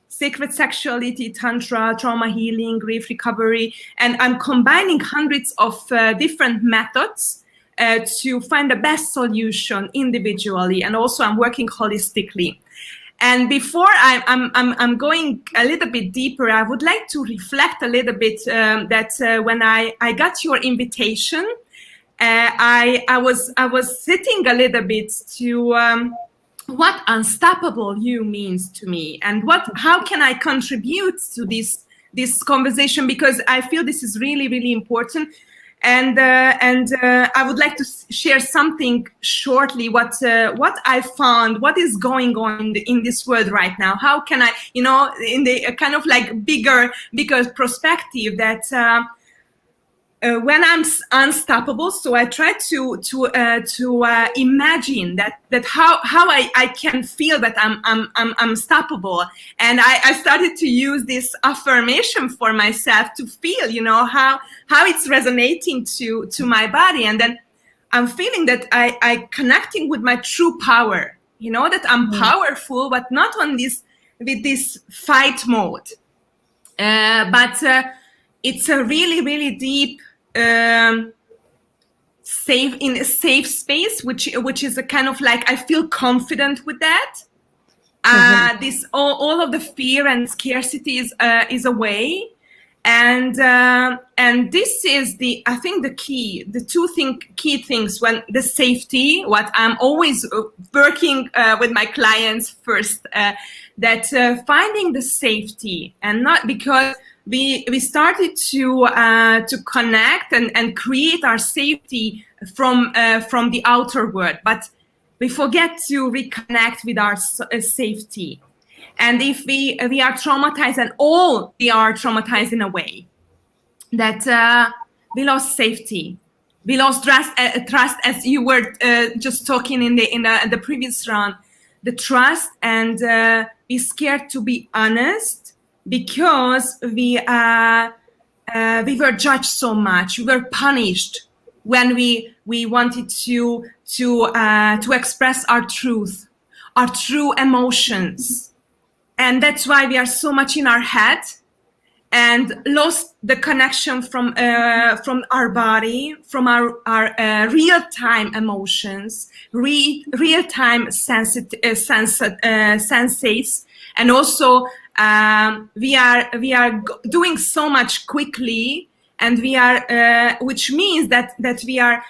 sacred sexuality, tantra, trauma healing, grief recovery, and I'm combining hundreds of different methods to find the best solution individually, and also I'm working holistically. And before I'm going a little bit deeper, I would like to reflect a little bit that when I got your invitation, I was sitting a little bit to what unstoppable you means to me, and how can I contribute to this conversation, because I feel this is really, really important. And I would like to share something shortly, what I found, what is going on in this world right now. How can I, in the kind of like bigger perspective, that when I'm unstoppable, so I try to imagine that how I can feel that I'm unstoppable, and I started to use this affirmation for myself to feel, how it's resonating to my body, and then I'm feeling that I connecting with my true power, that I'm powerful, but not on with this fight mode, but it's a really, really deep, safe, in a safe space, which is a kind of like I feel confident with that. This all of the fear and scarcity is away, and this is I think the key things, when the safety, what I'm always working with my clients first, that finding the safety, and not because we started to connect and create our safety from the outer world, but we forget to reconnect with our safety. And if we are traumatized, and all we are traumatized in a way, that we lost safety, we lost trust, as you were just talking in the previous round, the trust, and we're scared to be honest, because we were judged so much, we were punished when we wanted to express our truth, our true emotions, and that's why we are so much in our head and lost the connection from our body, from our real-time emotions, real-time senses, and also we are doing so much quickly, and we are which means that we are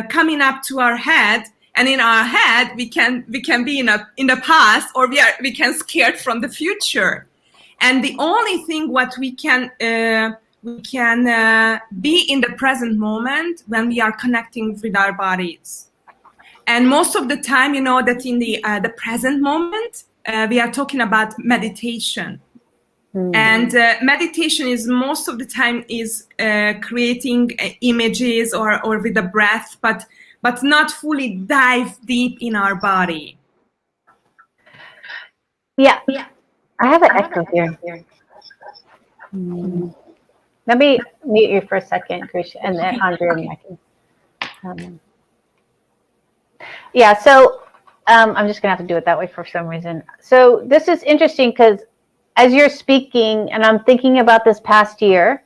coming up to our head, and in our head we can be in the past, or we can scared from the future, and the only thing what we can be in the present moment when we are connecting with our bodies. And most of the time, that in the present moment, we are talking about meditation. And meditation is most of the time is creating images or with the breath, but not fully dive deep in our body. Yeah. I have an echo here. Let me mute you for a second, Krisha, and then Andrea and I can. Yeah, so I'm just going to have to do it that way for some reason. So this is interesting, because as you're speaking, and I'm thinking about this past year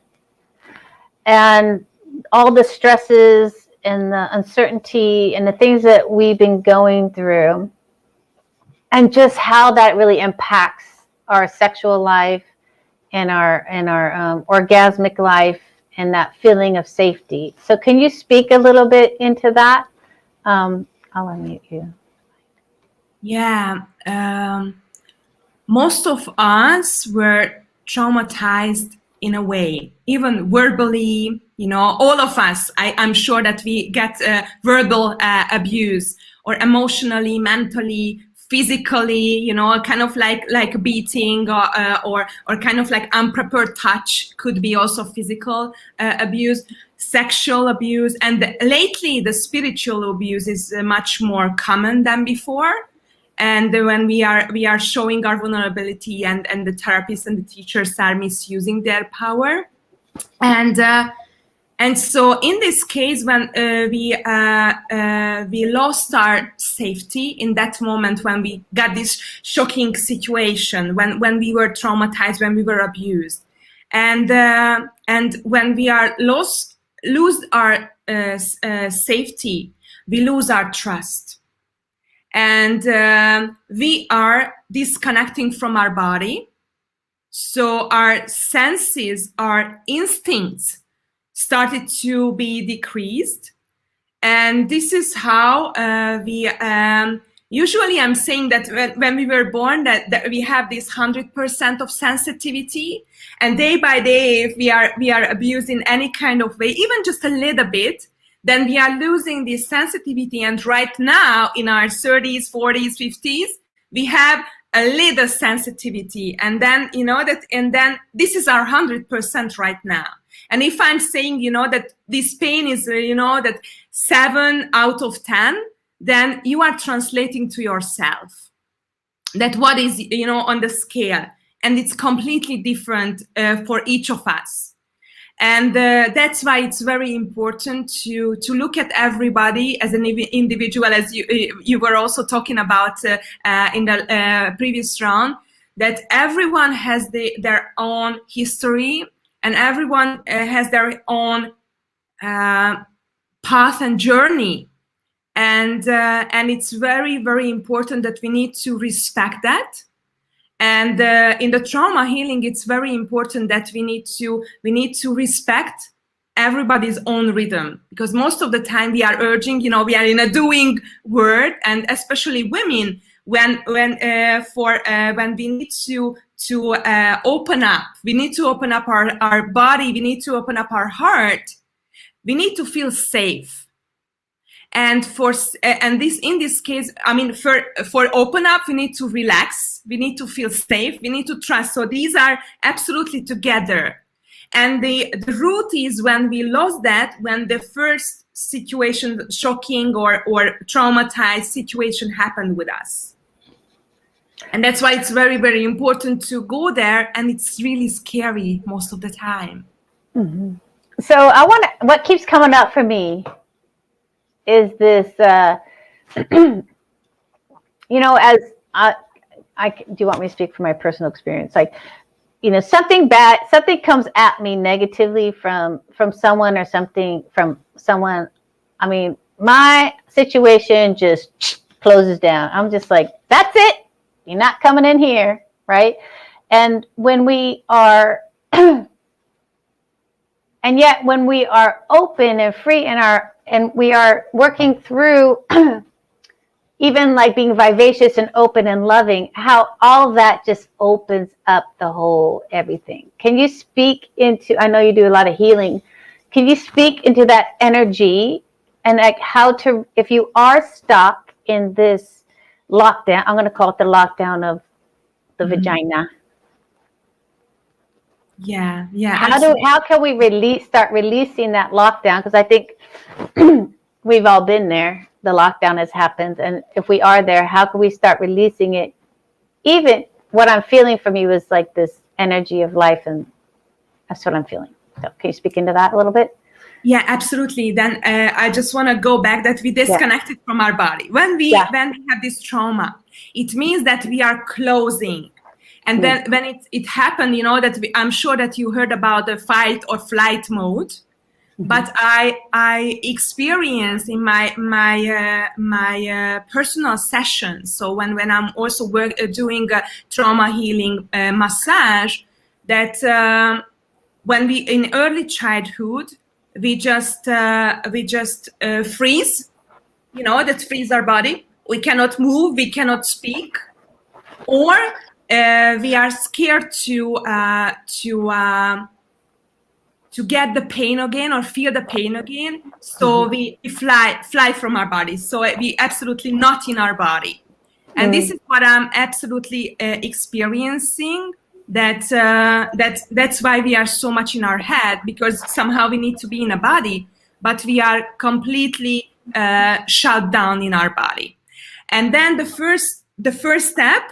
and all the stresses and the uncertainty and the things that we've been going through, and just how that really impacts our sexual life and our orgasmic life, and that feeling of safety. So can you speak a little bit into that? I'll unmute you. Yeah. Most of us were traumatized in a way, even verbally, all of us, I'm sure that we get verbal abuse, or emotionally, mentally, physically, kind of like beating, or kind of like unprepared touch could be also physical abuse, sexual abuse, and lately the spiritual abuse is much more common than before. And when we are showing our vulnerability, and the therapists and the teachers are misusing their power, and so in this case, when we lost our safety in that moment, when we got this shocking situation, when we were traumatized, when we were abused, and when we are lose our safety, we lose our trust, and we are disconnecting from our body. So our senses, our instincts started to be decreased. And this is how we usually, I'm saying that when we were born, that we have this 100% of sensitivity, and day by day, if we are abused in any kind of way, even just a little bit, then we are losing this sensitivity. And right now, in our 30s, 40s, 50s, we have a little sensitivity, and then and then this is our 100% right now. And if I'm saying that this pain is that 7 out of 10, then you are translating to yourself that what is on the scale, and it's completely different for each of us. And that's why it's very important to look at everybody as an individual, as you were also talking about in the previous round, that everyone has their own history, and everyone has their own path and journey. And it's very, very important that we need to respect that. And in the trauma healing, it's very important that we need to respect everybody's own rhythm, because most of the time we are urging, we are in a doing world, and especially women, when we need to open up, we need to open up our body, we need to open up our heart, we need to feel safe. And in this case, I mean, for open up, we need to relax, we need to feel safe, we need to trust. So these are absolutely together. And the root is when we lost that, when the first situation, shocking or traumatized situation happened with us. And that's why it's very, very important to go there. And it's really scary most of the time. Mm-hmm. So what keeps coming up for me is this, as do you want me to speak from my personal experience? Like, something bad, something comes at me negatively from someone or something from someone. I mean, my situation just closes down. I'm just like, that's it. You're not coming in here, right? And when we are, and yet when we are open and free and we are working through even like being vivacious and open and loving, how all that just opens up the whole everything. Can you speak into, I know you do a lot of healing, can you speak into that energy and like how to, if you are stuck in this lockdown, I'm going to call it the lockdown of the vagina. Yeah. How can we start releasing that lockdown? Because I think we've all been there. The lockdown has happened, and if we are there, how can we start releasing it? Even what I'm feeling from you is like this energy of life, and that's what I'm feeling. So, can you speak into that a little bit? Yeah, absolutely. Then I just want to go back that we disconnected from our body. When we have this trauma, it means that we are closing. And then when it happened, that I'm sure that you heard about the fight or flight mode. But I experienced in my personal sessions. So when I'm also doing a trauma healing massage, that when we in early childhood, we just freeze, that freeze our body. We cannot move, we cannot speak, or we are scared to to get the pain again or feel the pain again. So we fly from our body. So we absolutely not in our body. And this is what I'm absolutely experiencing. That's why we are so much in our head, because somehow we need to be in a body, but we are completely shut down in our body. And then the first step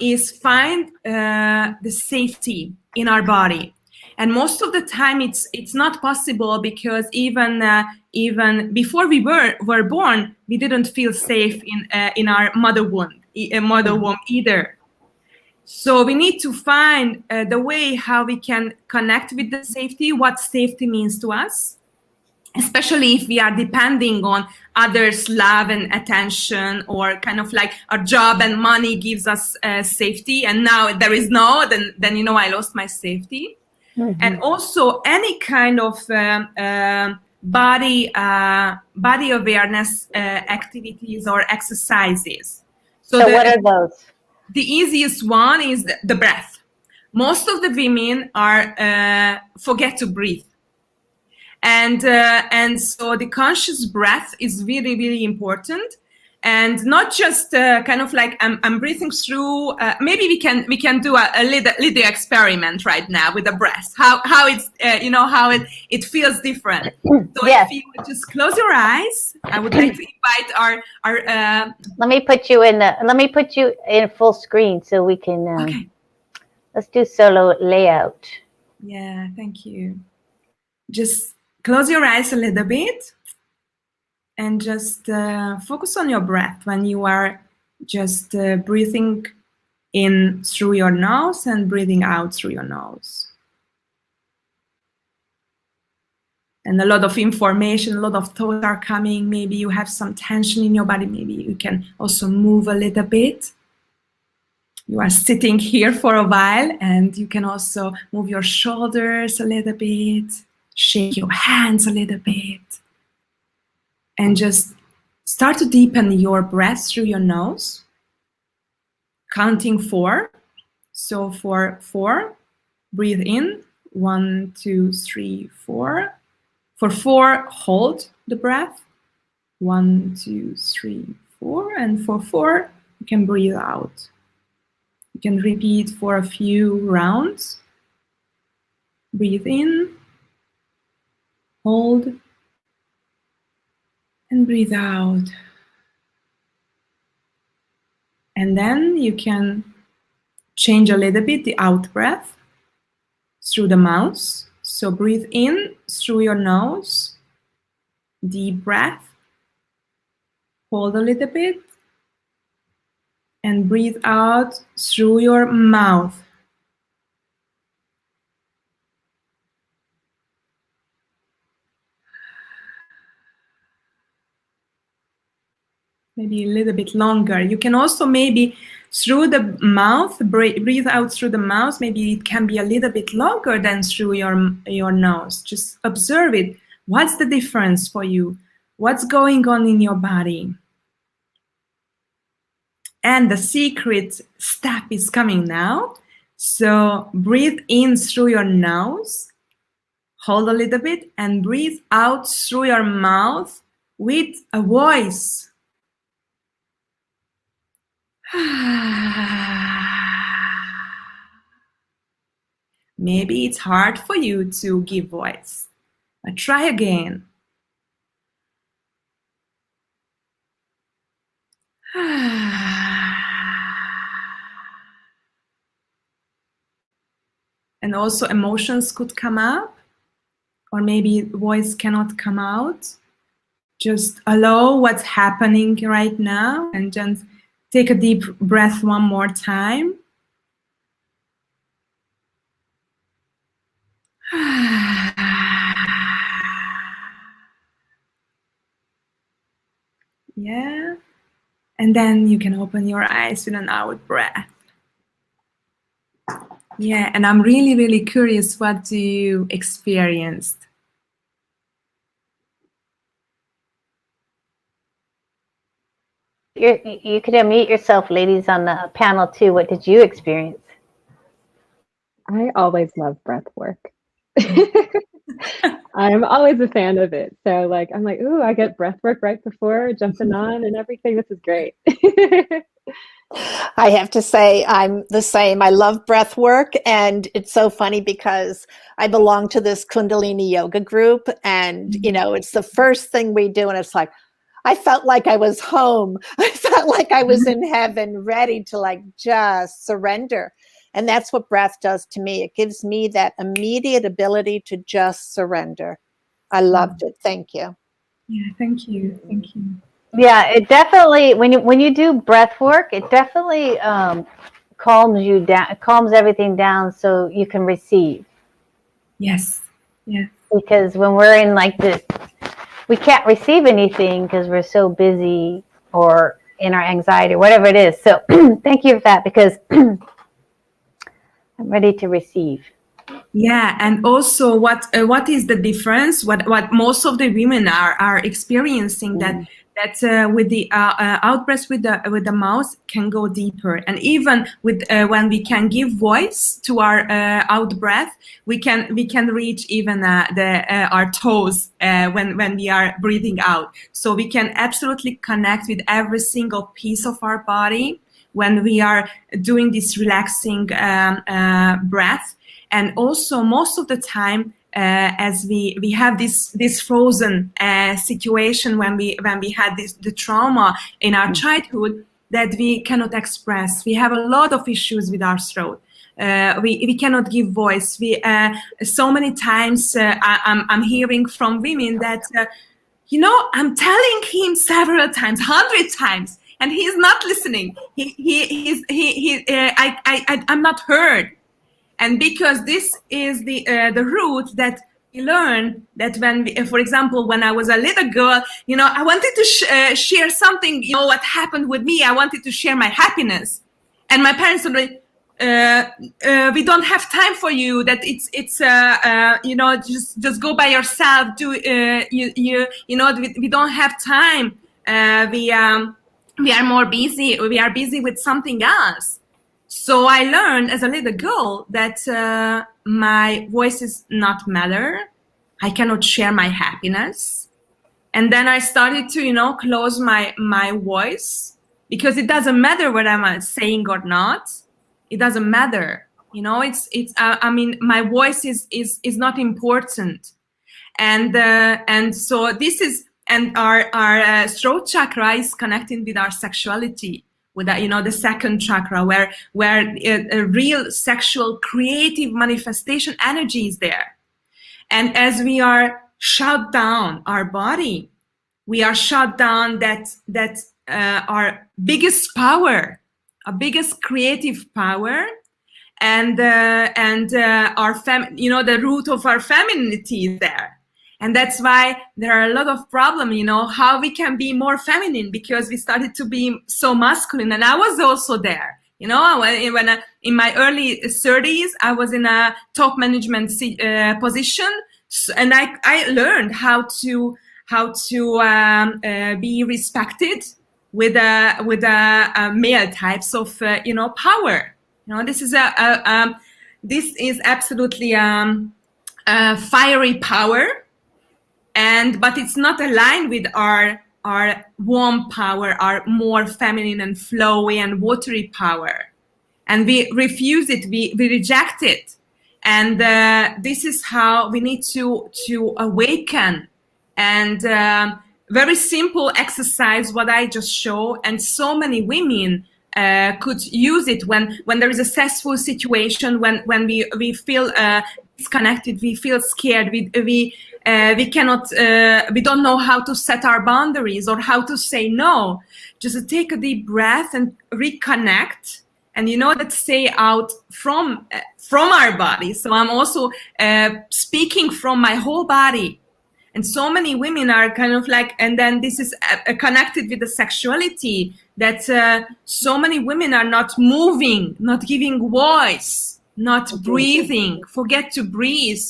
is find the safety in our body. And most of the time it's not possible, because even before we were born, we didn't feel safe in our mother womb either. So we need to find the way how we can connect with the safety, what safety means to us, especially if we are depending on others' love and attention, or kind of like our job and money gives us safety, and now there is no, then you know, I lost my safety. And also any kind of body awareness activities or exercises. So what are those? The easiest one is the breath. Most of the women are forget to breathe. And so the conscious breath is really, really important, and not just kind of like I'm breathing through. Maybe we can do a little experiment right now with the breath. How it's how it feels different. So yes. If you would just close your eyes, I would like to invite our. Let me put you in full screen so we can. Okay. Let's do solo layout. Yeah, thank you. Just close your eyes a little bit and just focus on your breath when you are just breathing in through your nose and breathing out through your nose. And a lot of information, a lot of thoughts are coming. Maybe you have some tension in your body. Maybe you can also move a little bit. You are sitting here for a while, and you can also move your shoulders a little bit. Shake your hands a little bit, and just start to deepen your breath through your nose, counting 4. So for 4, breathe in, 1, 2, 3, 4. For 4, hold the breath, 1, 2, 3, 4. And for 4, you can breathe out. You can repeat for a few rounds. Breathe in, hold, and breathe out. And then you can change a little bit the out breath through the mouth. So breathe in through your nose, deep breath, hold a little bit, and breathe out through your mouth. Maybe a little bit longer. You can also maybe through the mouth, breathe out through the mouth. Maybe it can be a little bit longer than through your nose. Just observe it. What's the difference for you? What's going on in your body? And the secret step is coming now. So breathe in through your nose, hold a little bit, and breathe out through your mouth with a voice. Maybe it's hard for you to give voice, but try again. And also emotions could come up, or maybe voice cannot come out. Just allow what's happening right now, and just take a deep breath one more time. Yeah. And then you can open your eyes with an out breath. Yeah, and I'm really, really curious, what do you experienced? You could unmute yourself, ladies, on the panel too. What did you experience? I always love breath work. I'm always a fan of it. So like, I'm like, ooh, I get breath work right before jumping on and everything. This is great. I have to say I'm the same. I love breath work, and it's so funny because I belong to this Kundalini yoga group, and it's the first thing we do, and it's like I felt like I was home. I felt like I was in heaven, ready to like just surrender. And that's what breath does to me. It gives me that immediate ability to just surrender. I loved it. Thank you. Yeah, thank you. Thank you. Yeah, it definitely, when you do breath work, it definitely calms you down, calms everything down so you can receive. Yes. Yeah. Because when we're in like this, we can't receive anything because we're so busy or in our anxiety or whatever it is. So thank you for that, because I'm ready to receive. Yeah, and also what is the difference? What most of the women are experiencing, that with the out breath with the mouth can go deeper, and even with when we can give voice to our out breath, we can reach even our toes when we are breathing out. So we can absolutely connect with every single piece of our body when we are doing this relaxing breath. And also, most of the time, as we have this frozen situation when we had the trauma in our childhood that we cannot express. We have a lot of issues with our throat. We cannot give voice. So many times I'm hearing from women that I'm telling him several times, 100 times, and he's not listening. I'm not heard. And because this is the root that we learn, that when, for example, when I was a little girl, I wanted to share something, what happened with me. I wanted to share my happiness. And my parents were like, we don't have time for you. That it's just go by yourself. We don't have time. We are more busy. We are busy with something else. So I learned as a little girl that my voice is not matter. I cannot share my happiness. And then I started to, close my voice, because it doesn't matter what I'm saying or not. It doesn't matter. My voice is not important. And so this is, and our throat chakra is connected with our sexuality, with that, the second chakra, where a real sexual creative manifestation energy is there. And as we are shut down our body, we are shut down that our biggest power, our biggest creative power, and our the root of our femininity is there. And that's why there are a lot of problems, how we can be more feminine, because we started to be so masculine. And I was also there, when in my early 30s, I was in a top management position, and I learned how to be respected with a male types of power. This is this is absolutely fiery power. But it's not aligned with our warm power, our more feminine and flowy and watery power. And we refuse it, we reject it. And this is how we need to awaken. And very simple exercise, what I just showed, and so many women could use it when there is a stressful situation, when we feel disconnected, we feel scared, we cannot, we don't know how to set our boundaries or how to say no. Just take a deep breath and reconnect, and that stay out from our body. So I'm also speaking from my whole body. And so many women are kind of like, and then this is connected with the sexuality, that so many women are not moving, not giving voice, not breathing, forget to breathe.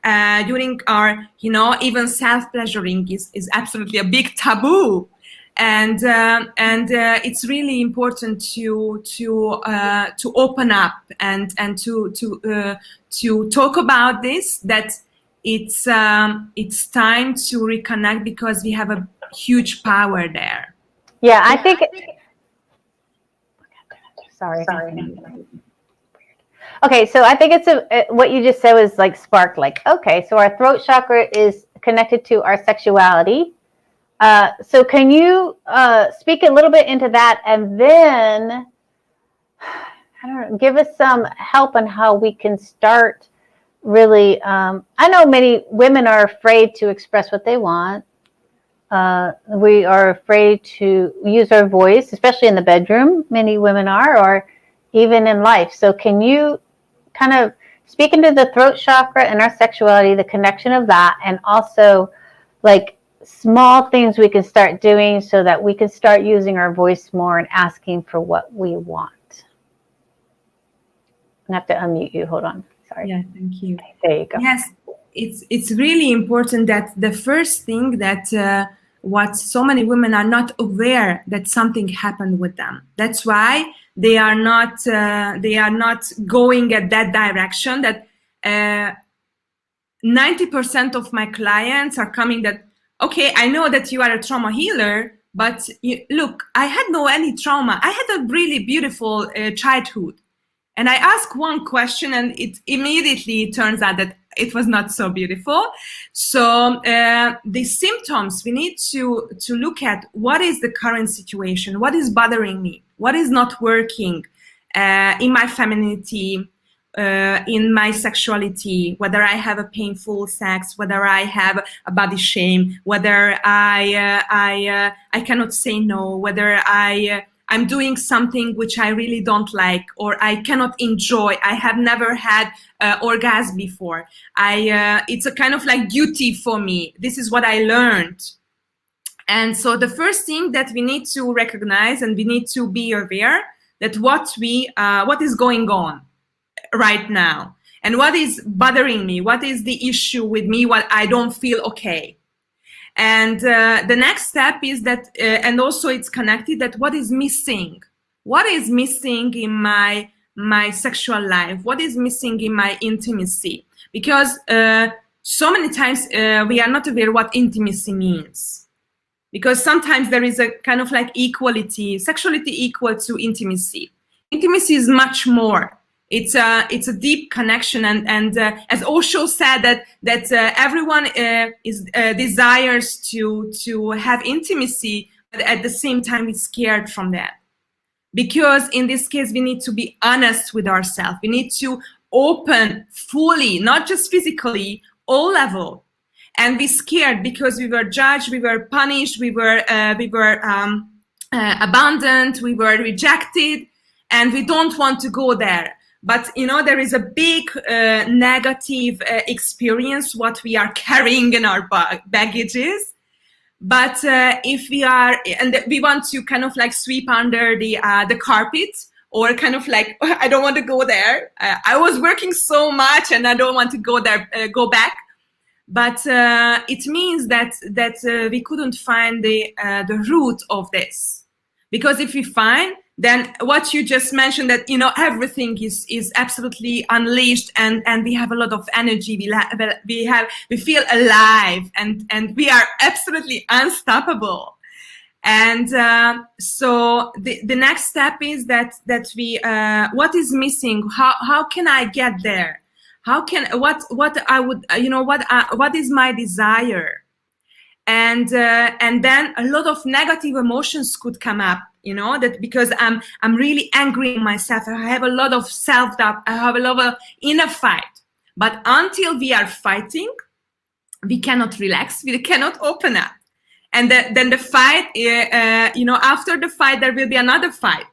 During our, even self-pleasuring is absolutely a big taboo. And it's really important to open up and to talk about this, that it's time to reconnect because we have a huge power there. Yeah, I think. Sorry. Okay, so I think it's what you just said was like spark. Like, okay, so our throat chakra is connected to our sexuality. So can you speak a little bit into that, and then I don't know, give us some help on how we can start really. I know many women are afraid to express what they want. We are afraid to use our voice, especially in the bedroom. Many women are, or even in life. So can you kind of speak into the throat chakra and our sexuality, the connection of that, and also like small things we can start doing so that we can start using our voice more and asking for what we want. I have to unmute you. Hold on. Sorry. Yeah, thank you. Okay, there you go. Yes, it's really important that the first thing that what so many women are not aware that something happened with them. That's why they are not going at that direction. That 90% of my clients are coming that, okay, I know that you are a trauma healer, but look, I had no any trauma. I had a really beautiful childhood. And I ask one question and it immediately turns out that it was not so beautiful. So the symptoms, we need to look at what is the current situation, what is bothering me, what is not working in my femininity, in my sexuality, whether I have a painful sex, whether I have a body shame, whether I cannot say no, whether I'm doing something which I really don't like, or I cannot enjoy. I have never had orgasm before. It's a kind of like duty for me. This is what I learned. And so the first thing that we need to recognize and we need to be aware that what is going on right now and what is bothering me, what is the issue with me, what I don't feel okay. And the next step is that, and also it's connected, that what is missing in my sexual life, what is missing in my intimacy, because so many times we are not aware what intimacy means, because sometimes there is a kind of like equality, sexuality equal to intimacy. Intimacy is much more. It's a deep connection, and as Osho said that everyone desires to have intimacy, but at the same time is scared from that, because in this case we need to be honest with ourselves. We need to open fully, not just physically, all level, and be scared because we were judged, we were punished, we were abandoned, we were rejected, and we don't want to go there. But, you know, there is a big negative experience, what we are carrying in our baggages. But if we are, and we want to kind of like sweep under the carpet, or kind of like, I don't want to go there. I was working so much and I don't want to go there, go back. But it means that we couldn't find the root of this. Because if we find, then what you just mentioned, that, you know, everything is absolutely unleashed, and we have a lot of energy, we feel alive, and we are absolutely unstoppable. And so the next step is that we what is missing, how can I get there, how can what I would, you know, what is my desire. And then a lot of negative emotions could come up, you know, that because I'm really angry in myself, I have a lot of self-doubt, I have a lot of inner fight. But until we are fighting, we cannot relax, we cannot open up. And then the fight, you know, after the fight, there will be another fight.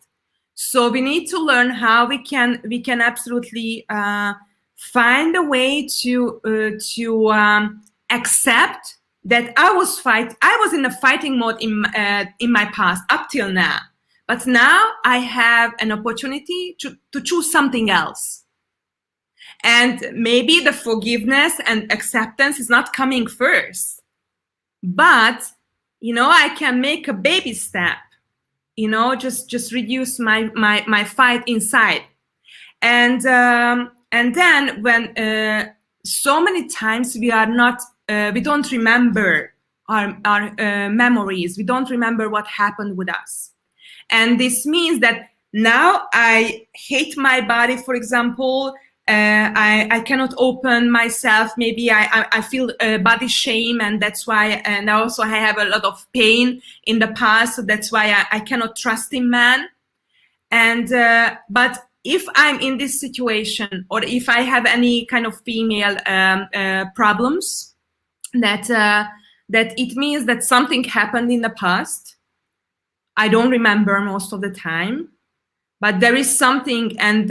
So we need to learn how we can absolutely find a way to accept that I was in a fighting mode in my past up till now, but now I have an opportunity to choose something else. And maybe the forgiveness and acceptance is not coming first, but, you know, I can make a baby step, you know, just reduce my fight inside. And then when so many times we are not, we don't remember our memories. We don't remember what happened with us. And this means that now I hate my body, for example. I cannot open myself. Maybe I feel body shame, and that's why, and also I have a lot of pain in the past. So that's why I cannot trust in man. And but if I'm in this situation, or if I have any kind of female problems, that it means that something happened in the past. I don't remember most of the time, but there is something, and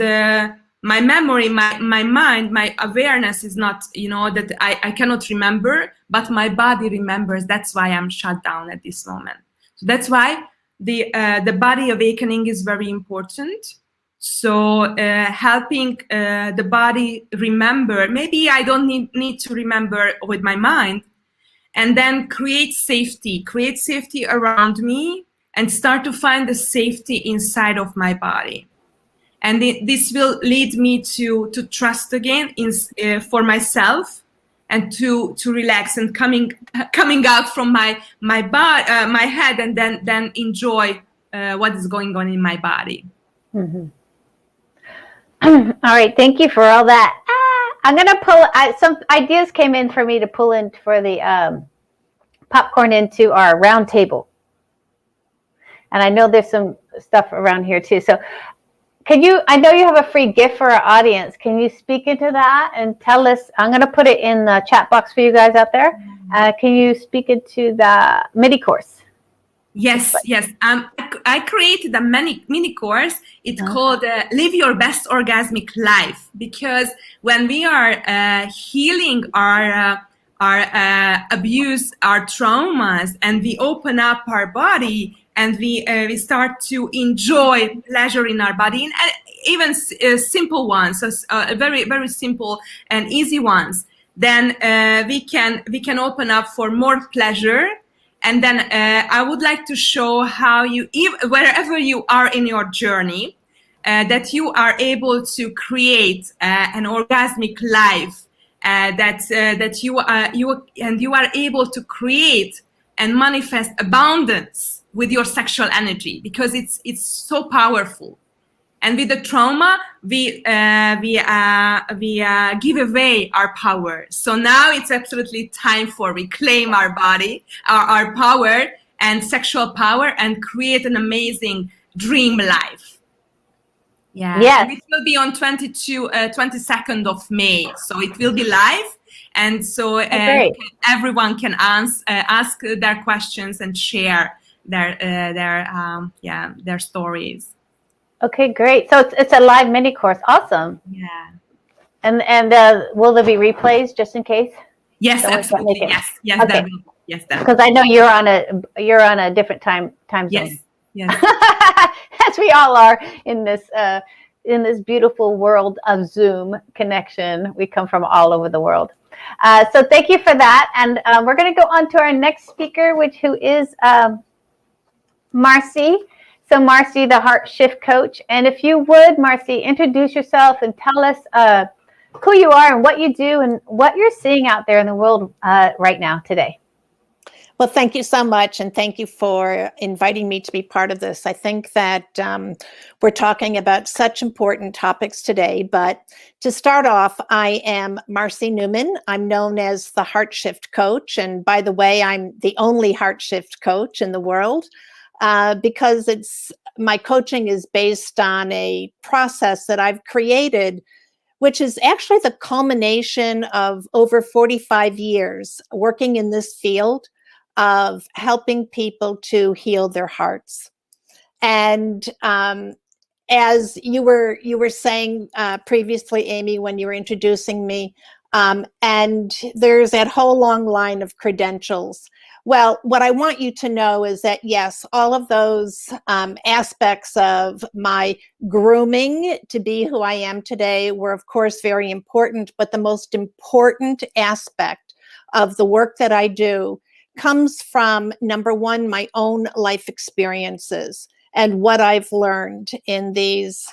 my memory, my mind, my awareness is not, that I cannot remember, but my body remembers. That's why I'm shut down at this moment. So that's why the body awakening is very important. So helping the body remember, maybe I don't need to remember with my mind, and then create safety around me, and start to find the safety inside of my body. And this will lead me to trust again for myself, and to relax, and coming out from my head, and then enjoy what is going on in my body. Mm-hmm. All right, thank you for all that. I'm gonna pull. Some ideas came in for me to pull in for the popcorn into our round table, and I know there's some stuff around here too. So, can you? I know you have a free gift for our audience. Can you speak into that and tell us? I'm gonna put it in the chat box for you guys out there. Can you speak into the mini course? Yes. I created a mini course. It's called Live Your Best Orgasmic Life, because when we are healing our abuse, our traumas, and we open up our body, and we start to enjoy pleasure in our body, and even simple ones, so very, very simple and easy ones, then we can open up for more pleasure. And then I would like to show how wherever you are in your journey, that you are able to create an orgasmic life, that you are able to create and manifest abundance with your sexual energy, because it's so powerful. And with the trauma, we give away our power. So now it's absolutely time for reclaim our body, our power and sexual power, and create an amazing dream life. Yeah. Yes. And it will be on 22nd of May. So it will be live. And so everyone can ask their questions and share their stories. Okay, great. So it's a live mini course. Awesome. Yeah. And will there be replays just in case? Yes, absolutely. Yes, okay. Yes, because I know you're on a different time zone. Yes. As we all are in this beautiful world of Zoom connection. We come from all over the world. So thank you for that. And we're going to go on to our next speaker, who is Marcy. So Marcy, the Heart Shift Coach. And if you would, Marcy, introduce yourself and tell us who you are and what you do and what you're seeing out there in the world right now today. Well, thank you so much. And thank you for inviting me to be part of this. I think that we're talking about such important topics today. But to start off, I am Marcy Newman. I'm known as the Heart Shift Coach. And by the way, I'm the only Heart Shift Coach in the world. Because my coaching is based on a process that I've created, which is actually the culmination of over 45 years working in this field of helping people to heal their hearts. And as you were saying previously, Amy, when you were introducing me, and there's that whole long line of credentials. Well, what I want you to know is that, yes, all of those aspects of my grooming to be who I am today were, of course, very important. But the most important aspect of the work that I do comes from, number one, my own life experiences and what I've learned in these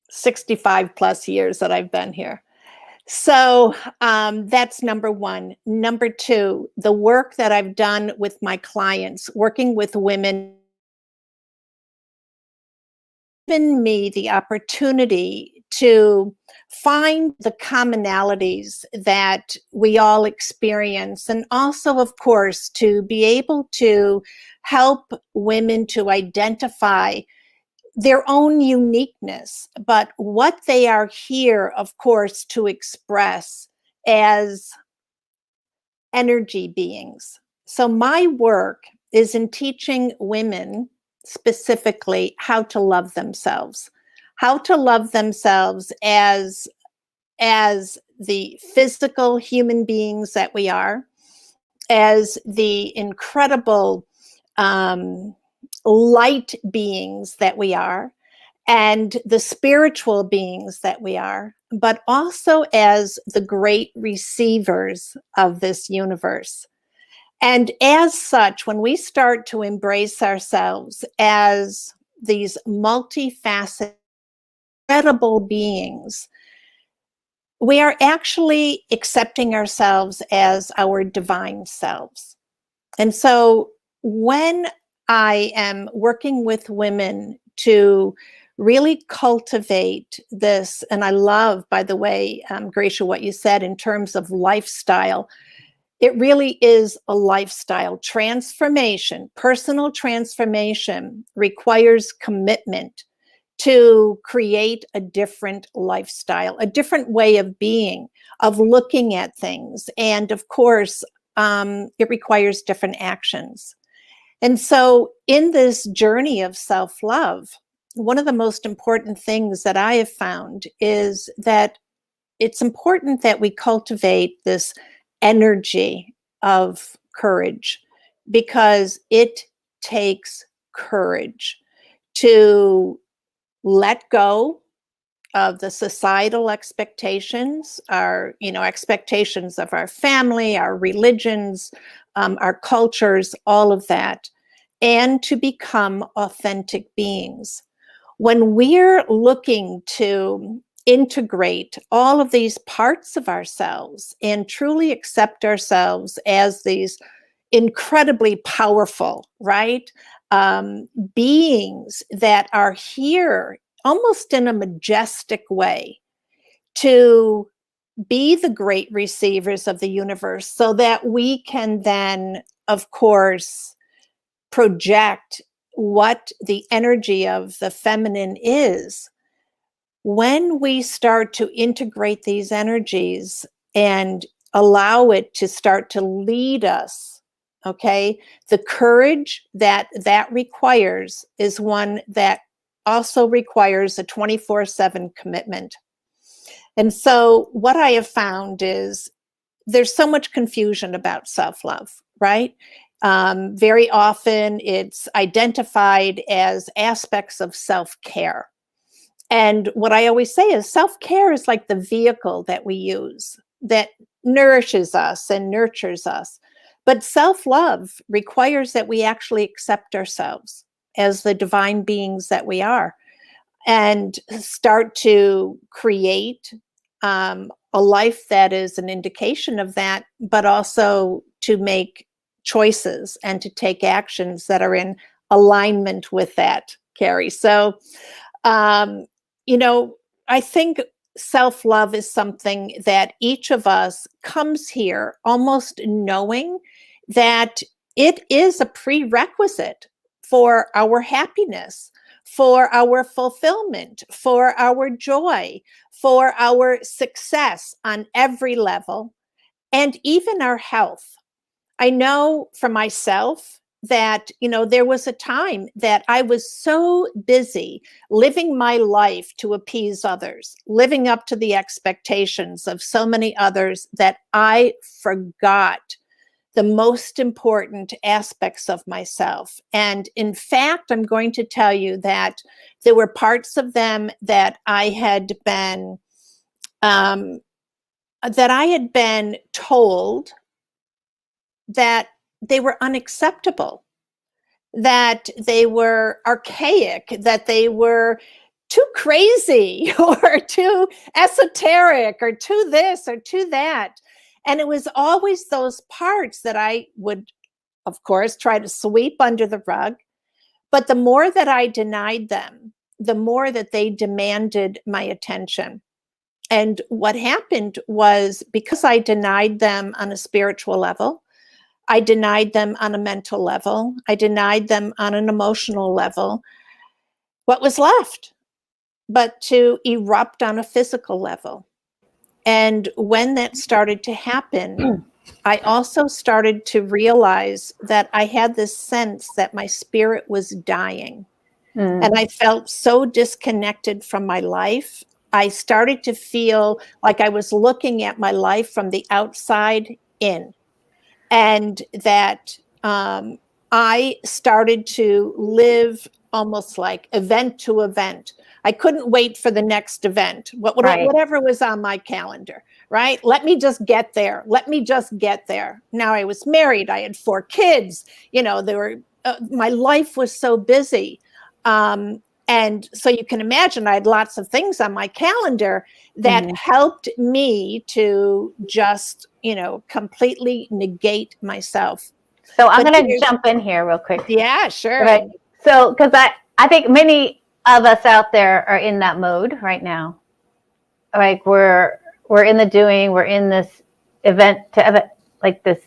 65 plus years that I've been here. So that's number one. Number two, the work that I've done with my clients, working with women, given me the opportunity to find the commonalities that we all experience, and also, of course, to be able to help women to identify their own uniqueness, but what they are here, of course, to express as energy beings. So my work is in teaching women specifically how to love themselves, as the physical human beings that we are, as the incredible light beings that we are, and the spiritual beings that we are, but also as the great receivers of this universe. And as such, when we start to embrace ourselves as these multifaceted, incredible beings, we are actually accepting ourselves as our divine selves. And so when I am working with women to really cultivate this, and I love, by the way, Gracia, what you said in terms of lifestyle. It really is a lifestyle transformation. Personal transformation requires commitment to create a different lifestyle, a different way of being, of looking at things. And of course, it requires different actions. And so in this journey of self-love, one of the most important things that I have found is that it's important that we cultivate this energy of courage, because it takes courage to let go of the societal expectations, our, expectations of our family, our religions, our cultures, all of that, and to become authentic beings. When we're looking to integrate all of these parts of ourselves and truly accept ourselves as these incredibly powerful, right? Beings that are here almost in a majestic way to be the great receivers of the universe, so that we can then, of course, project what the energy of the feminine is. When we start to integrate these energies and allow it to start to lead us, okay, the courage that requires is one that also requires a 24/7 commitment. And so what I have found is there's so much confusion about self-love, right? Very often it's identified as aspects of self-care. And what I always say is self-care is like the vehicle that we use that nourishes us and nurtures us. But self-love requires that we actually accept ourselves as the divine beings that we are, and start to create a life that is an indication of that, but also to make choices and to take actions that are in alignment with that, Carrie. So, I think self-love is something that each of us comes here almost knowing that it is a prerequisite for our happiness, for our fulfillment, for our joy, for our success on every level, and even our health. I know for myself that, there was a time that I was so busy living my life to appease others, living up to the expectations of so many others, that I forgot the most important aspects of myself. And in fact, I'm going to tell you that there were parts of them that I had been told that they were unacceptable, that they were archaic, that they were too crazy or too esoteric or too this or too that. And it was always those parts that I would, of course, try to sweep under the rug. But the more that I denied them, the more that they demanded my attention. And what happened was, because I denied them on a spiritual level, I denied them on a mental level, I denied them on an emotional level, what was left but to erupt on a physical level? And when that started to happen, I also started to realize that I had this sense that my spirit was dying. And I felt so disconnected from my life. I started to feel like I was looking at my life from the outside in, and that I started to live almost like event to event. I couldn't wait for the next event, whatever was on my calendar, right? Let me just get there. Let me just get there. Now I was married. I had 4 kids. You know, my life was so busy. And so you can imagine I had lots of things on my calendar that helped me to just, completely negate myself. So I'm going to jump in here real quick. Yeah, sure. Right. So, because I think many of us out there are in that mode right now. Like we're in the doing, we're in this event like this.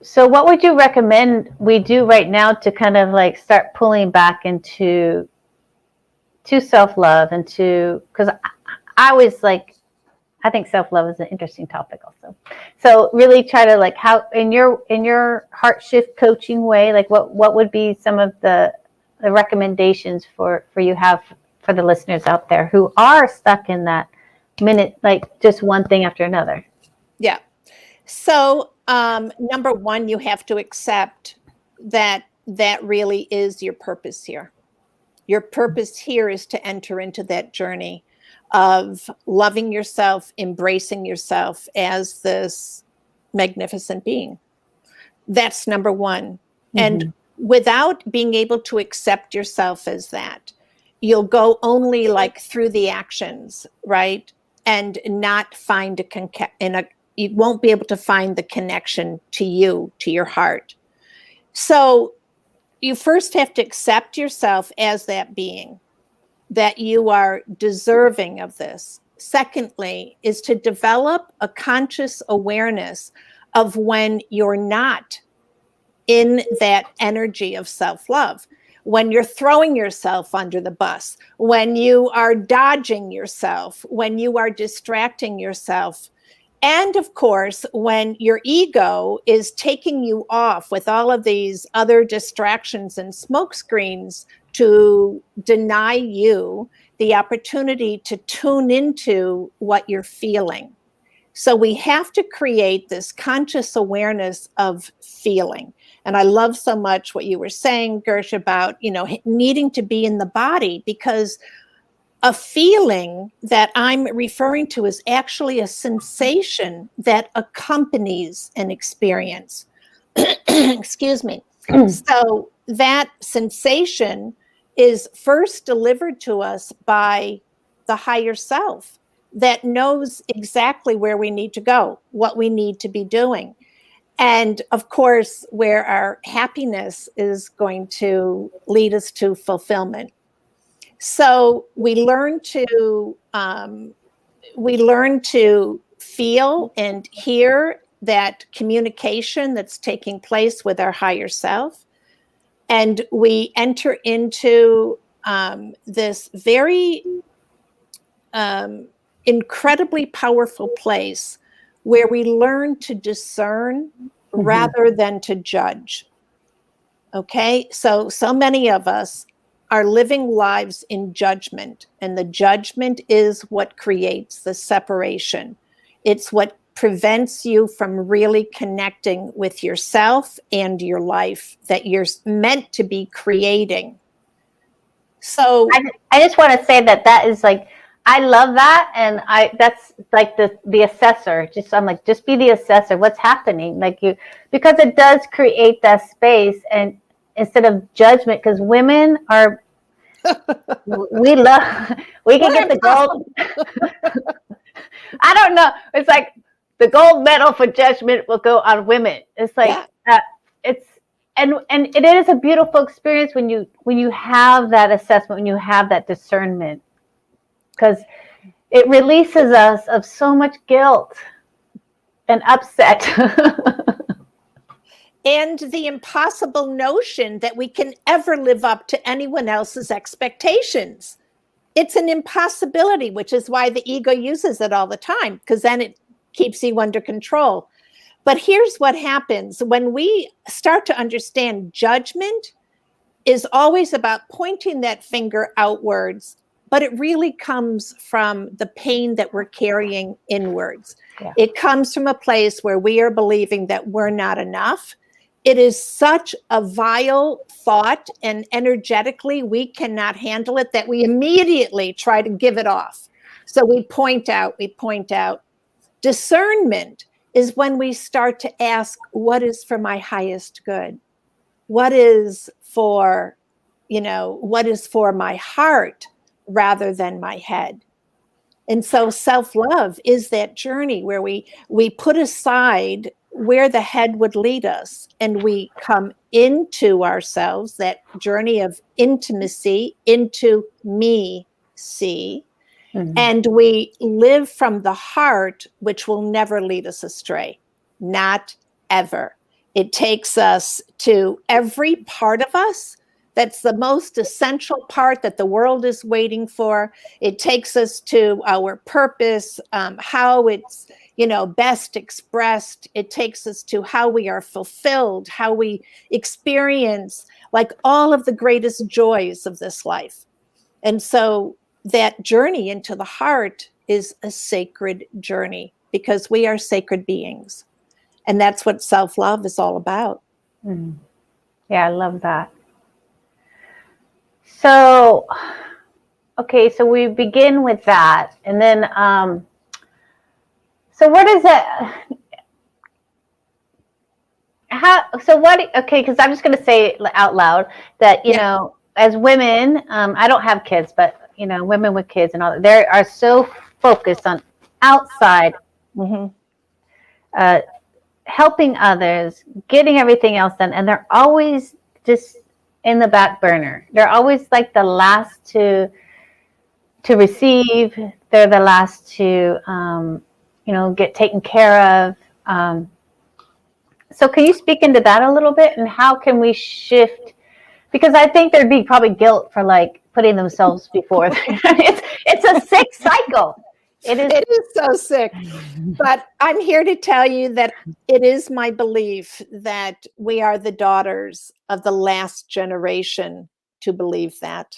So what would you recommend we do right now to kind of like start pulling back into self-love and because I was like, I think self-love is an interesting topic also. So really try to like how in your heart shift coaching way, like what would be some of the recommendations for you have for the listeners out there who are stuck in that minute, like just one thing after another? Yeah. So number one, you have to accept that really is your purpose here. Your purpose here is to enter into that journey of loving yourself, embracing yourself as this magnificent being. That's number one. And without being able to accept yourself as that, you'll go only like through the actions, right? And not find you won't be able to find the connection to you, to your heart. So you first have to accept yourself as that being, that you are deserving of this. Secondly, is to develop a conscious awareness of when you're not in that energy of self-love, when you're throwing yourself under the bus, when you are dodging yourself, when you are distracting yourself. And of course, when your ego is taking you off with all of these other distractions and smokescreens to deny you the opportunity to tune into what you're feeling. So we have to create this conscious awareness of feeling. And I love so much what you were saying, Gersh, about, needing to be in the body, because a feeling that I'm referring to is actually a sensation that accompanies an experience. Excuse me. So that sensation is first delivered to us by the higher self that knows exactly where we need to go, what we need to be doing. And of course, where our happiness is going to lead us to fulfillment. So we learn to feel and hear that communication that's taking place with our higher self, and we enter into this very incredibly powerful place where we learn to discern rather than to judge. Okay, so many of us are living lives in judgment, and the judgment is what creates the separation. It's what prevents you from really connecting with yourself and your life that you're meant to be creating. So I just want to say that is like, I love that. And that's like the assessor. I'm like, just be the assessor. What's happening? Because it does create that space, and instead of judgment, because women are, We love, we can get the gold. I don't know. It's like the gold medal for judgment will go on women. It's like, it's, and it is a beautiful experience when you have that assessment, when you have that discernment, because it releases us of so much guilt and upset. And the impossible notion that we can ever live up to anyone else's expectations. It's an impossibility, which is why the ego uses it all the time, because then it keeps you under control. But here's what happens when we start to understand judgment is always about pointing that finger outwards, but it really comes from the pain that we're carrying inwards. Yeah. It comes from a place where we are believing that we're not enough. It is such a vile thought, and energetically we cannot handle it, that we immediately try to give it off. So we point out. Discernment is when we start to ask, what is for my highest good? What is for, what is for my heart rather than my head? And so self-love is that journey where we put aside where the head would lead us, and we come into ourselves, that journey of intimacy, into me see, and we live from the heart, which will never lead us astray, not ever. It takes us to every part of us that's the most essential part that the world is waiting for. It takes us to our purpose, how it's best expressed. It takes us to how we are fulfilled, how we experience like all of the greatest joys of this life. And so that journey into the heart is a sacred journey, because we are sacred beings. And that's what self-love is all about. Yeah, I love that. So, okay, so we begin with that. And then, so what is it? Okay, because I'm just going to say it out loud that, you know, as women, I don't have kids, but, women with kids and all, they are so focused on outside, helping others, getting everything else done. And they're always just in the back burner. They're always like the last to receive. They're the last to, get taken care of. So can you speak into that a little bit, and how can we shift? Because I think there'd be probably guilt for like putting themselves before. It's a sick cycle. It is so sick. But I'm here to tell you that it is my belief that we are the daughters of the last generation to believe that.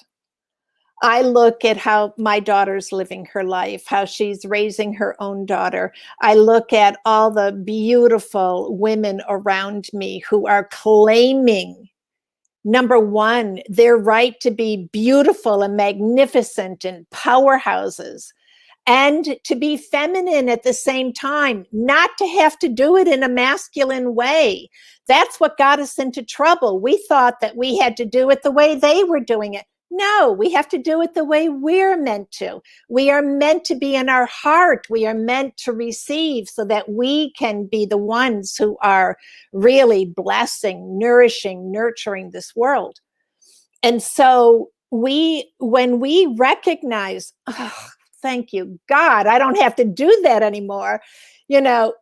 I look at how my daughter's living her life, how she's raising her own daughter. I look at all the beautiful women around me who are claiming, number one, their right to be beautiful and magnificent and powerhouses, and to be feminine at the same time, not to have to do it in a masculine way. That's what got us into trouble. We thought that we had to do it the way they were doing it. No, we have to do it the way we're meant to. We are meant to be in our heart. We are meant to receive so that we can be the ones who are really blessing, nourishing, nurturing this world. And so when we recognize, thank you, God, I don't have to do that anymore.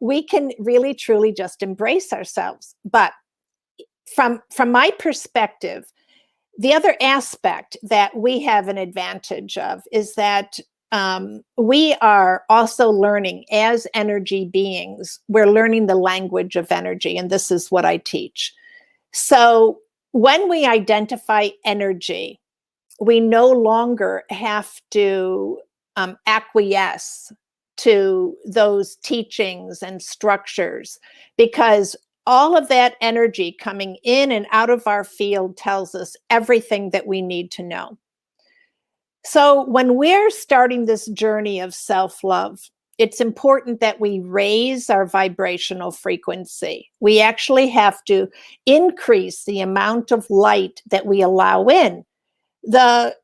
We can really, truly just embrace ourselves. But from my perspective, the other aspect that we have an advantage of is that we are also learning as energy beings. We're learning the language of energy, and this is what I teach. So when we identify energy, we no longer have to acquiesce to those teachings and structures, because all of that energy coming in and out of our field tells us everything that we need to know. So when we're starting this journey of self-love, it's important that we raise our vibrational frequency. We actually have to increase the amount of light that we allow in. the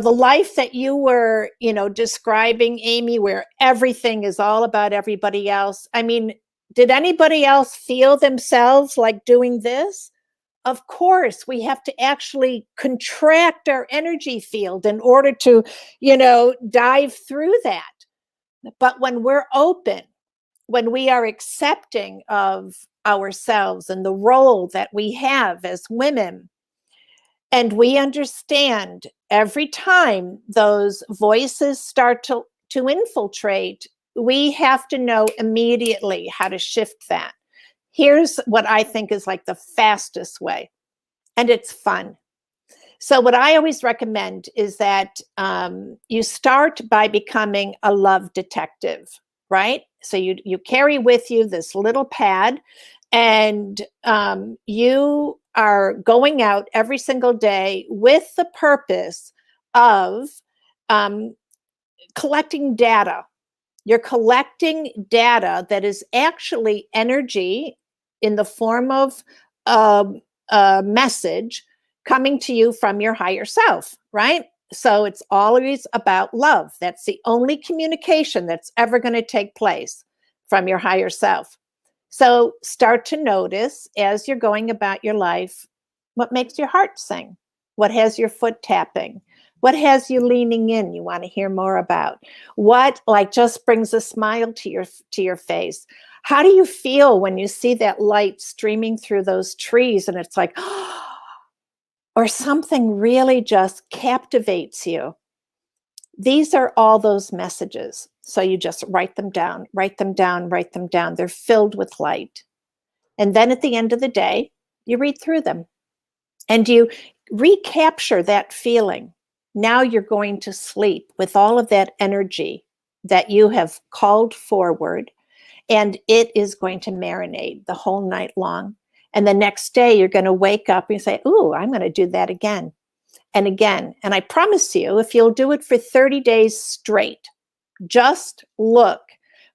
life that you were, describing, Amy, where everything is all about everybody else. I mean, did anybody else feel themselves like doing this? Of course, we have to actually contract our energy field in order to, dive through that. But when we're open, when we are accepting of ourselves and the role that we have as women, and we understand every time those voices start to infiltrate, we have to know immediately how to shift that. Here's what I think is like the fastest way, and it's fun. So what I always recommend is that you start by becoming a love detective, right? So you carry with you this little pad, and you are going out every single day with the purpose of collecting data. You're collecting data that is actually energy in the form of a message coming to you from your higher self, right? So it's always about love. That's the only communication that's ever going to take place from your higher self. So start to notice as you're going about your life, what makes your heart sing? What has your foot tapping? What has you leaning in? You want to hear more about what just brings a smile to your face. How do you feel when you see that light streaming through those trees and it's like, or something really just captivates you? These are all those messages. So you just write them down, write them down, write them down. They're filled with light. And then at the end of the day, you read through them and you recapture that feeling. Now you're going to sleep with all of that energy that you have called forward, and it is going to marinate the whole night long. And the next day you're going to wake up and say, ooh, I'm going to do that again and again. And I promise you, if you'll do it for 30 days straight, just look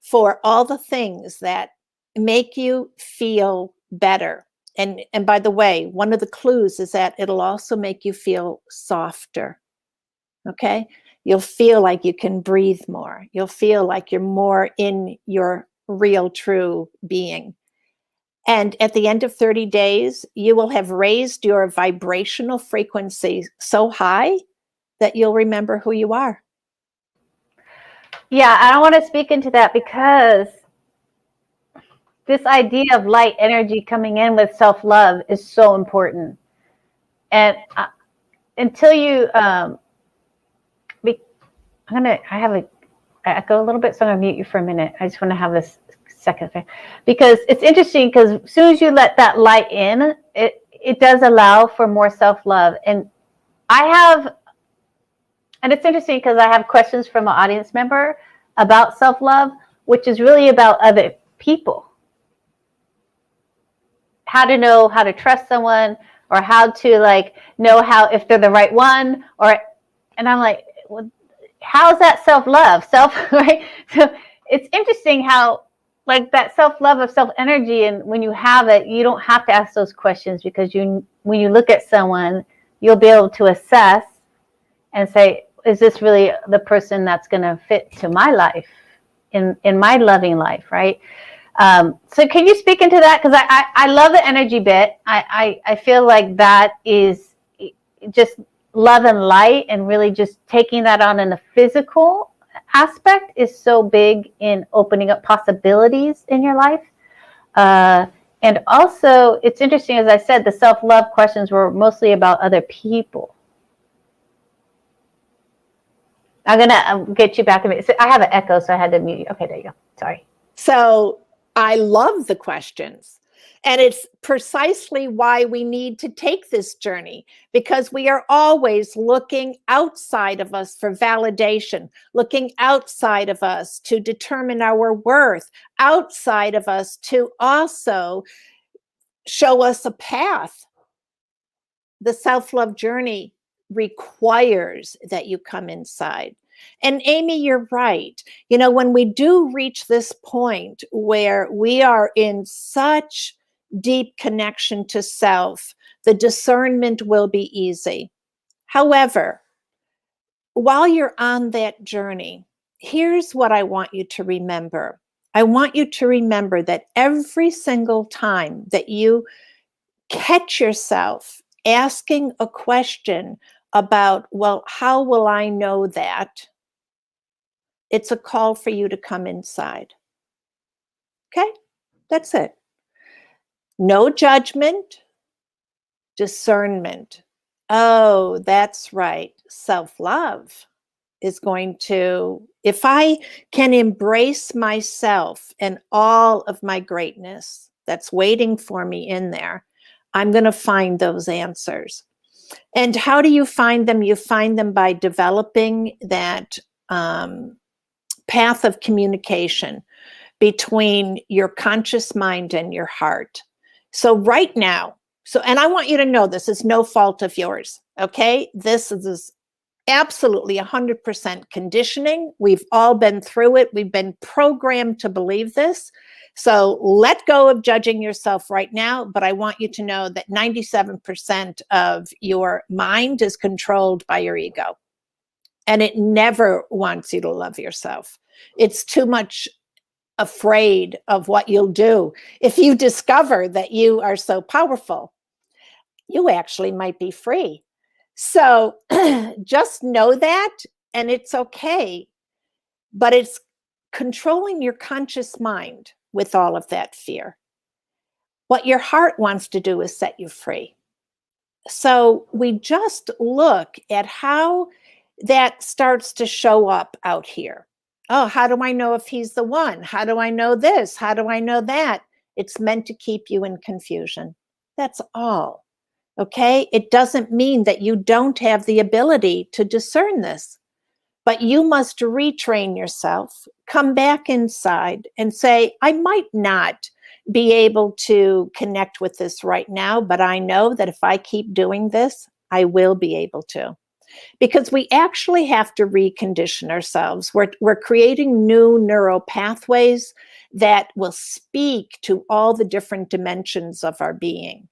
for all the things that make you feel better. And by the way, one of the clues is that it'll also make you feel softer. Okay? You'll feel like you can breathe more. You'll feel like you're more in your real, true being. And at the end of 30 days, you will have raised your vibrational frequency so high that you'll remember who you are. Yeah, I don't want to speak into that because this idea of light energy coming in with self-love is so important. And until you, I have an echo a little bit, so I'm gonna mute you for a minute. I just want to have this second thing, because it's interesting, because as soon as you let that light in, it does allow for more self-love. And it's interesting because I have questions from an audience member about self-love, which is really about other people. How to know how to trust someone, or how to know if they're the right one, and I'm like, well, how's that self-love? Right? So it's interesting how that self-love of self-energy, and when you have it, you don't have to ask those questions, because when you look at someone, you'll be able to assess and say, is this really the person that's going to fit to my life, in my loving life, right? So can you speak into that? Because I love the energy bit. I feel like that is just love and light, and really just taking that on in the physical aspect is so big in opening up possibilities in your life. And also, it's interesting, as I said, the self-love questions were mostly about other people. I'm going to get you back a minute. So I have an echo, so I had to mute you. Okay, there you go. Sorry. So I love the questions. And it's precisely why we need to take this journey, because we are always looking outside of us for validation, looking outside of us to determine our worth, outside of us to also show us a path. The self-love journey requires that you come inside. And Amy, you're right. When we do reach this point where we are in such deep connection to self, the discernment will be easy. However, while you're on that journey, here's what I want you to remember. I want you to remember that every single time that you catch yourself asking a question about, well, how will I know that? It's a call for you to come inside. Okay? That's it. No judgment, discernment. Oh, that's right. Self-love is going to, if I can embrace myself and all of my greatness that's waiting for me in there, I'm going to find those answers. And how do you find them? You find them by developing that path of communication between your conscious mind and your heart. So right now, and I want you to know this is no fault of yours, okay? This is absolutely 100% conditioning. We've all been through it. We've been programmed to believe this. So let go of judging yourself right now. But I want you to know that 97% of your mind is controlled by your ego. And it never wants you to love yourself. It's too much afraid of what you'll do. If you discover that you are so powerful, you actually might be free. So just know that, and it's okay. But it's controlling your conscious mind with all of that fear. What your heart wants to do is set you free. So we just look at how that starts to show up out here. Oh, how do I know if he's the one? How do I know this? How do I know that? It's meant to keep you in confusion. That's all. Okay? It doesn't mean that you don't have the ability to discern this, but you must retrain yourself, come back inside and say, I might not be able to connect with this right now, but I know that if I keep doing this, I will be able to. Because we actually have to recondition ourselves. We're creating new neural pathways that will speak to all the different dimensions of our being.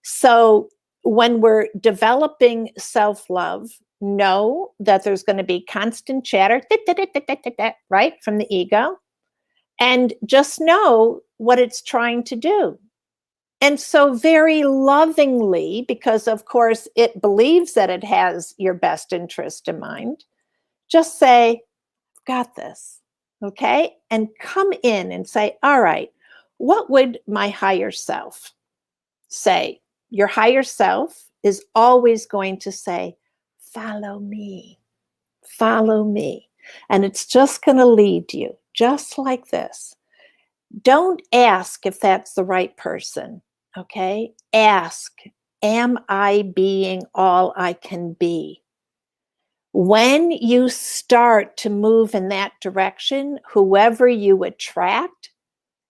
So when we're developing self-love, know that there's going to be constant chatter, right, from the ego. And just know what it's trying to do. And so very lovingly, because of course it believes that it has your best interest in mind, just say, got this, okay? And come in and say, all right, what would my higher self say? Your higher self is always going to say, follow me, follow me. And it's just going to lead you just like this. Don't ask if that's the right person, okay? Ask, am I being all I can be? When you start to move in that direction, whoever you attract,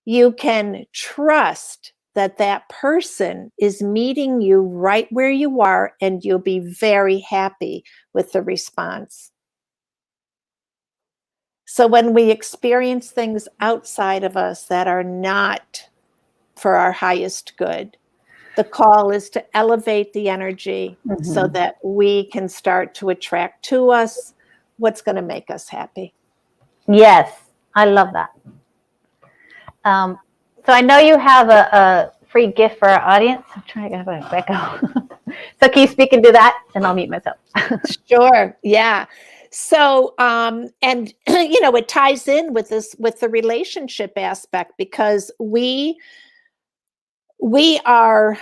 you can trust that that person is meeting you right where you are, and you'll be very happy with the response. So when we experience things outside of us that are not for our highest good, the call is to elevate the energy so that we can start to attract to us what's going to make us happy. Yes, I love that. So I know you have a free gift for our audience. I'm trying to get back out. So can you speak into that, and I'll mute myself. Sure. Yeah. So, and you know, it ties in with this, with the relationship aspect, because we are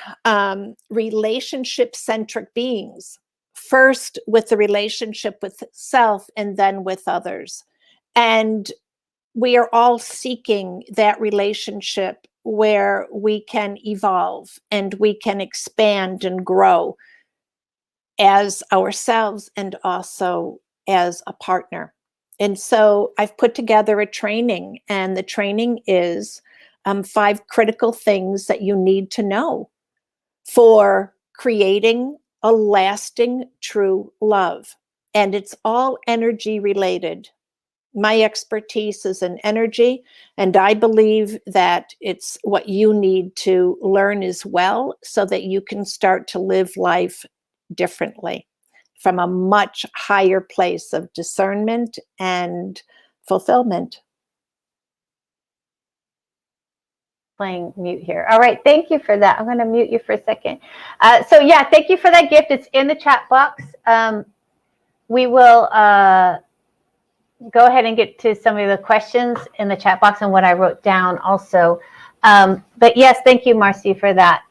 relationship-centric beings, first with the relationship with self and then with others. And we are all seeking that relationship where we can evolve and we can expand and grow as ourselves and also as a partner. And so I've put together a training, and the training is 5 critical things that you need to know for creating a lasting, true love. And it's all energy related. My expertise is in energy, and I believe that it's what you need to learn as well, so that you can start to live life differently. from a much higher place of discernment and fulfillment. Playing mute here. All right, thank you for that. I'm going to mute you for a second. So yeah, thank you for that gift. It's in the chat box. We will go ahead and get to some of the questions in the chat box and what I wrote down also. But yes, thank you, Marcy, for that.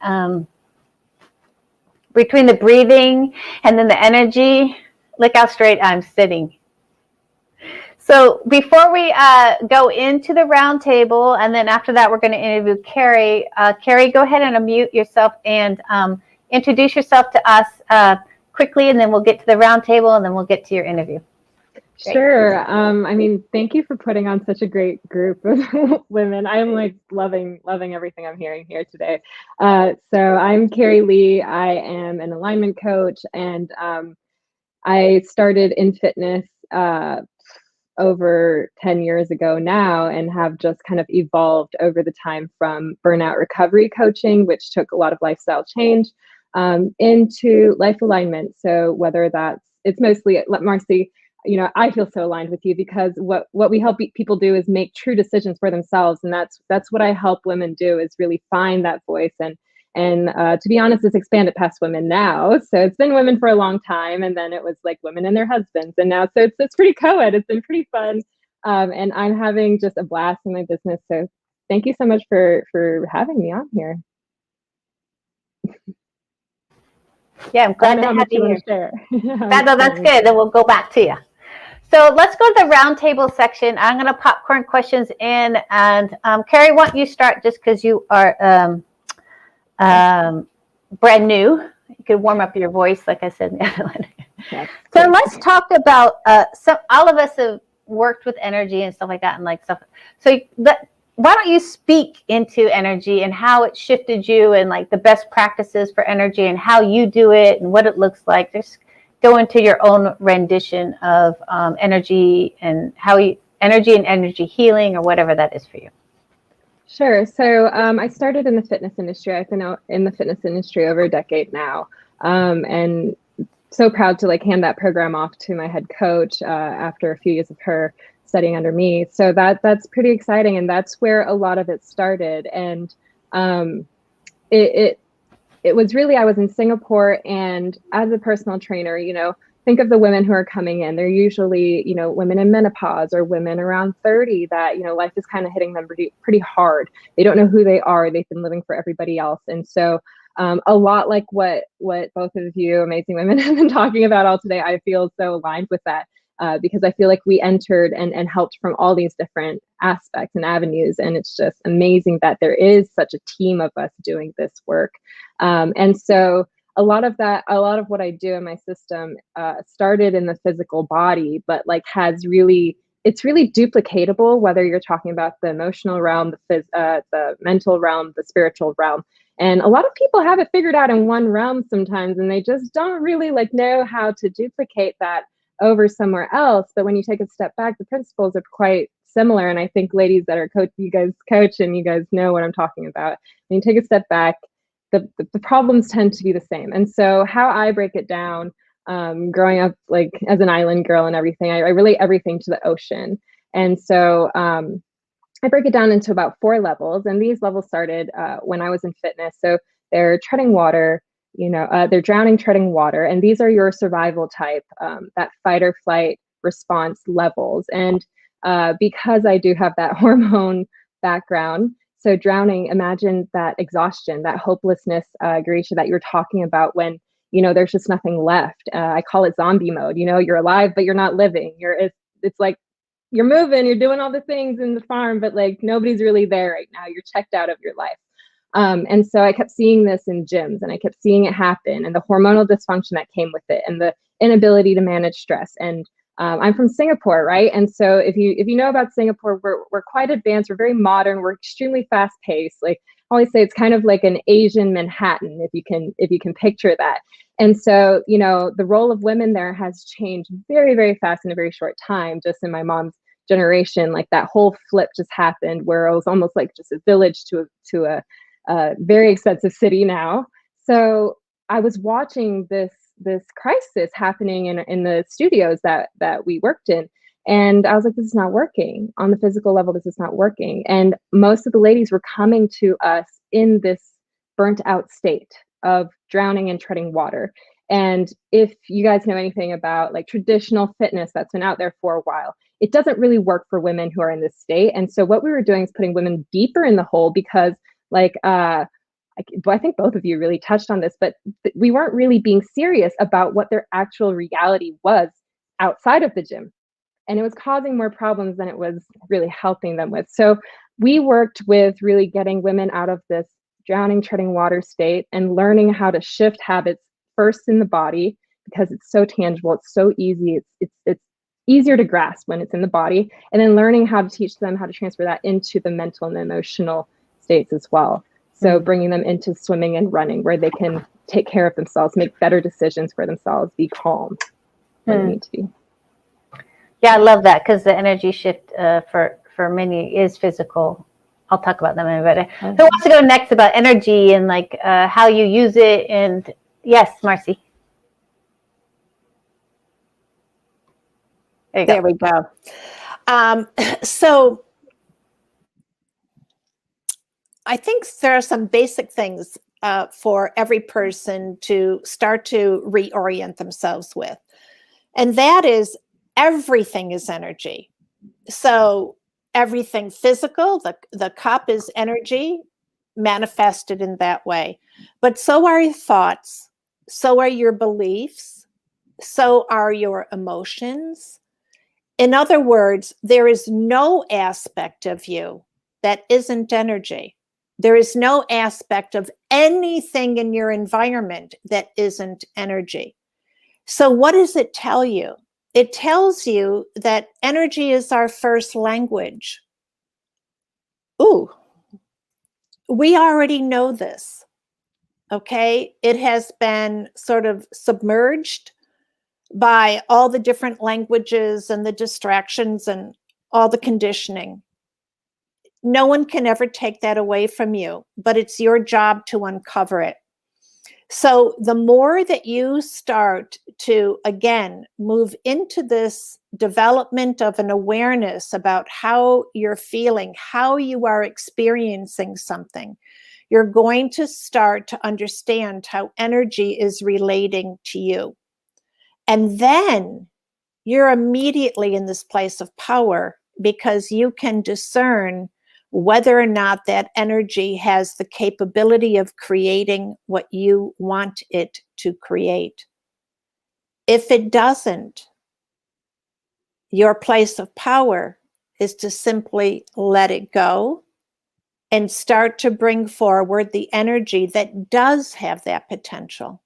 Between the breathing and then the energy, look how straight I'm sitting. So before we go into the round table, and then after that, we're going to interview Carrie. Carrie, go ahead and unmute yourself and introduce yourself to us quickly, and then we'll get to the round table, and then we'll get to your interview. Great. Sure. I mean, thank you for putting on such a great group of women. I'm like loving everything I'm hearing here today. So I'm Carrie Lee. I am an alignment coach, and I started in fitness over 10 years ago now, and have just kind of evolved over the time from burnout recovery coaching, which took a lot of lifestyle change, into life alignment. So whether it's mostly, Marcy, you know, I feel so aligned with you, because what we help people do is make true decisions for themselves. And that's what I help women do, is really find that voice. And to be honest, it's expanded past women now. So it's been women for a long time, and then it was like women and their husbands, and now so it's pretty co-ed. It's been pretty fun, and I'm having just a blast in my business. So thank you so much for having me on here. Yeah, I'm glad to have you here. Share. That's good. Then we'll go back to you. So let's go to the roundtable section. I'm going to popcorn questions in, and Carrie, why don't you start, just because you are brand new. You could warm up your voice, like I said in the other one. Yes. So let's talk about all of us have worked with energy and stuff like that, and like stuff. So why don't you speak into energy and how it shifted you, and like the best practices for energy and how you do it and what it looks like. Just go into your own rendition of energy and energy healing, or whatever that is for you. Sure. So I started in the fitness industry. I've been out in the fitness industry over a decade now, and so proud to like hand that program off to my head coach after a few years of her studying under me. So that's pretty exciting, and that's where a lot of it started. And it was really, I was in Singapore, and as a personal trainer, you know, think of the women who are coming in. They're usually, you know, women in menopause or women around 30 that, you know, life is kind of hitting them pretty hard. They don't know who they are. They've been living for everybody else. And so a lot like what both of you amazing women have been talking about all today, I feel so aligned with that, because I feel like we entered and helped from all these different aspects and avenues. And it's just amazing that there is such a team of us doing this work. And so a lot of what I do in my system started in the physical body, but like it's really duplicatable, whether you're talking about the emotional realm, the mental realm, the spiritual realm. And a lot of people have it figured out in one realm sometimes, and they just don't really like know how to duplicate that over somewhere else. But when you take a step back, the principles are quite similar. And I think ladies that are you guys coach, and you guys know what I'm talking about. When you take a step back, the problems tend to be the same. And so how I break it down, growing up like as an island girl and everything, I relate everything to the ocean. And so I break it down into about 4 levels, and these levels started when I was in fitness. So they're treading water, you know, they're drowning, treading water, and these are your survival type, that fight or flight response levels. And because I do have that hormone background, so drowning, imagine that exhaustion, that hopelessness, Grisha, that you're talking about, when, you know, there's just nothing left. I call it zombie mode. You know, you're alive, but you're not living. It's like you're moving, you're doing all the things in the farm, but like nobody's really there right now. You're checked out of your life. And so I kept seeing this in gyms, and I kept seeing it happen, and the hormonal dysfunction that came with it, and the inability to manage stress. And I'm from Singapore, right? And so if you know about Singapore, we're quite advanced. We're very modern. We're extremely fast paced. Like I always say, it's kind of like an Asian Manhattan, if you can picture that. And so, you know, the role of women there has changed very, very fast in a very short time. Just in my mom's generation, like that whole flip just happened, where it was almost like just a village to a very expensive city now. So I was watching this crisis happening in the studios that we worked in. And I was like, this is not working. On the physical level, this is not working. And most of the ladies were coming to us in this burnt out state of drowning and treading water. And if you guys know anything about like traditional fitness that's been out there for a while, it doesn't really work for women who are in this state. And so what we were doing is putting women deeper in the hole, because like, I think both of you really touched on this, but we weren't really being serious about what their actual reality was outside of the gym. And it was causing more problems than it was really helping them with. So we worked with really getting women out of this drowning, treading water state and learning how to shift habits first in the body, because it's so tangible, it's so easy, it's easier to grasp when it's in the body, and then learning how to teach them how to transfer that into the mental and emotional states as well. So bringing them into swimming and running, where they can take care of themselves, make better decisions for themselves, be calm when they need to be. Yeah, I love that, because the energy shift for many is physical. I'll talk about them in a minute. Who wants to go next about energy and like how you use it? And yes, Marcy. There we go. So I think there are some basic things for every person to start to reorient themselves with. And that is, everything is energy. So everything physical, the cup is energy manifested in that way. But so are your thoughts, so are your beliefs, so are your emotions. In other words, there is no aspect of you that isn't energy. There is no aspect of anything in your environment that isn't energy. So what does it tell you? It tells you that energy is our first language. Ooh, we already know this, okay? It has been sort of submerged by all the different languages and the distractions and all the conditioning. No one can ever take that away from you, but it's your job to uncover it. So the more that you start to, again, move into this development of an awareness about how you're feeling, how you are experiencing something, you're going to start to understand how energy is relating to you. And then you're immediately in this place of power, because you can discern whether or not that energy has the capability of creating what you want it to create. If it doesn't, your place of power is to simply let it go and start to bring forward the energy that does have that potential.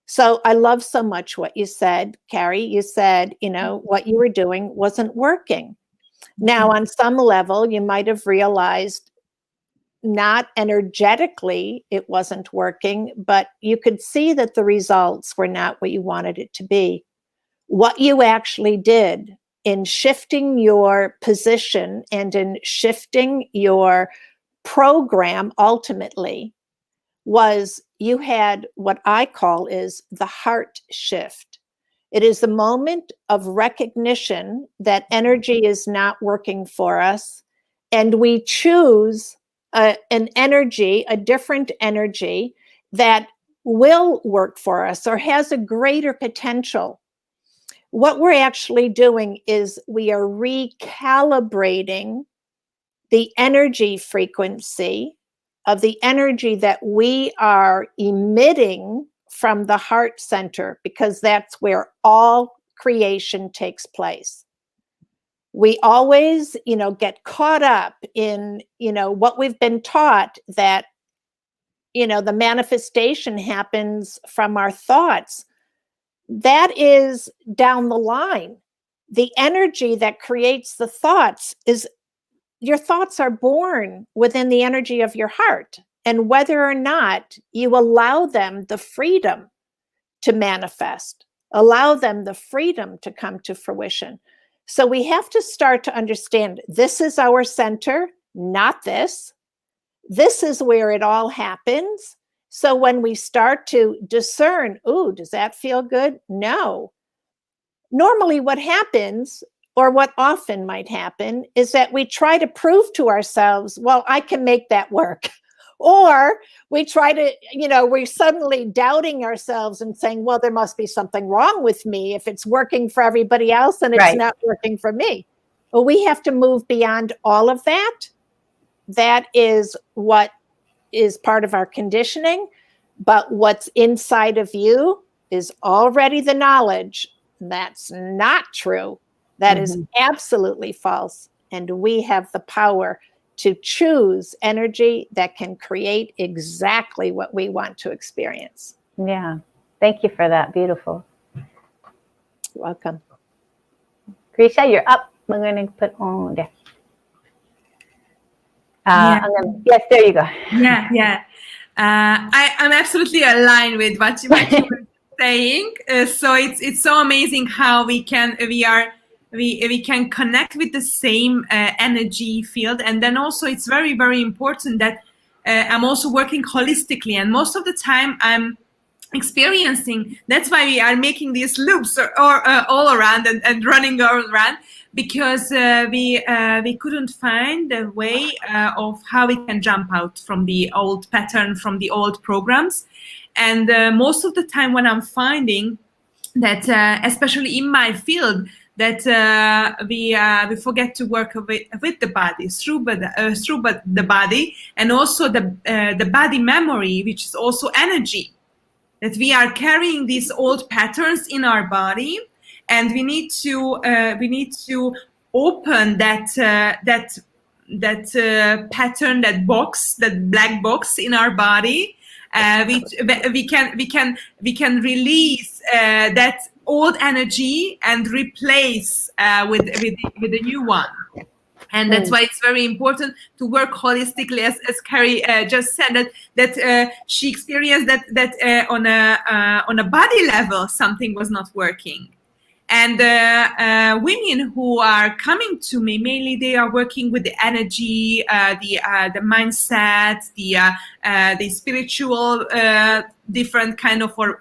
So I love so much what you said, Carrie. You said, what you were doing wasn't working. Now, on some level, you might have realized not energetically it wasn't working, but you could see that the results were not what you wanted it to be. What you actually did in shifting your position and in shifting your program ultimately was you had what I call is the heart shift. It is the moment of recognition that energy is not working for us, and we choose an energy, a different energy that will work for us or has a greater potential. What we're actually doing is we are recalibrating the energy frequency of the energy that we are emitting from the heart center, because that's where all creation takes place. We always, get caught up in, what we've been taught, that, the manifestation happens from our thoughts. That is down the line. The energy that creates the thoughts is, your thoughts are born within the energy of your heart. And whether or not you allow them the freedom to manifest, allow them the freedom to come to fruition. So we have to start to understand, this is our center, not this. This is where it all happens. So when we start to discern, ooh, does that feel good? No. Normally what happens, or what often might happen, is that we try to prove to ourselves, well, I can make that work. Or we try to, we're suddenly doubting ourselves and saying, well, there must be something wrong with me. If it's working for everybody else and it's Right. not working for me. Well, we have to move beyond all of that. That is what is part of our conditioning. But what's inside of you is already the knowledge. That's not true. That is absolutely false. And we have the power to choose energy that can create exactly what we want to experience. Yeah. Thank you for that. Beautiful. You're welcome. Grisha, you're up. I'm going to put on there. Yeah. Yes, there you go. Yeah. I'm absolutely aligned with what you were saying. So it's so amazing how we can connect with the same energy field, and then also it's very, very important that I'm also working holistically, and most of the time I'm experiencing. That's why we are making these loops or all around and running all around, because we couldn't find a way of how we can jump out from the old pattern, from the old programs. And most of the time when I'm finding that, especially in my field, that we forget to work with the body, through the body, and also the body memory, which is also energy. That we are carrying these old patterns in our body, and we need to open that pattern, that box, that black box in our body. We can release that old energy and replace with a new one. And that's why it's very important to work holistically, as Carrie just said, that she experienced that on a body level something was not working. And women who are coming to me, mainly they are working with the energy, the mindset, the spiritual, different kind of or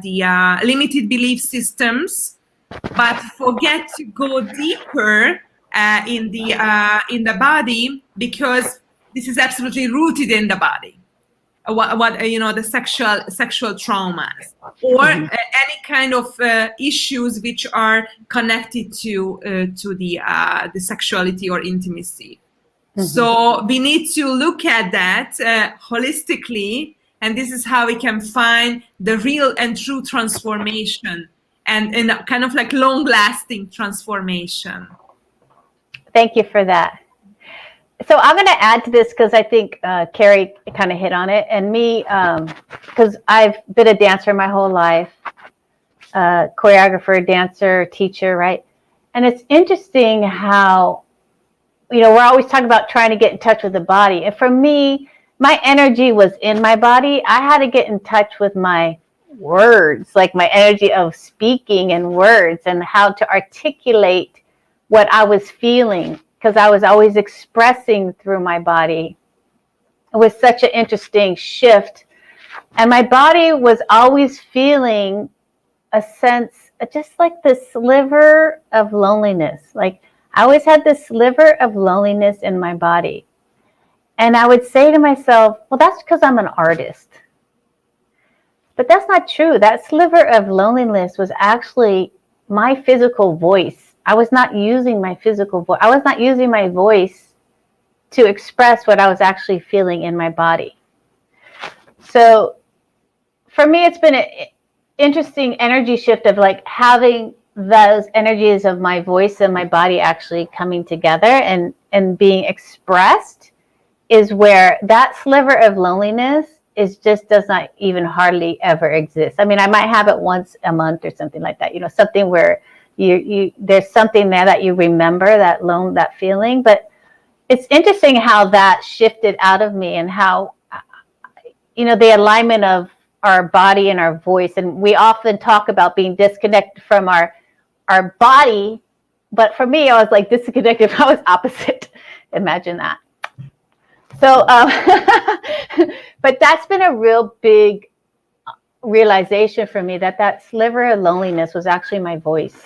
the limited belief systems, but forget to go deeper in the body, because this is absolutely rooted in the body. The sexual traumas, or any kind of issues which are connected to the sexuality or intimacy. So we need to look at that holistically, and this is how we can find the real and true transformation, and in a kind of like long-lasting transformation. Thank you for that. So I'm going to add to this because I think Carrie kind of hit on it, and me, because I've been a dancer my whole life, choreographer, dancer, teacher, right? And it's interesting how, we're always talking about trying to get in touch with the body. And for me, my energy was in my body. I had to get in touch with my words, like my energy of speaking and words, and how to articulate what I was feeling, because I was always expressing through my body. It was such an interesting shift. And my body was always feeling a sense, just like this sliver of loneliness. Like I always had this sliver of loneliness in my body. And I would say to myself, well, that's because I'm an artist. But that's not true. That sliver of loneliness was actually my physical voice. I was not using my physical voice. I was not using my voice to express what I was actually feeling in my body. So for me, it's been an interesting energy shift of like having those energies of my voice and my body actually coming together and being expressed, is where that sliver of loneliness does not even hardly ever exist. I mean, I might have it once a month or something like that, something where there's something there that you remember, that feeling. But it's interesting how that shifted out of me, and how, the alignment of our body and our voice. And we often talk about being disconnected from our body, but for me, I was like disconnected. I was opposite. Imagine that. So, but that's been a real big realization for me, that that sliver of loneliness was actually my voice.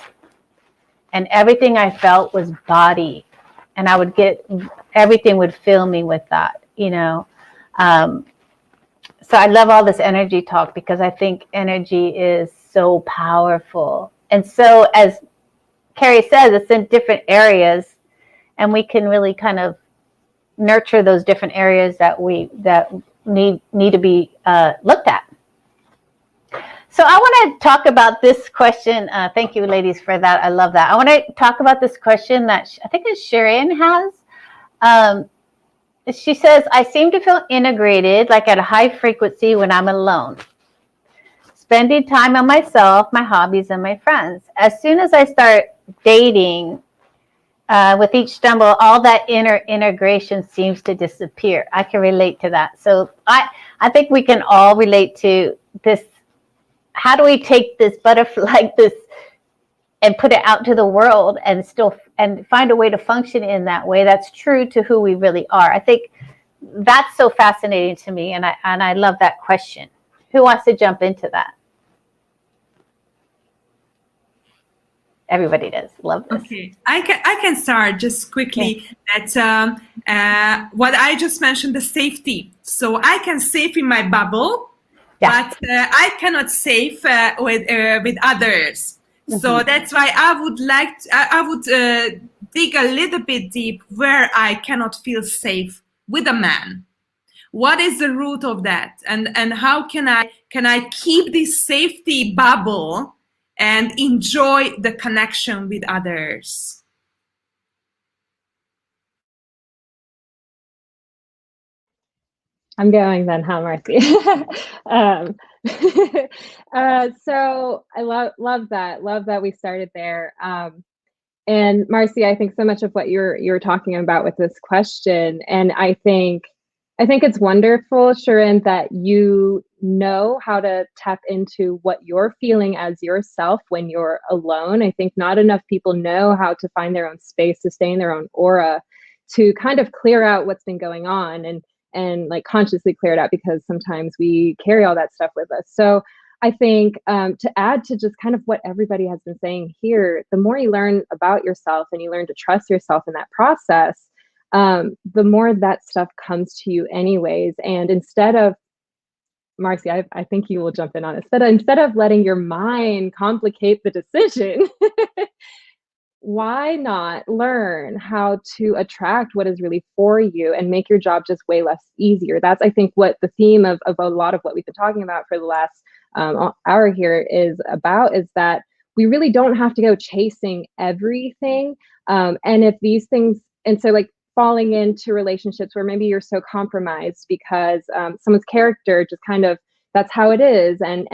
And everything I felt was body. And I would get, everything would fill me with that, you know. So I love all this energy talk, because I think energy is so powerful. And so, as Carrie says, it's in different areas, and we can really kind of nurture those different areas that need to be looked at. So I want to talk about this question. Thank you, ladies, for that. I love that. I want to talk about this question that I think it's Sharon has. She says, I seem to feel integrated, like at a high frequency, when I'm alone, spending time on myself, my hobbies, and my friends. As soon as I start dating, with each stumble, all that inner integration seems to disappear. I can relate to that. So I think we can all relate to this. How do we take this butterfly like this and put it out to the world and find a way to function in that way that's true to who we really are? I think that's so fascinating to me, and I love that question. Who wants to jump into that? Everybody does. Love this. Okay, I can start just quickly. That what I just mentioned, the safety. So I can save in my bubble, but I cannot save with others. Mm-hmm. So that's why I would dig a little bit deep where I cannot feel safe with a man. What is the root of that, and how can I keep this safety bubble and enjoy the connection with others? I'm going then, huh, Marcy? So I love that. Love that we started there. And Marcy, I think so much of what you're talking about with this question, and I think it's wonderful, Sharon, that you know how to tap into what you're feeling as yourself when you're alone. I think not enough people know how to find their own space, to stay in their own aura, to kind of clear out what's been going on and like consciously clear it out, because sometimes we carry all that stuff with us. So I think to add to just kind of what everybody has been saying here, the more you learn about yourself and you learn to trust yourself in that process, the more that stuff comes to you anyways. And instead of, Marcy, I think you will jump in on it. Instead of letting your mind complicate the decision, why not learn how to attract what is really for you and make your job just way less easier? That's, I think, what the theme of a lot of what we've been talking about for the last hour here is about, is that we really don't have to go chasing everything. And if these things, and so like falling into relationships where maybe you're so compromised because someone's character just kind of, that's how it is. And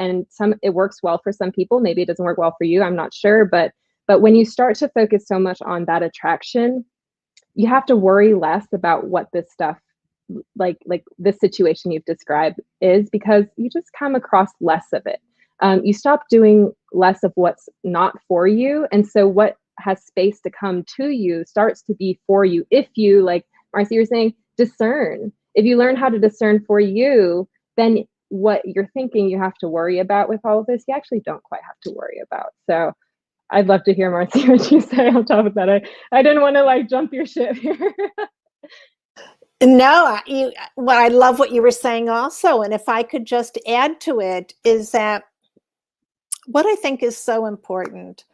it works well for some people. Maybe it doesn't work well for you. I'm not sure. But when you start to focus so much on that attraction, you have to worry less about what this stuff, like this situation you've described is, because you just come across less of it. You stop doing less of what's not for you. And so what has space to come to you starts to be for you. If you, like Marcy, you're saying, discern. If you learn how to discern for you, then what you're thinking you have to worry about with all of this, you actually don't quite have to worry about. So I'd love to hear, Marcy, what you say on top of that. I didn't want to like jump your ship here. No, well, I love what you were saying also. And if I could just add to it, is that what I think is so important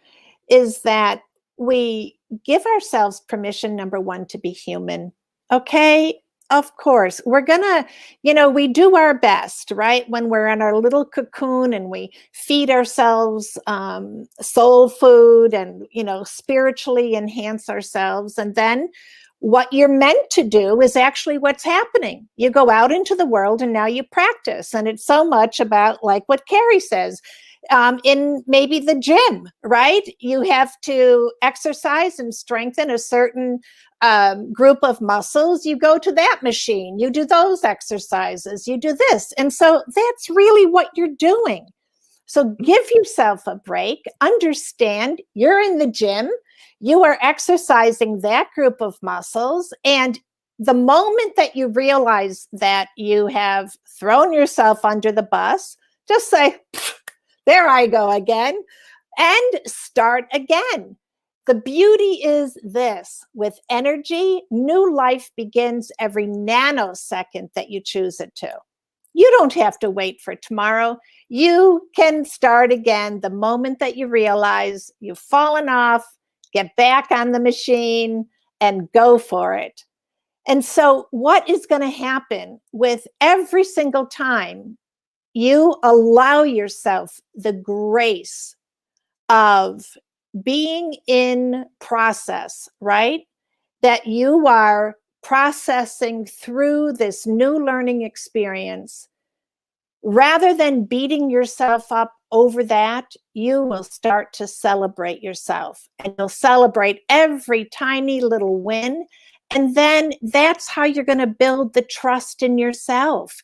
is that we give ourselves permission, number one, to be human. Okay, of course, we're gonna, we do our best, right? When we're in our little cocoon and we feed ourselves soul food and, spiritually enhance ourselves. And then what you're meant to do is actually what's happening. You go out into the world and now you practice. And it's so much about, like what Carrie says, in maybe the gym, right? You have to exercise and strengthen a certain group of muscles. You go to that machine, you do those exercises, you do this. And so that's really what you're doing. So give yourself a break, understand you're in the gym, you are exercising that group of muscles, and the moment that you realize that you have thrown yourself under the bus, just say, there I go again, and start again. The beauty is this: with energy, new life begins every nanosecond that you choose it to. You don't have to wait for tomorrow. You can start again the moment that you realize you've fallen off, get back on the machine, and go for it. And so, what is going to happen with every single time you allow yourself the grace of being in process, right? That you are processing through this new learning experience, rather than beating yourself up over that, you will start to celebrate yourself, and you'll celebrate every tiny little win. And then that's how you're going to build the trust in yourself,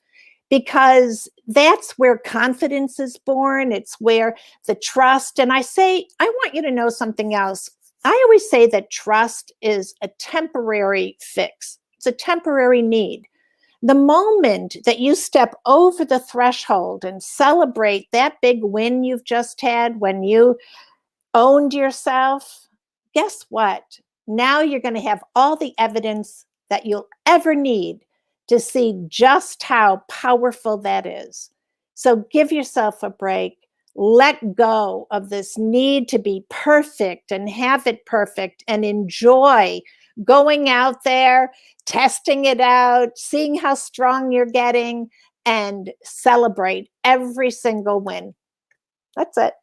because that's where confidence is born. It's where the trust. And I want you to know something else. I always say that trust is a temporary fix. It's a temporary need. The moment that you step over the threshold and celebrate that big win you've just had when you owned yourself, guess what? Now you're going to have all the evidence that you'll ever need to see just how powerful that is. So give yourself a break. Let go of this need to be perfect and have it perfect, and enjoy going out there, testing it out, seeing how strong you're getting, and celebrate every single win. That's it.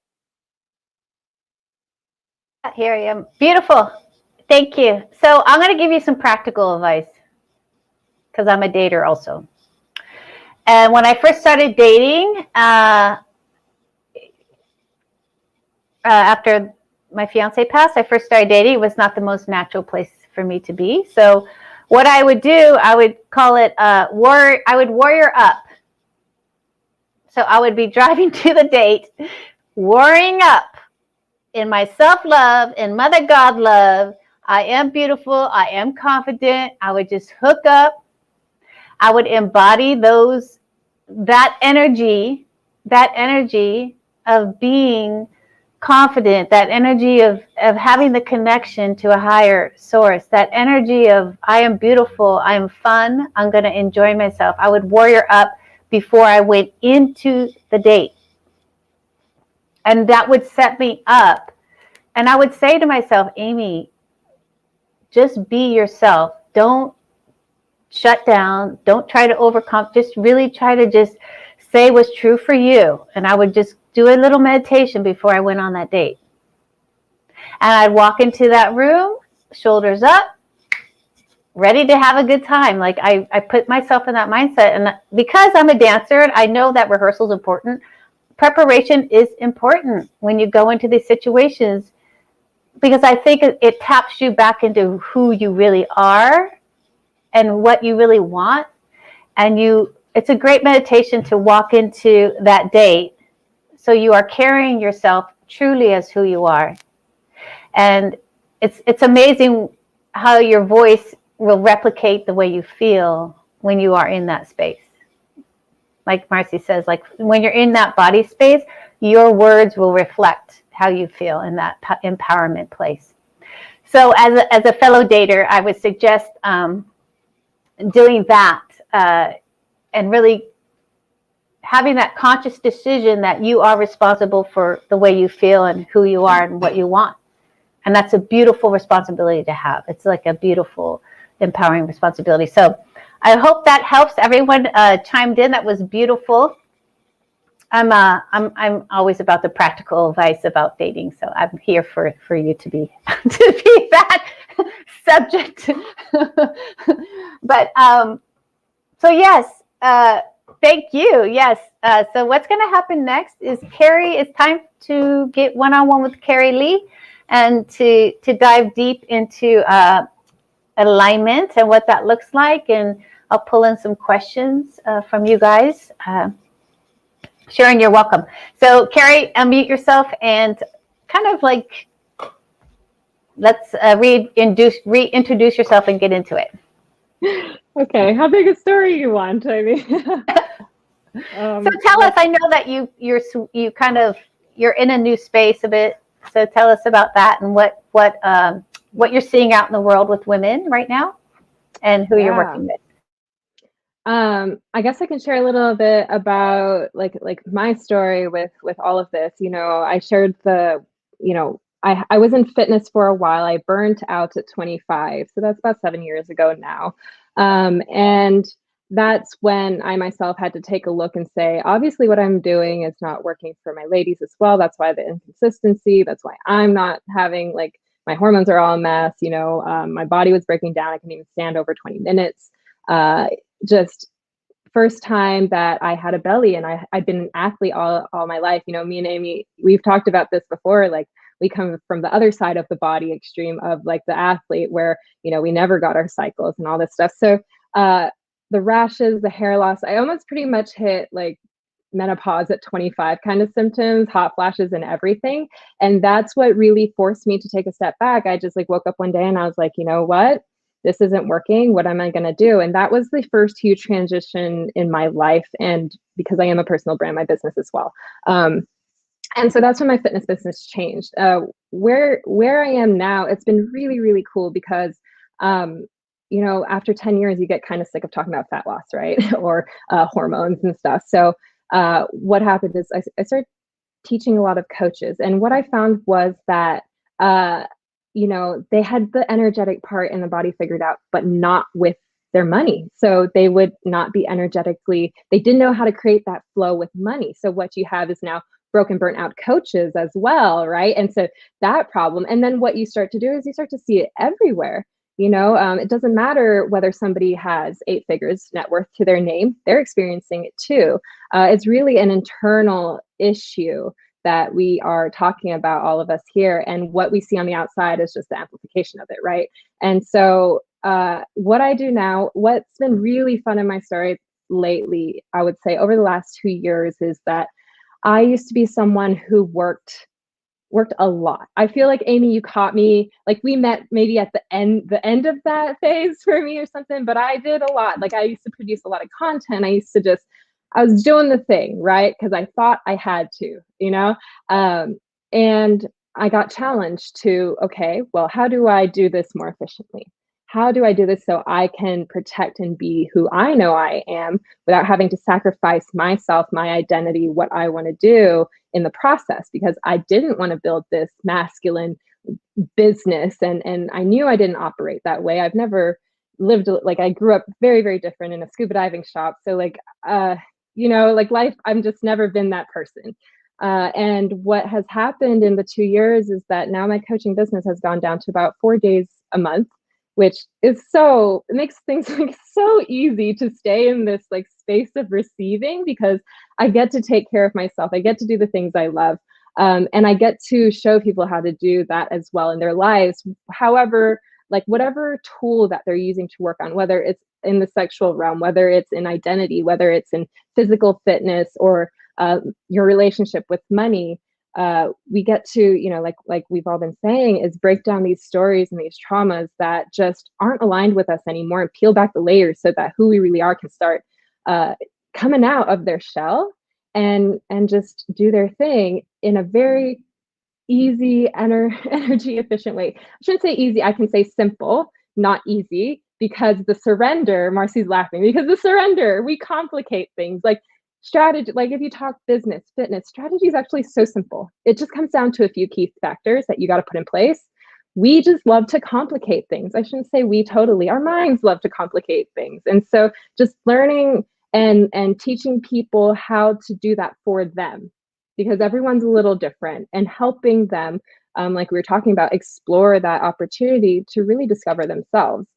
Here I am. Beautiful. Thank you. So I'm going to give you some practical advice, because I'm a dater also. And when I first started dating, after my fiance passed, I first started dating. It was not the most natural place for me to be. So what I would do, I would call it I would warrior up. So I would be driving to the date, warring up in my self-love and mother God love. I am beautiful. I am confident. I would just hook up. I would embody that energy of being confident, that energy of having the connection to a higher source, that energy of I am beautiful, I am fun, I'm going to enjoy myself. I would warrior up before I went into the date. And that would set me up. And I would say to myself, Amy, just be yourself. Don't shut down. Don't try to overcome. Just really try to just say what's true for you. And I would just do a little meditation before I went on that date. And I'd walk into that room, shoulders up, ready to have a good time. Like I put myself in that mindset. And because I'm a dancer and I know that rehearsal is important, preparation is important when you go into these situations, because I think it taps you back into who you really are and what you really want. And it's a great meditation to walk into that date. So you are carrying yourself truly as who you are. And it's amazing how your voice will replicate the way you feel when you are in that space. Like Marcy says, like when you're in that body space, your words will reflect how you feel in that empowerment place. So as a fellow dater, I would suggest doing that and really having that conscious decision that you are responsible for the way you feel and who you are and what you want. And that's a beautiful responsibility to have. It's like a beautiful, empowering responsibility. So I hope that helps. Everyone chimed in. That was beautiful. I'm always about the practical advice about dating, so I'm here for you to be that subject. But so yes, thank you. Yes. So what's going to happen next is Carrie. It's time to get one-on-one with Carrie Lee and to dive deep into alignment and what that looks like, and I'll pull in some questions from you guys. Sharon, you're welcome. So Carrie, unmute yourself and kind of like, let's reintroduce yourself and get into it. Okay, how big a story you want? I mean, So tell us. I know that you're in a new space a bit. So tell us about that and what you're seeing out in the world with women right now, and who you're working with. I guess I can share a little bit about like my story with all of this. You know, I shared I was in fitness for a while. I burnt out at 25, so that's about 7 years ago now. And that's when I myself had to take a look and say, obviously, what I'm doing is not working for my ladies as well. That's why the inconsistency. That's why I'm not having like my hormones are all a mess. You know, my body was breaking down. I couldn't even stand over 20 minutes. Just first time that I had a belly, and I've been an athlete all my life. You know, me and Amy, we've talked about this before. Like we come from the other side of the body extreme of like the athlete where, you know, we never got our cycles and all this stuff. So the rashes, the hair loss, I almost pretty much hit like menopause at 25 kind of symptoms, hot flashes and everything. And that's what really forced me to take a step back. I just like woke up one day and I was like, you know what? This isn't working. What am I going to do? And that was the first huge transition in my life. And because I am a personal brand, my business as well. And so that's when my fitness business changed. Where I am now, it's been really, really cool because, you know, after 10 years, you get kind of sick of talking about fat loss, right? Or hormones and stuff. So what happened is I started teaching a lot of coaches. And what I found was that, you know, they had the energetic part in the body figured out, but not with their money. So they would not be energetically, they didn't know how to create that flow with money. So what you have is now broken, burnt out coaches as well, right? And so that problem. And then what you start to do is you start to see it everywhere. You know, it doesn't matter whether somebody has 8 figures net worth to their name, they're experiencing it too. It's really an internal issue that we are talking about, all of us here. And what we see on the outside is just the amplification of it, right? And so what I do now, what's been really fun in my story lately, I would say over the last 2 years, is that I used to be someone who worked a lot. I feel like, Amy, you caught me, like we met maybe at the end of that phase for me or something, but I did a lot. Like I used to produce a lot of content. I was doing the thing, right? Because I thought I had to, you know? And I got challenged to, okay, well, how do I do this more efficiently? How do I do this so I can protect and be who I know I am without having to sacrifice myself, my identity, what I want to do in the process? Because I didn't want to build this masculine business, and I knew I didn't operate that way. I've never lived, like I grew up very, very different in a scuba diving shop. So like, you know, like life, I've just never been that person. And what has happened in the 2 years is that now my coaching business has gone down to about 4 days a month, which is it makes things like so easy to stay in this like space of receiving because I get to take care of myself. I get to do the things I love. And I get to show people how to do that as well in their lives. However, like whatever tool that they're using to work on, whether it's in the sexual realm, whether it's in identity, whether it's in physical fitness or your relationship with money, we get to, you know, like we've all been saying, is break down these stories and these traumas that just aren't aligned with us anymore and peel back the layers so that who we really are can start coming out of their shell and just do their thing in a very easy, energy efficient way. I shouldn't say easy, I can say simple, not easy, because the surrender, Marcy's laughing, because the surrender, we complicate things. Like strategy, like if you talk business, fitness, strategy is actually so simple. It just comes down to a few key factors that you got to put in place. We just love to complicate things. I shouldn't say we totally, our minds love to complicate things. And so just learning and teaching people how to do that for them, because everyone's a little different, and helping them, like we were talking about, explore that opportunity to really discover themselves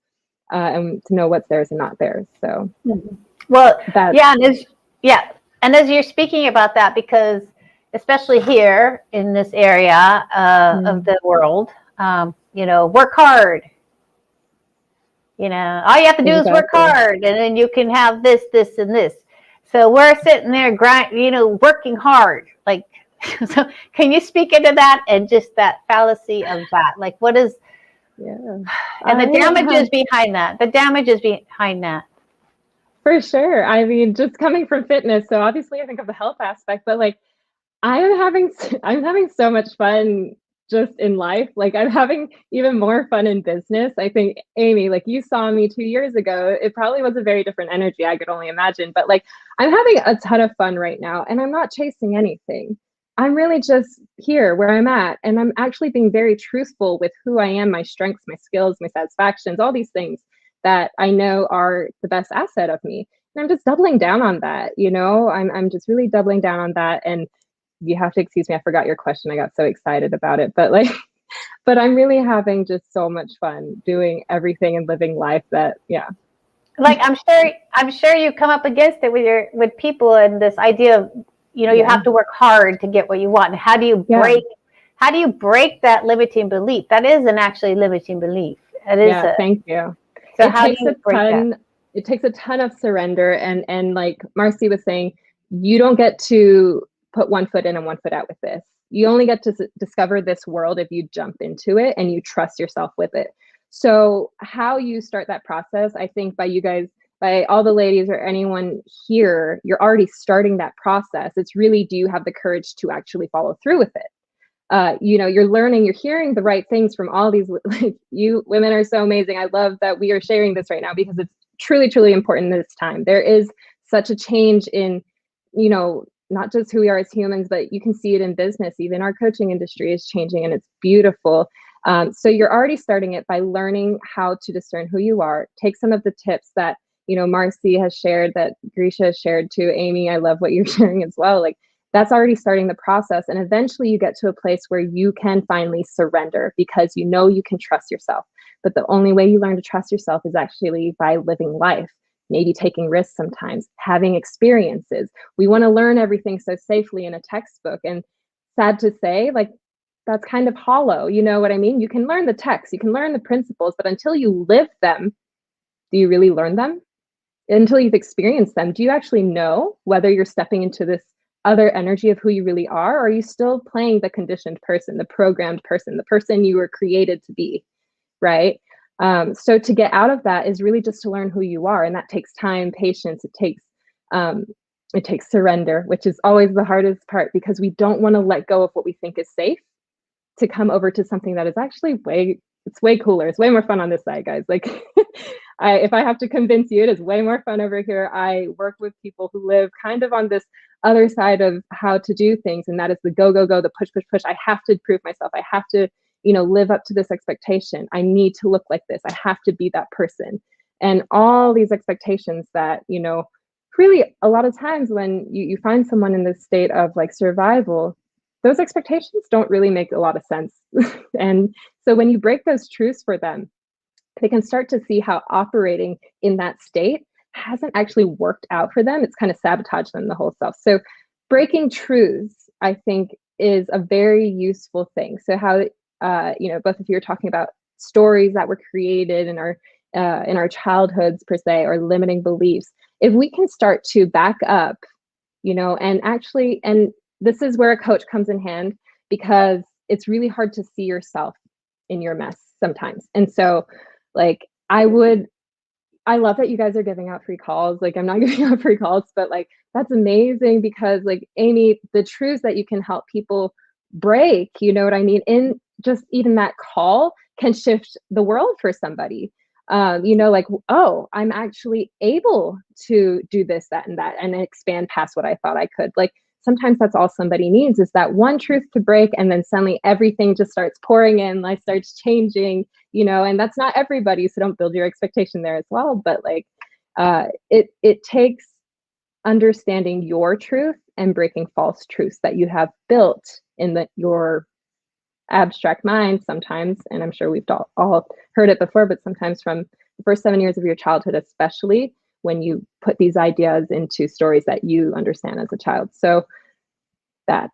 and to know what's theirs and not theirs. So, well, and as you're speaking about that, because especially here in this area of the world, you know, work hard. You know, all you have to do is work hard, and then you can have this, this, and this. So we're sitting there working hard. Like, so can you speak into that and just that fallacy of that? Like, what is Yeah. And the I damage have- is behind that. The damage is behind that. For sure. I mean, just coming from fitness, so obviously I think of the health aspect, but like I'm having so much fun just in life. Like I'm having even more fun in business. I think Amy, like you saw me 2 years ago, it probably was a very different energy. I could only imagine, but like I'm having a ton of fun right now and I'm not chasing anything. I'm really just here where I'm at and I'm actually being very truthful with who I am, my strengths, my skills, my satisfactions, all these things that I know are the best asset of me. And I'm just doubling down on that, you know? I'm just really doubling down on that. And you have to excuse me, I forgot your question. I got so excited about it. But like but I'm really having just so much fun doing everything and living life that Like I'm sure you come up against it with people and this idea of, you know, you have to work hard to get what you want. How do you break that limiting belief? That is an actually limiting belief. It is thank you. So it how do takes you a break ton that? it takes a ton of surrender and like Marcy was saying, you don't get to put one foot in and one foot out with this. You only get to discover this world if you jump into it and you trust yourself with it. So how you start that process, I think by all the ladies or anyone here, you're already starting that process. It's really, do you have the courage to actually follow through with it? You know, you're learning, you're hearing the right things from all these, like, you women are so amazing. I love that we are sharing this right now because it's truly, truly important this time. There is such a change in, you know, not just who we are as humans, but you can see it in business. Even our coaching industry is changing and it's beautiful. So you're already starting it by learning how to discern who you are. Take some of the tips that, you know, Marcy has shared, that Grisha has shared too. Amy, I love what you're sharing as well. Like that's already starting the process. And eventually you get to a place where you can finally surrender because you know you can trust yourself. But the only way you learn to trust yourself is actually by living life. Maybe taking risks sometimes, having experiences. We want to learn everything so safely in a textbook. And sad to say, like, that's kind of hollow. You know what I mean? You can learn the text, you can learn the principles, but until you live them, do you really learn them? Until you've experienced them, do you actually know whether you're stepping into this other energy of who you really are? Or are you still playing the conditioned person, the programmed person, the person you were created to be, right? So to get out of that is really just to learn who you are, and that takes time, patience. It takes surrender, which is always the hardest part because we don't want to let go of what we think is safe to come over to something that is actually it's way cooler. It's way more fun on this side, guys. Like, if I have to convince you, it is way more fun over here. I work with people who live kind of on this other side of how to do things, and that is the go, go, go, the push, push, push. I have to prove myself. I have to, you know, live up to this expectation. I need to look like this. I have to be that person. And all these expectations that, you know, really a lot of times when you find someone in this state of like survival, those expectations don't really make a lot of sense. And so when you break those truths for them, they can start to see how operating in that state hasn't actually worked out for them. It's kind of sabotaged them, the whole self. So breaking truths, I think, is a very useful thing. So how, you know, both of you are talking about stories that were created in our childhoods per se, or limiting beliefs. If we can start to back up, you know, and this is where a coach comes in hand, because it's really hard to see yourself in your mess sometimes. And so, like, I love that you guys are giving out free calls. Like, I'm not giving out free calls, but like, that's amazing because, like, Amy, the truths that you can help people break, you know what I mean? In just even that call can shift the world for somebody. You know, like, oh, I'm actually able to do this, that, and expand past what I thought I could. Like, sometimes that's all somebody needs, is that one truth to break, and then suddenly everything just starts pouring in, life starts changing, you know. And that's not everybody, so don't build your expectation there as well. But like, it takes understanding your truth and breaking false truths that you have built in your abstract mind sometimes. And I'm sure we've all heard it before, but sometimes from the first 7 years of your childhood, especially when you put these ideas into stories that you understand as a child. So that.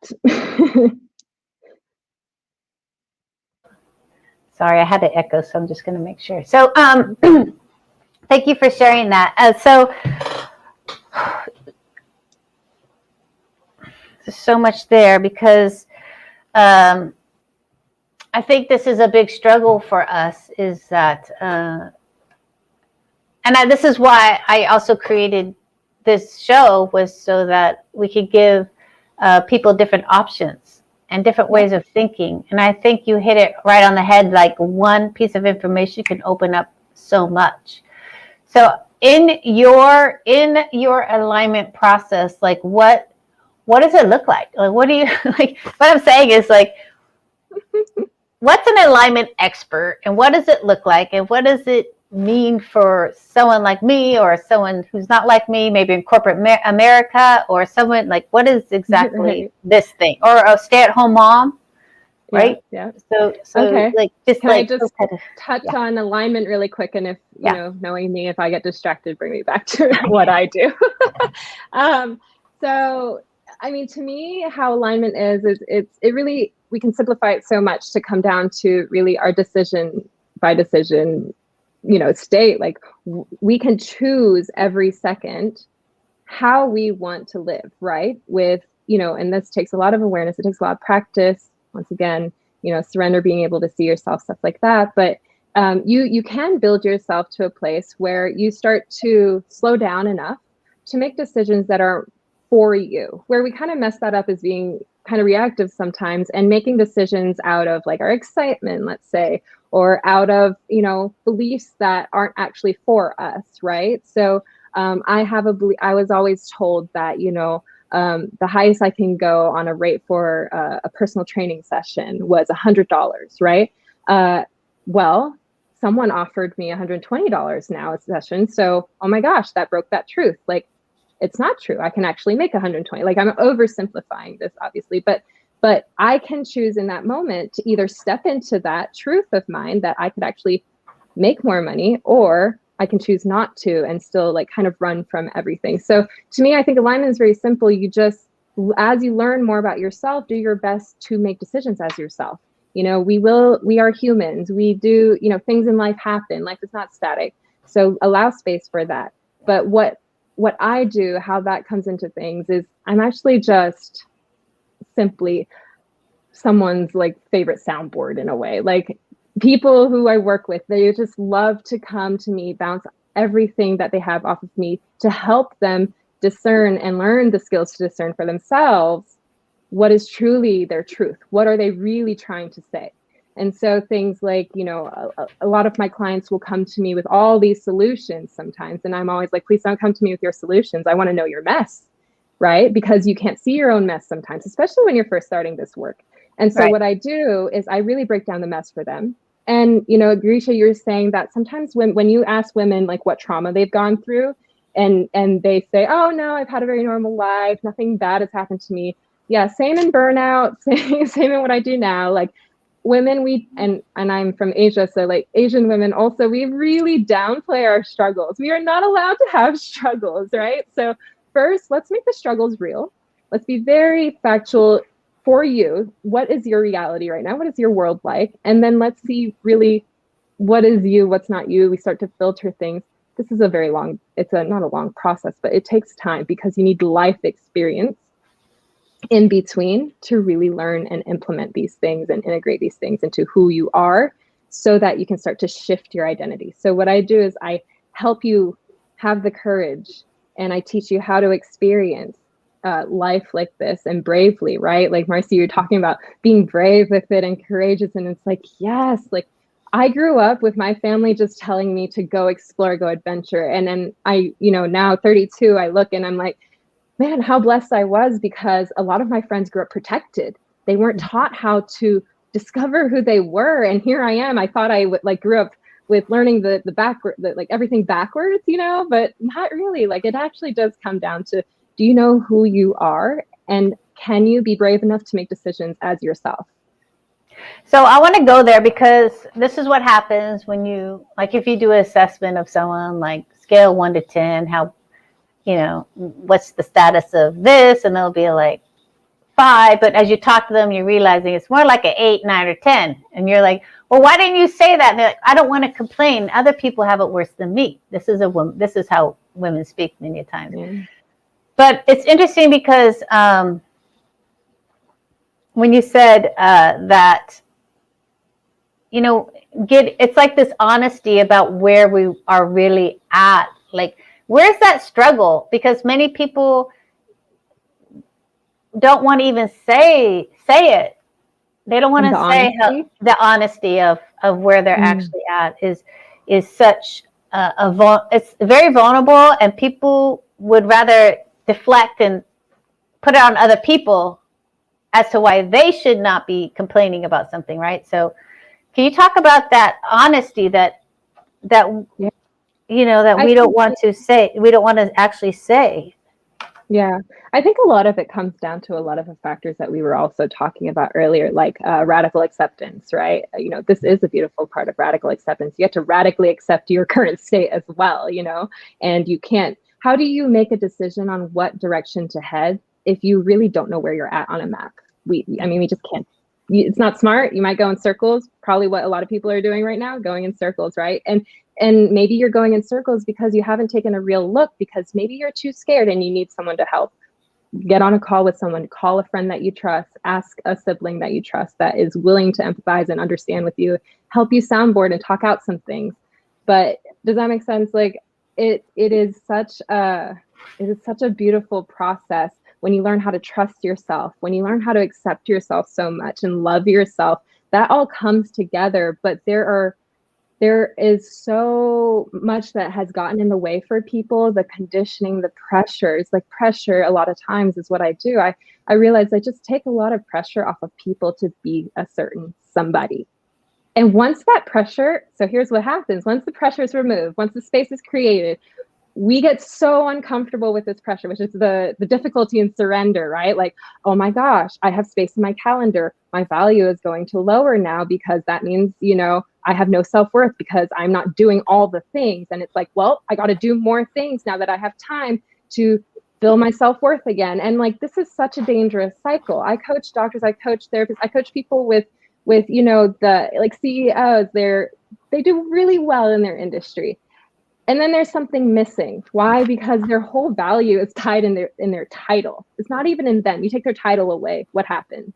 Sorry, I had to echo, so I'm just going to make sure. So thank you for sharing that. So there's so much there because I think this is a big struggle for us, is that, this is why I also created this show, was so that we could give people different options and different ways of thinking. And I think you hit it right on the head. Like, one piece of information can open up so much. So in your alignment process, like, what does it look like? Like, what do you like? What I'm saying is, like, what's an alignment expert, and what does it look like, and what does it mean for someone like me, or someone who's not like me, maybe in corporate America, or someone like, what is exactly this thing, or a stay-at-home mom, right? Yeah. So Okay. like, just Can like I just touch on alignment really quick? And if you know, knowing me, if I get distracted, bring me back to what I do. So, I mean, to me, how alignment is it really, we can simplify it so much to come down to really our decision by decision, you know, state. Like, we can choose every second how we want to live, right? With, you know, and this takes a lot of awareness. It takes a lot of practice. Once again, you know, surrender, being able to see yourself, stuff like that. But you can build yourself to a place where you start to slow down enough to make decisions that are for you. Where we kind of mess that up is being kind of reactive sometimes and making decisions out of like our excitement, let's say, or out of, you know, beliefs that aren't actually for us, right? So I was always told that, you know, the highest I can go on a rate for a personal training session was $100, right? Well, someone offered me $120 now a session. So, oh my gosh, that broke that truth. Like, it's not true. I can actually make 120. Like, I'm oversimplifying this, obviously, but I can choose in that moment to either step into that truth of mine that I could actually make more money, or I can choose not to and still like kind of run from everything. So to me, I think alignment is very simple. You just, as you learn more about yourself, do your best to make decisions as yourself. You know, we are humans. We do, you know, things in life happen. Life is not static. So allow space for that. But what I do, how that comes into things, is I'm actually just simply someone's like favorite soundboard in a way. Like, people who I work with, they just love to come to me, bounce everything that they have off of me to help them discern and learn the skills to discern for themselves what is truly their truth. What are they really trying to say? And so things like, you know, a lot of my clients will come to me with all these solutions sometimes. And I'm always like, please don't come to me with your solutions. I want to know your mess, right? Because you can't see your own mess sometimes, especially when you're first starting this work. And so what I do is I really break down the mess for them. And, you know, Grisha, you're saying that sometimes when you ask women like what trauma they've gone through, and they say, oh no, I've had a very normal life, nothing bad has happened to me. Yeah, same in burnout, same in what I do now. Like, women, and I'm from Asia, so like Asian women also, we really downplay our struggles. We are not allowed to have struggles, right? So first, let's make the struggles real. Let's be very factual. For you, what is your reality right now? What is your world like? And then let's see really what is you, what's not you. We start to filter things. This is not a long process, but it takes time because you need life experience in between to really learn and implement these things and integrate these things into who you are, so that you can start to shift your identity. So what I do is I help you have the courage, and I teach you how to experience life like this, and bravely, right? Like, Marcy, you're talking about being brave with it and courageous. And it's like, yes, like, I grew up with my family just telling me to go explore, go adventure. And then I, you know, now 32, I look and I'm like, man, how blessed I was, because a lot of my friends grew up protected. They weren't taught how to discover who they were. And here I am. I thought I would like grew up with learning the like everything backwards, you know, but not really. Like, it actually does come down to, do you know who you are? And can you be brave enough to make decisions as yourself? So I want to go there, because this is what happens when you, like, if you do an assessment of someone, like scale 1 to 10, how, you know, what's the status of this? And they'll be like 5. But as you talk to them, you're realizing it's more like an 8, 9, or 10. And you're like, well, why didn't you say that? And they're like, I don't want to complain. Other people have it worse than me. This is how women speak many times. Yeah. But it's interesting because when you said that it's like this honesty about where we are really at. Like, where's that struggle? Because many people don't want to even say it. They don't want to say how the honesty of where they're actually at is such it's very vulnerable, and people would rather deflect and put it on other people as to why they should not be complaining about something, right? So can you talk about that honesty that we don't want to say, we don't want to actually say? Yeah, I think a lot of it comes down to a lot of the factors that we were also talking about earlier, like radical acceptance, right? This is a beautiful part of radical acceptance. You have to radically accept your current state as well, and you can't, how do you make a decision on what direction to head if you really don't know where you're at on a map? We just can't. It's not smart. You might go in circles, probably what a lot of people are doing right now, going in circles, right? And maybe you're going in circles because you haven't taken a real look, because maybe you're too scared and you need someone to help. Get on a call with someone, call a friend that you trust, ask a sibling that you trust that is willing to empathize and understand with you, help you soundboard and talk out some things. But does that make sense? Like it is such a beautiful process when you learn how to trust yourself, when you learn how to accept yourself so much and love yourself. That all comes together, but there is so much that has gotten in the way for people, the conditioning, the pressures. Like pressure a lot of times is what I do. I realize I just take a lot of pressure off of people to be a certain somebody. And once that pressure, so here's what happens. Once the pressure is removed, once the space is created, we get so uncomfortable with this pressure, which is the difficulty in surrender, right? Like, oh my gosh, I have space in my calendar. My value is going to lower now because that means, I have no self-worth because I'm not doing all the things. And it's like, well, I got to do more things now that I have time to build my self-worth again. And like, this is such a dangerous cycle. I coach doctors, I coach therapists, I coach people with the like CEOs, they do really well in their industry. And then there's something missing. Why? Because their whole value is tied in their title. It's not even in them. You take their title away, what happens?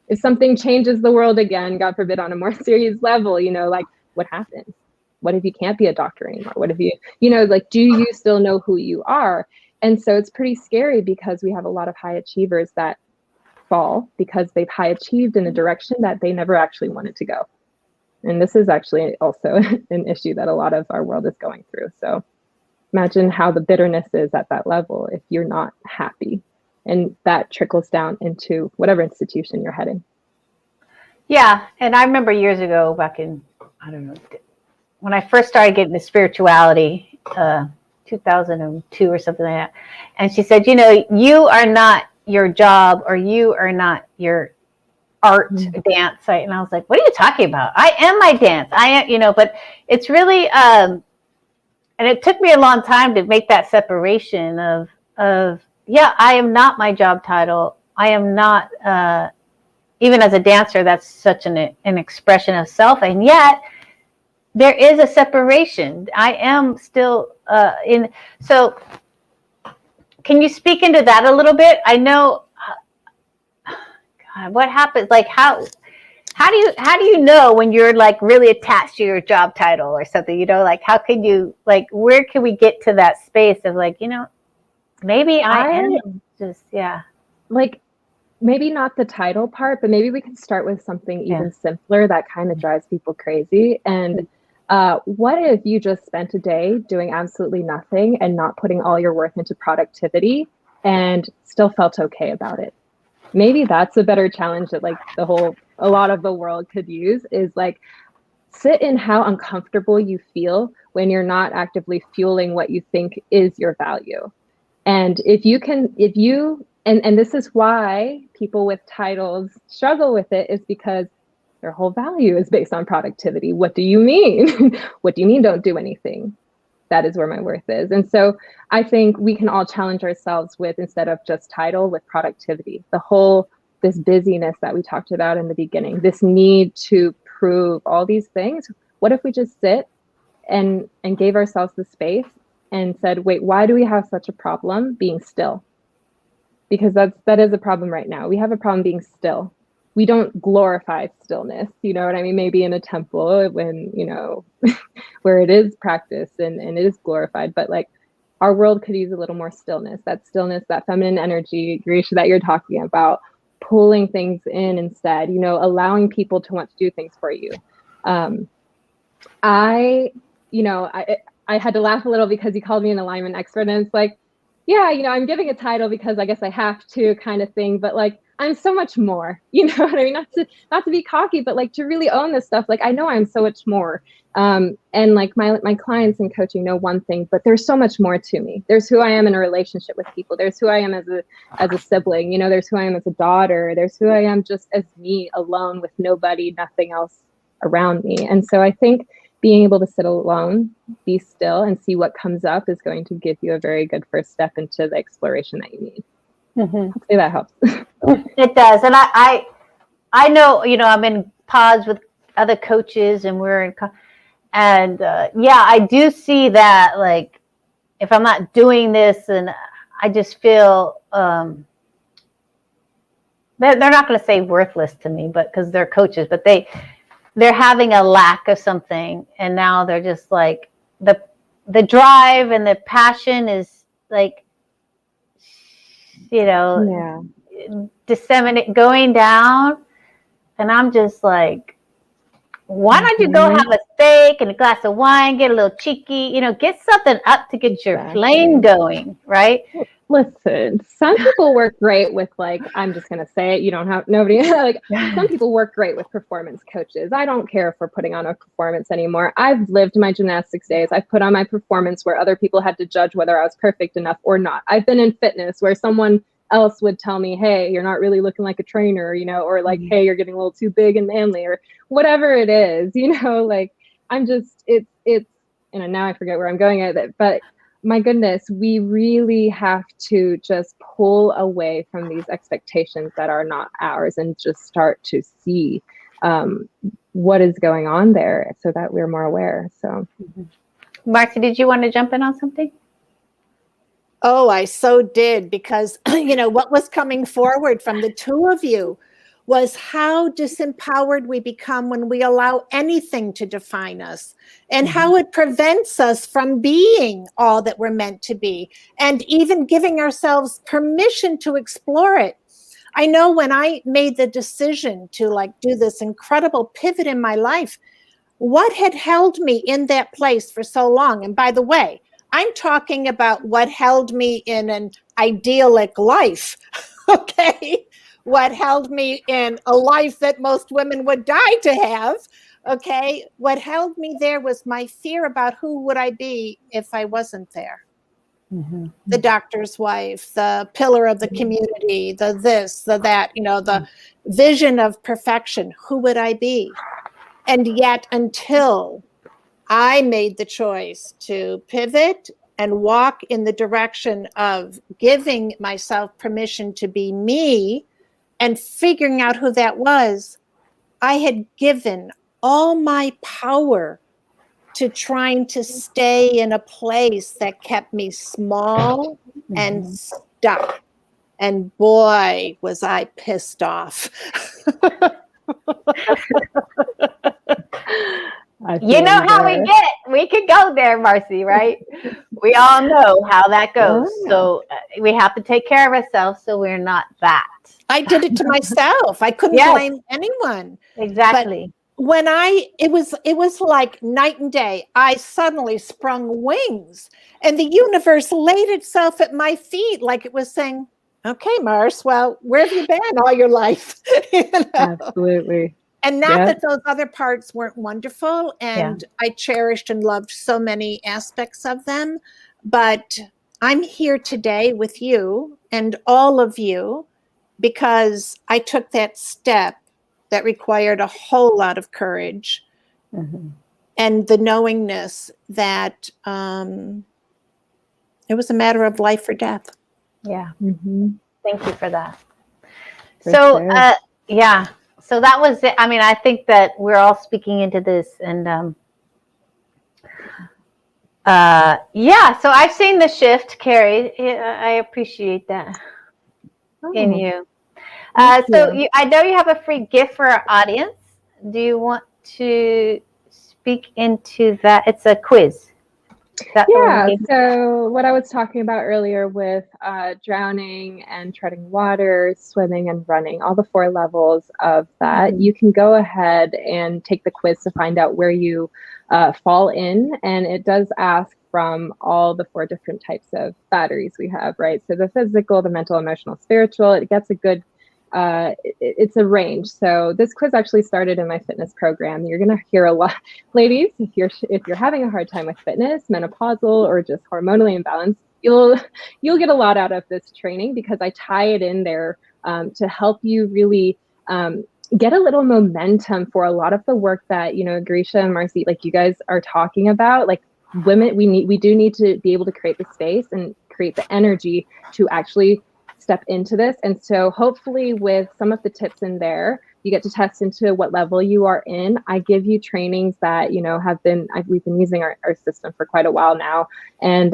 If something changes the world again, God forbid, on a more serious level, like what happens? What if you can't be a doctor anymore? What if you, do you still know who you are? And so it's pretty scary because we have a lot of high achievers that fall because they've high achieved in a direction that they never actually wanted to go. And this is actually also an issue that a lot of our world is going through. So imagine how the bitterness is at that level if you're not happy. And that trickles down into whatever institution you're heading. Yeah. And I remember years ago, back in, I don't know, when I first started getting into spirituality, 2002 or something like that. And she said, you are not your job, or you are not your art dance site. And I was like, what are you talking about? I am my dance. I am, but it's really, and it took me a long time to make that separation of, yeah, I am not my job title. I am not, even as a dancer, that's such an expression of self. And yet there is a separation. I am still so can you speak into that a little bit? I know, God, what happens? Like how do you know when you're like really attached to your job title or something, like how can you, like, where can we get to that space of like, maybe I am just, yeah. Like maybe not the title part, but maybe we can start with something even simpler that kind of drives people crazy. And what if you just spent a day doing absolutely nothing and not putting all your worth into productivity and still felt okay about it? Maybe that's a better challenge that like a lot of the world could use, is like sit in how uncomfortable you feel when you're not actively fueling what you think is your value. And and this is why people with titles struggle with it, is because their whole value is based on productivity. What do you mean? What do you mean don't do anything? That is where my worth is. And so I think we can all challenge ourselves with, instead of just title, with productivity. This busyness that we talked about in the beginning, this need to prove all these things. What if we just sit and gave ourselves the space and said, wait, why do we have such a problem being still? Because that is a problem right now. We have a problem being still. we don't glorify stillness, you know what I mean? Maybe in a temple when, you know, where it is practiced and it is glorified, but like our world could use a little more stillness, that feminine energy, Grisha, that you're talking about, pulling things in instead, you know, allowing people to want to do things for you. I had to laugh a little because you called me an alignment expert, and it's like, yeah, you know, I'm giving a title because I guess I have to, kind of thing, but like I'm so much more, you know what I mean? Not to be cocky, but like to really own this stuff. Like I know I'm so much more. And like my clients in coaching know one thing, but there's so much more to me. There's who I am in a relationship with people. There's who I am as a sibling, you know, there's who I am as a daughter. There's who I am just as me, alone, with nobody, nothing else around me. And so I think being able to sit alone, be still, and see what comes up is going to give you a very good first step into the exploration that you need. Hopefully that helps. It does. And I know, you know, I'm in pods with other coaches, and we're in, yeah, I do see that, like, if I'm not doing this, and I just feel, they're not going to say worthless to me, but because they're coaches, but they're having a lack of something, and now they're just like the drive and the passion is like, you know, disseminate, going down, and I'm just like, why don't you go have a steak and a glass of wine, get a little cheeky, you know, get something up to get your flame going, right? Listen, some people work great with, like, I'm just going to say it, you don't have, nobody, like, some people work great with performance coaches. I don't care for putting on a performance anymore. I've lived my gymnastics days. I've put on my performance where other people had to judge whether I was perfect enough or not. I've been in fitness where someone else would tell me, hey, you're not really looking like a trainer, you know, or like, hey, you're getting a little too big and manly, or whatever it is, you know, like, I'm just, it's, and now I forget where I'm going at it, but my goodness, we really have to just pull away from these expectations that are not ours and just start to see what is going on there so that we're more aware. So, Marcy, did you want to jump in on something? Oh, I so did, because, you know, what was coming forward from the two of you was how disempowered we become when we allow anything to define us, and how it prevents us from being all that we're meant to be, and even giving ourselves permission to explore it. I know when I made the decision to, like, do this incredible pivot in my life, what had held me in that place for so long, and by the way, I'm talking about what held me in an idyllic life, okay? What held me in a life that most women would die to have, okay? What held me there was my fear about who would I be if I wasn't there. The doctor's wife, the pillar of the community, the this, the that, you know, the vision of perfection. Who would I be? And yet, until I made the choice to pivot and walk in the direction of giving myself permission to be me and figuring out who that was, I had given all my power to trying to stay in a place that kept me small and stuck. And boy, was I pissed off. You know how we get. We could go there, Marcy, right? We all know how that goes. So we have to take care of ourselves so we're not that. I did it to myself. I couldn't blame anyone. Exactly. But when it was like night and day. I suddenly sprung wings, and the universe laid itself at my feet like it was saying, okay, Mars, well, where have you been all your life? You know? Absolutely. And not that those other parts weren't wonderful, and I cherished and loved so many aspects of them, but I'm here today with you and all of you because I took that step that required a whole lot of courage and the knowingness that it was a matter of life or death. Yeah. Thank you for that. So that was it. I mean, I think that we're all speaking into this, and so I've seen the shift, Carrie. I appreciate that in you. So I know you have a free gift for our audience. Do you want to speak into that? It's a quiz. Yeah, so what I was talking about earlier with drowning and treading water, swimming and running, all the 4 levels of that, you can go ahead and take the quiz to find out where you fall in. And it does ask from all the 4 different types of batteries we have, right? So the physical, the mental, emotional, spiritual, it gets a good it's a range. So this quiz actually started in my fitness program. You're going to hear a lot, ladies, if you're having a hard time with fitness, menopausal, or just hormonally imbalanced, you'll get a lot out of this training, because I tie it in there to help you really get a little momentum for a lot of the work that, Grisha and Marcy, like you guys are talking about. Like women, we do need to be able to create the space and create the energy to actually step into this. And so hopefully with some of the tips in there, you get to test into what level you are in. I give you trainings that, we've been using our system for quite a while now, and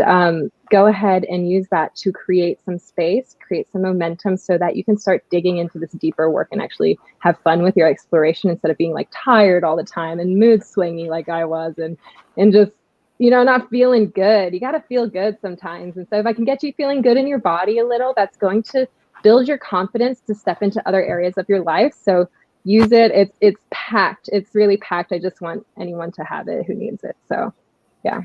go ahead and use that to create some space, create some momentum, so that you can start digging into this deeper work and actually have fun with your exploration, instead of being like tired all the time and mood swingy like I was, and just not feeling good. You got to feel good sometimes. And so if I can get you feeling good in your body a little, that's going to build your confidence to step into other areas of your life. So use it. It's packed. It's really packed. I just want anyone to have it who needs it. So, yeah.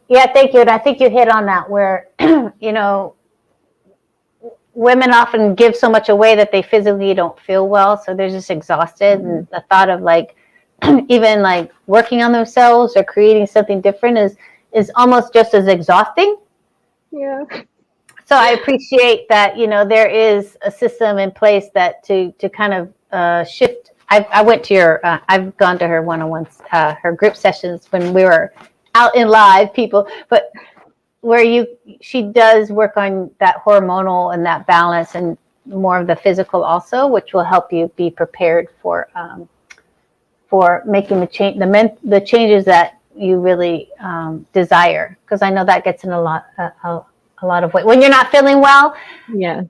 Yeah, thank you. And I think you hit on that, where, women often give so much away that they physically don't feel well. So they're just exhausted. Mm-hmm. And the thought of even working on themselves or creating something different is almost just as exhausting. Yeah. So I appreciate that, there is a system in place that to kind of shift. I went to I've gone to her one-on-ones, her group sessions when we were out in live people, but where she does work on that hormonal and that balance, and more of the physical also, which will help you be prepared for making the changes that you really desire. Because I know that gets in a lot of weight when you're not feeling well. Yeah.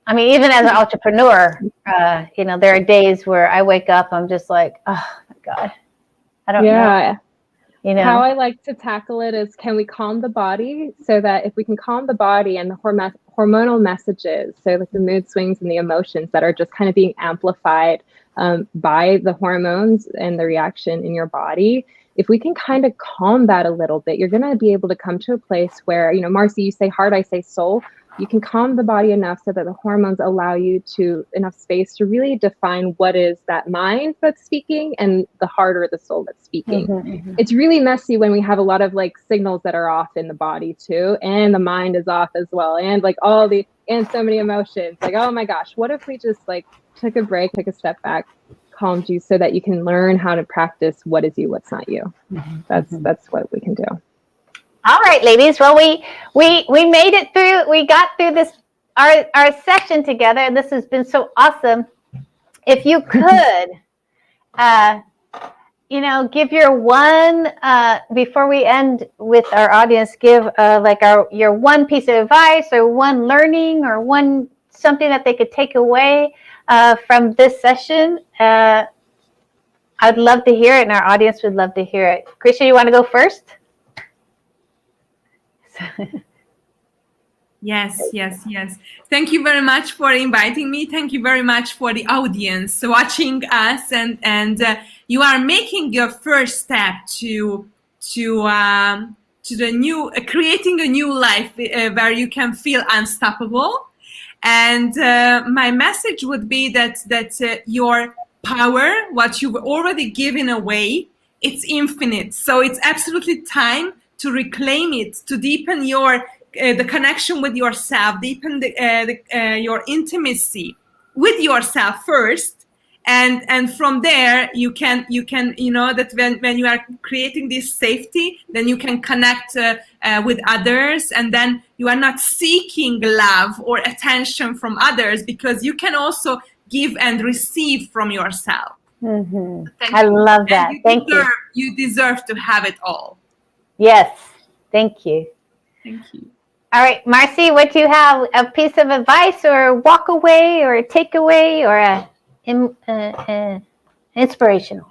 I mean, even as an entrepreneur, there are days where I wake up, I'm just like, oh my God, I don't know. How I like to tackle it is, can we calm the body? So that if we can calm the body and the hormonal messages, so like the mood swings and the emotions that are just kind of being amplified by the hormones and the reaction in your body, if we can kind of calm that a little bit, you're going to be able to come to a place where, Marcy, you say heart, I say soul. You can calm the body enough so that the hormones allow you enough space to really define what is that mind that's speaking and the heart or the soul that's speaking. Mm-hmm, mm-hmm. It's really messy when we have a lot of signals that are off in the body too, and the mind is off as well, and and so many emotions. Oh my gosh, what if we just took a break, took a step back, calmed you, so that you can learn how to practice what is you, what's not you. Mm-hmm. That's what we can do. All right, ladies. Well, we made it through. We got through this our session together, and this has been so awesome. If you could, give your one before we end with our audience, give your one piece of advice, or one learning, or one something that they could take away from this session. I'd love to hear it, and our audience would love to hear it. Krisha, you want to go first? Yes. Thank you very much for inviting me. Thank you very much for the audience watching us, and you are making your first step to the new, creating a new life where you can feel unstoppable. And my message would be that your power, what you've already given away, it's infinite. So it's absolutely time to reclaim it, to deepen your the connection with yourself, deepen your intimacy with yourself first, and from there you can that when you are creating this safety, then you can connect with others, and then you are not seeking love or attention from others, because you can also give and receive from yourself. Mm-hmm. I love that. Thank you. You deserve to have it all. Yes. Thank you. Thank you. All right, Marcy, what do you have? A piece of advice or a walk away or a takeaway or a inspirational?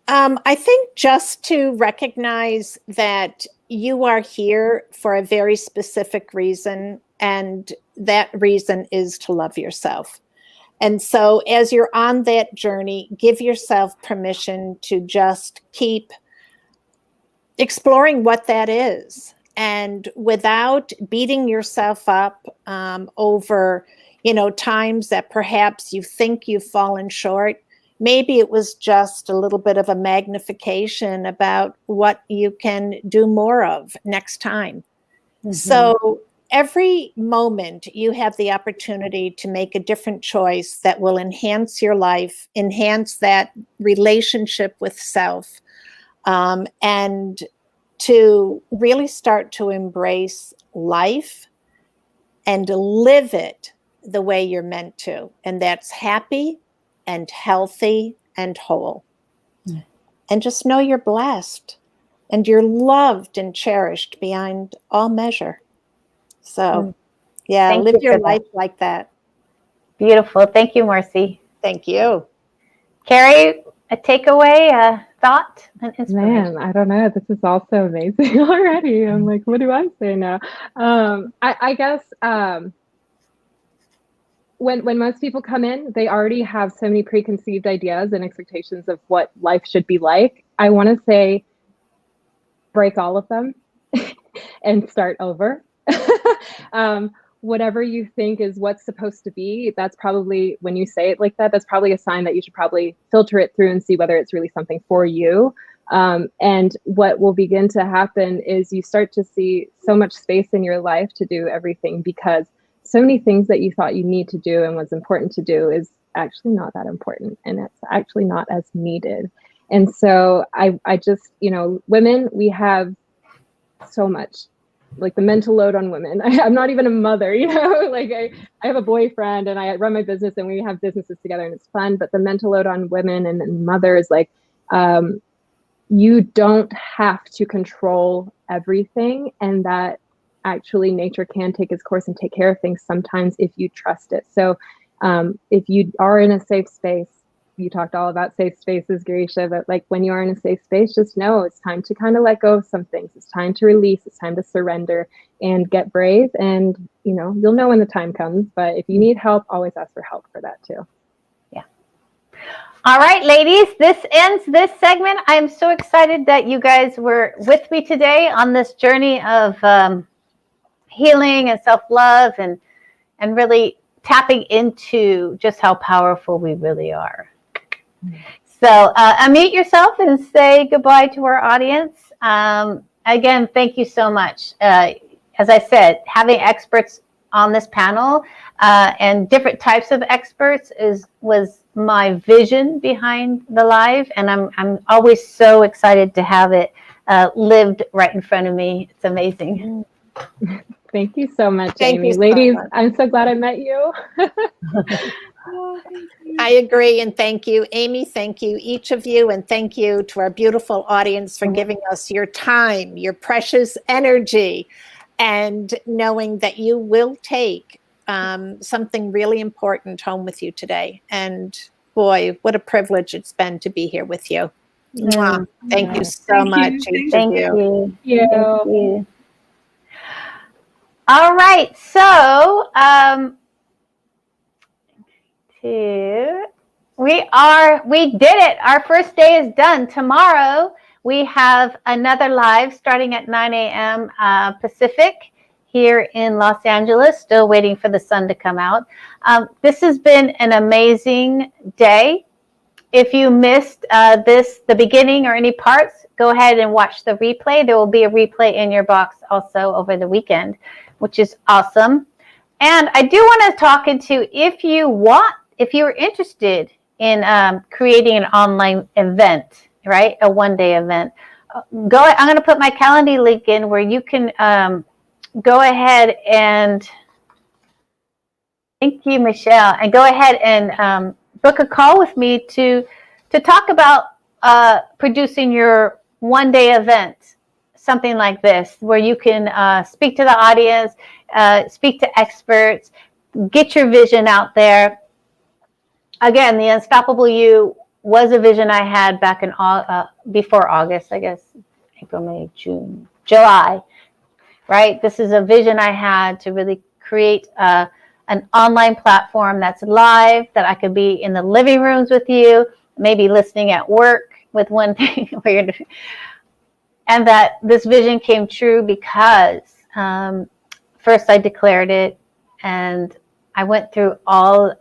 I think just to recognize that you are here for a very specific reason, and that reason is to love yourself. And so, as you're on that journey, give yourself permission to just keep exploring what that is. And without beating yourself up over, times that perhaps you think you've fallen short, maybe it was just a little bit of a magnification about what you can do more of next time. Mm-hmm. So every moment you have the opportunity to make a different choice that will enhance your life, enhance that relationship with self, and to really start to embrace life and live it the way you're meant to. And that's happy and healthy and whole. Mm. And just know you're blessed and you're loved and cherished beyond all measure. So, yeah, live your life like that. Beautiful. Thank you, Marcy. Thank you. Carrie, a takeaway, a thought, an inspiration? Man, I don't know. This is all so amazing already. I'm like, what do I say now? I guess when most people come in, they already have so many preconceived ideas and expectations of what life should be like. I want to say, break all of them and start over. Whatever you think is what's supposed to be, that's probably, when you say it like that, that's probably a sign that you should probably filter it through and see whether it's really something for you. And what will begin to happen is you start to see so much space in your life to do everything, because so many things that you thought you need to do and was important to do is actually not that important, and it's actually not as needed. And so I just, women, we have so much, like the mental load on women. I'm not even a mother, like I have a boyfriend and I run my business and we have businesses together and it's fun, but the mental load on women and mothers, like, you don't have to control everything, and that actually nature can take its course and take care of things sometimes if you trust it. So if you are in a safe space, you talked all about safe spaces, Grisha, but like when you are in a safe space, just know it's time to kind of let go of some things. It's time to release. It's time to surrender and get brave. And, you'll know when the time comes. But if you need help, always ask for help for that too. Yeah. All right, ladies, this ends this segment. I'm so excited that you guys were with me today on this journey of healing and self-love and really tapping into just how powerful we really are. So unmute yourself and say goodbye to our audience. Again, thank you so much. As I said, having experts on this panel and different types of experts was my vision behind the live, and I'm always so excited to have it lived right in front of me. It's amazing. Thank you so much, Thank Amy. you so Ladies, much. I'm so glad I met you. I agree, and thank you, Amy. Thank you, each of you, and thank you to our beautiful audience for giving us your time, your precious energy, and knowing that you will take something really important home with you today. And boy, what a privilege it's been to be here with you. Mwah. Thank you so much, each of you. Thank you. All right, so we did it. Our first day is done. Tomorrow we have another live starting at 9 a.m. Pacific here in Los Angeles. Still waiting for the sun to come out. This has been an amazing day. If you missed the beginning or any parts, go ahead and watch the replay. There will be a replay in your box also over the weekend, which is awesome. And I do want to talk into, if you're interested in creating an online event, right? A one-day event. I'm going to put my Calendly link in where you can go ahead and, thank you, Michelle, and go ahead and book a call with me to talk about producing your one-day event. something like this, where you can speak to the audience, speak to experts, get your vision out there. Again, the Unstoppable You was a vision I had back in before August, I guess, April, May, June, July, right? This is a vision I had to really create an online platform that's live, that I could be in the living rooms with you, maybe listening at work with one thing, and that this vision came true because first I declared it, and I went through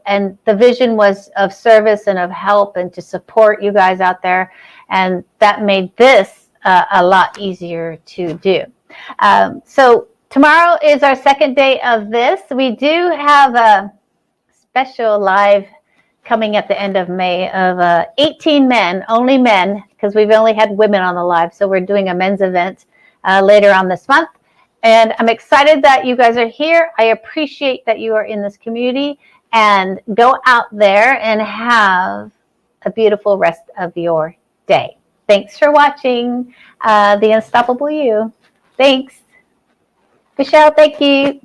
and the vision was of service and of help and to support you guys out there. And that made this a lot easier to do. So tomorrow is our second day of this. We do have a special live coming at the end of May of 18 men, only men, because we've only had women on the live. So we're doing a men's event later on this month. And I'm excited that you guys are here. I appreciate that you are in this community, and go out there and have a beautiful rest of your day. Thanks for watching The Unstoppable You. Thanks. Michelle, thank you.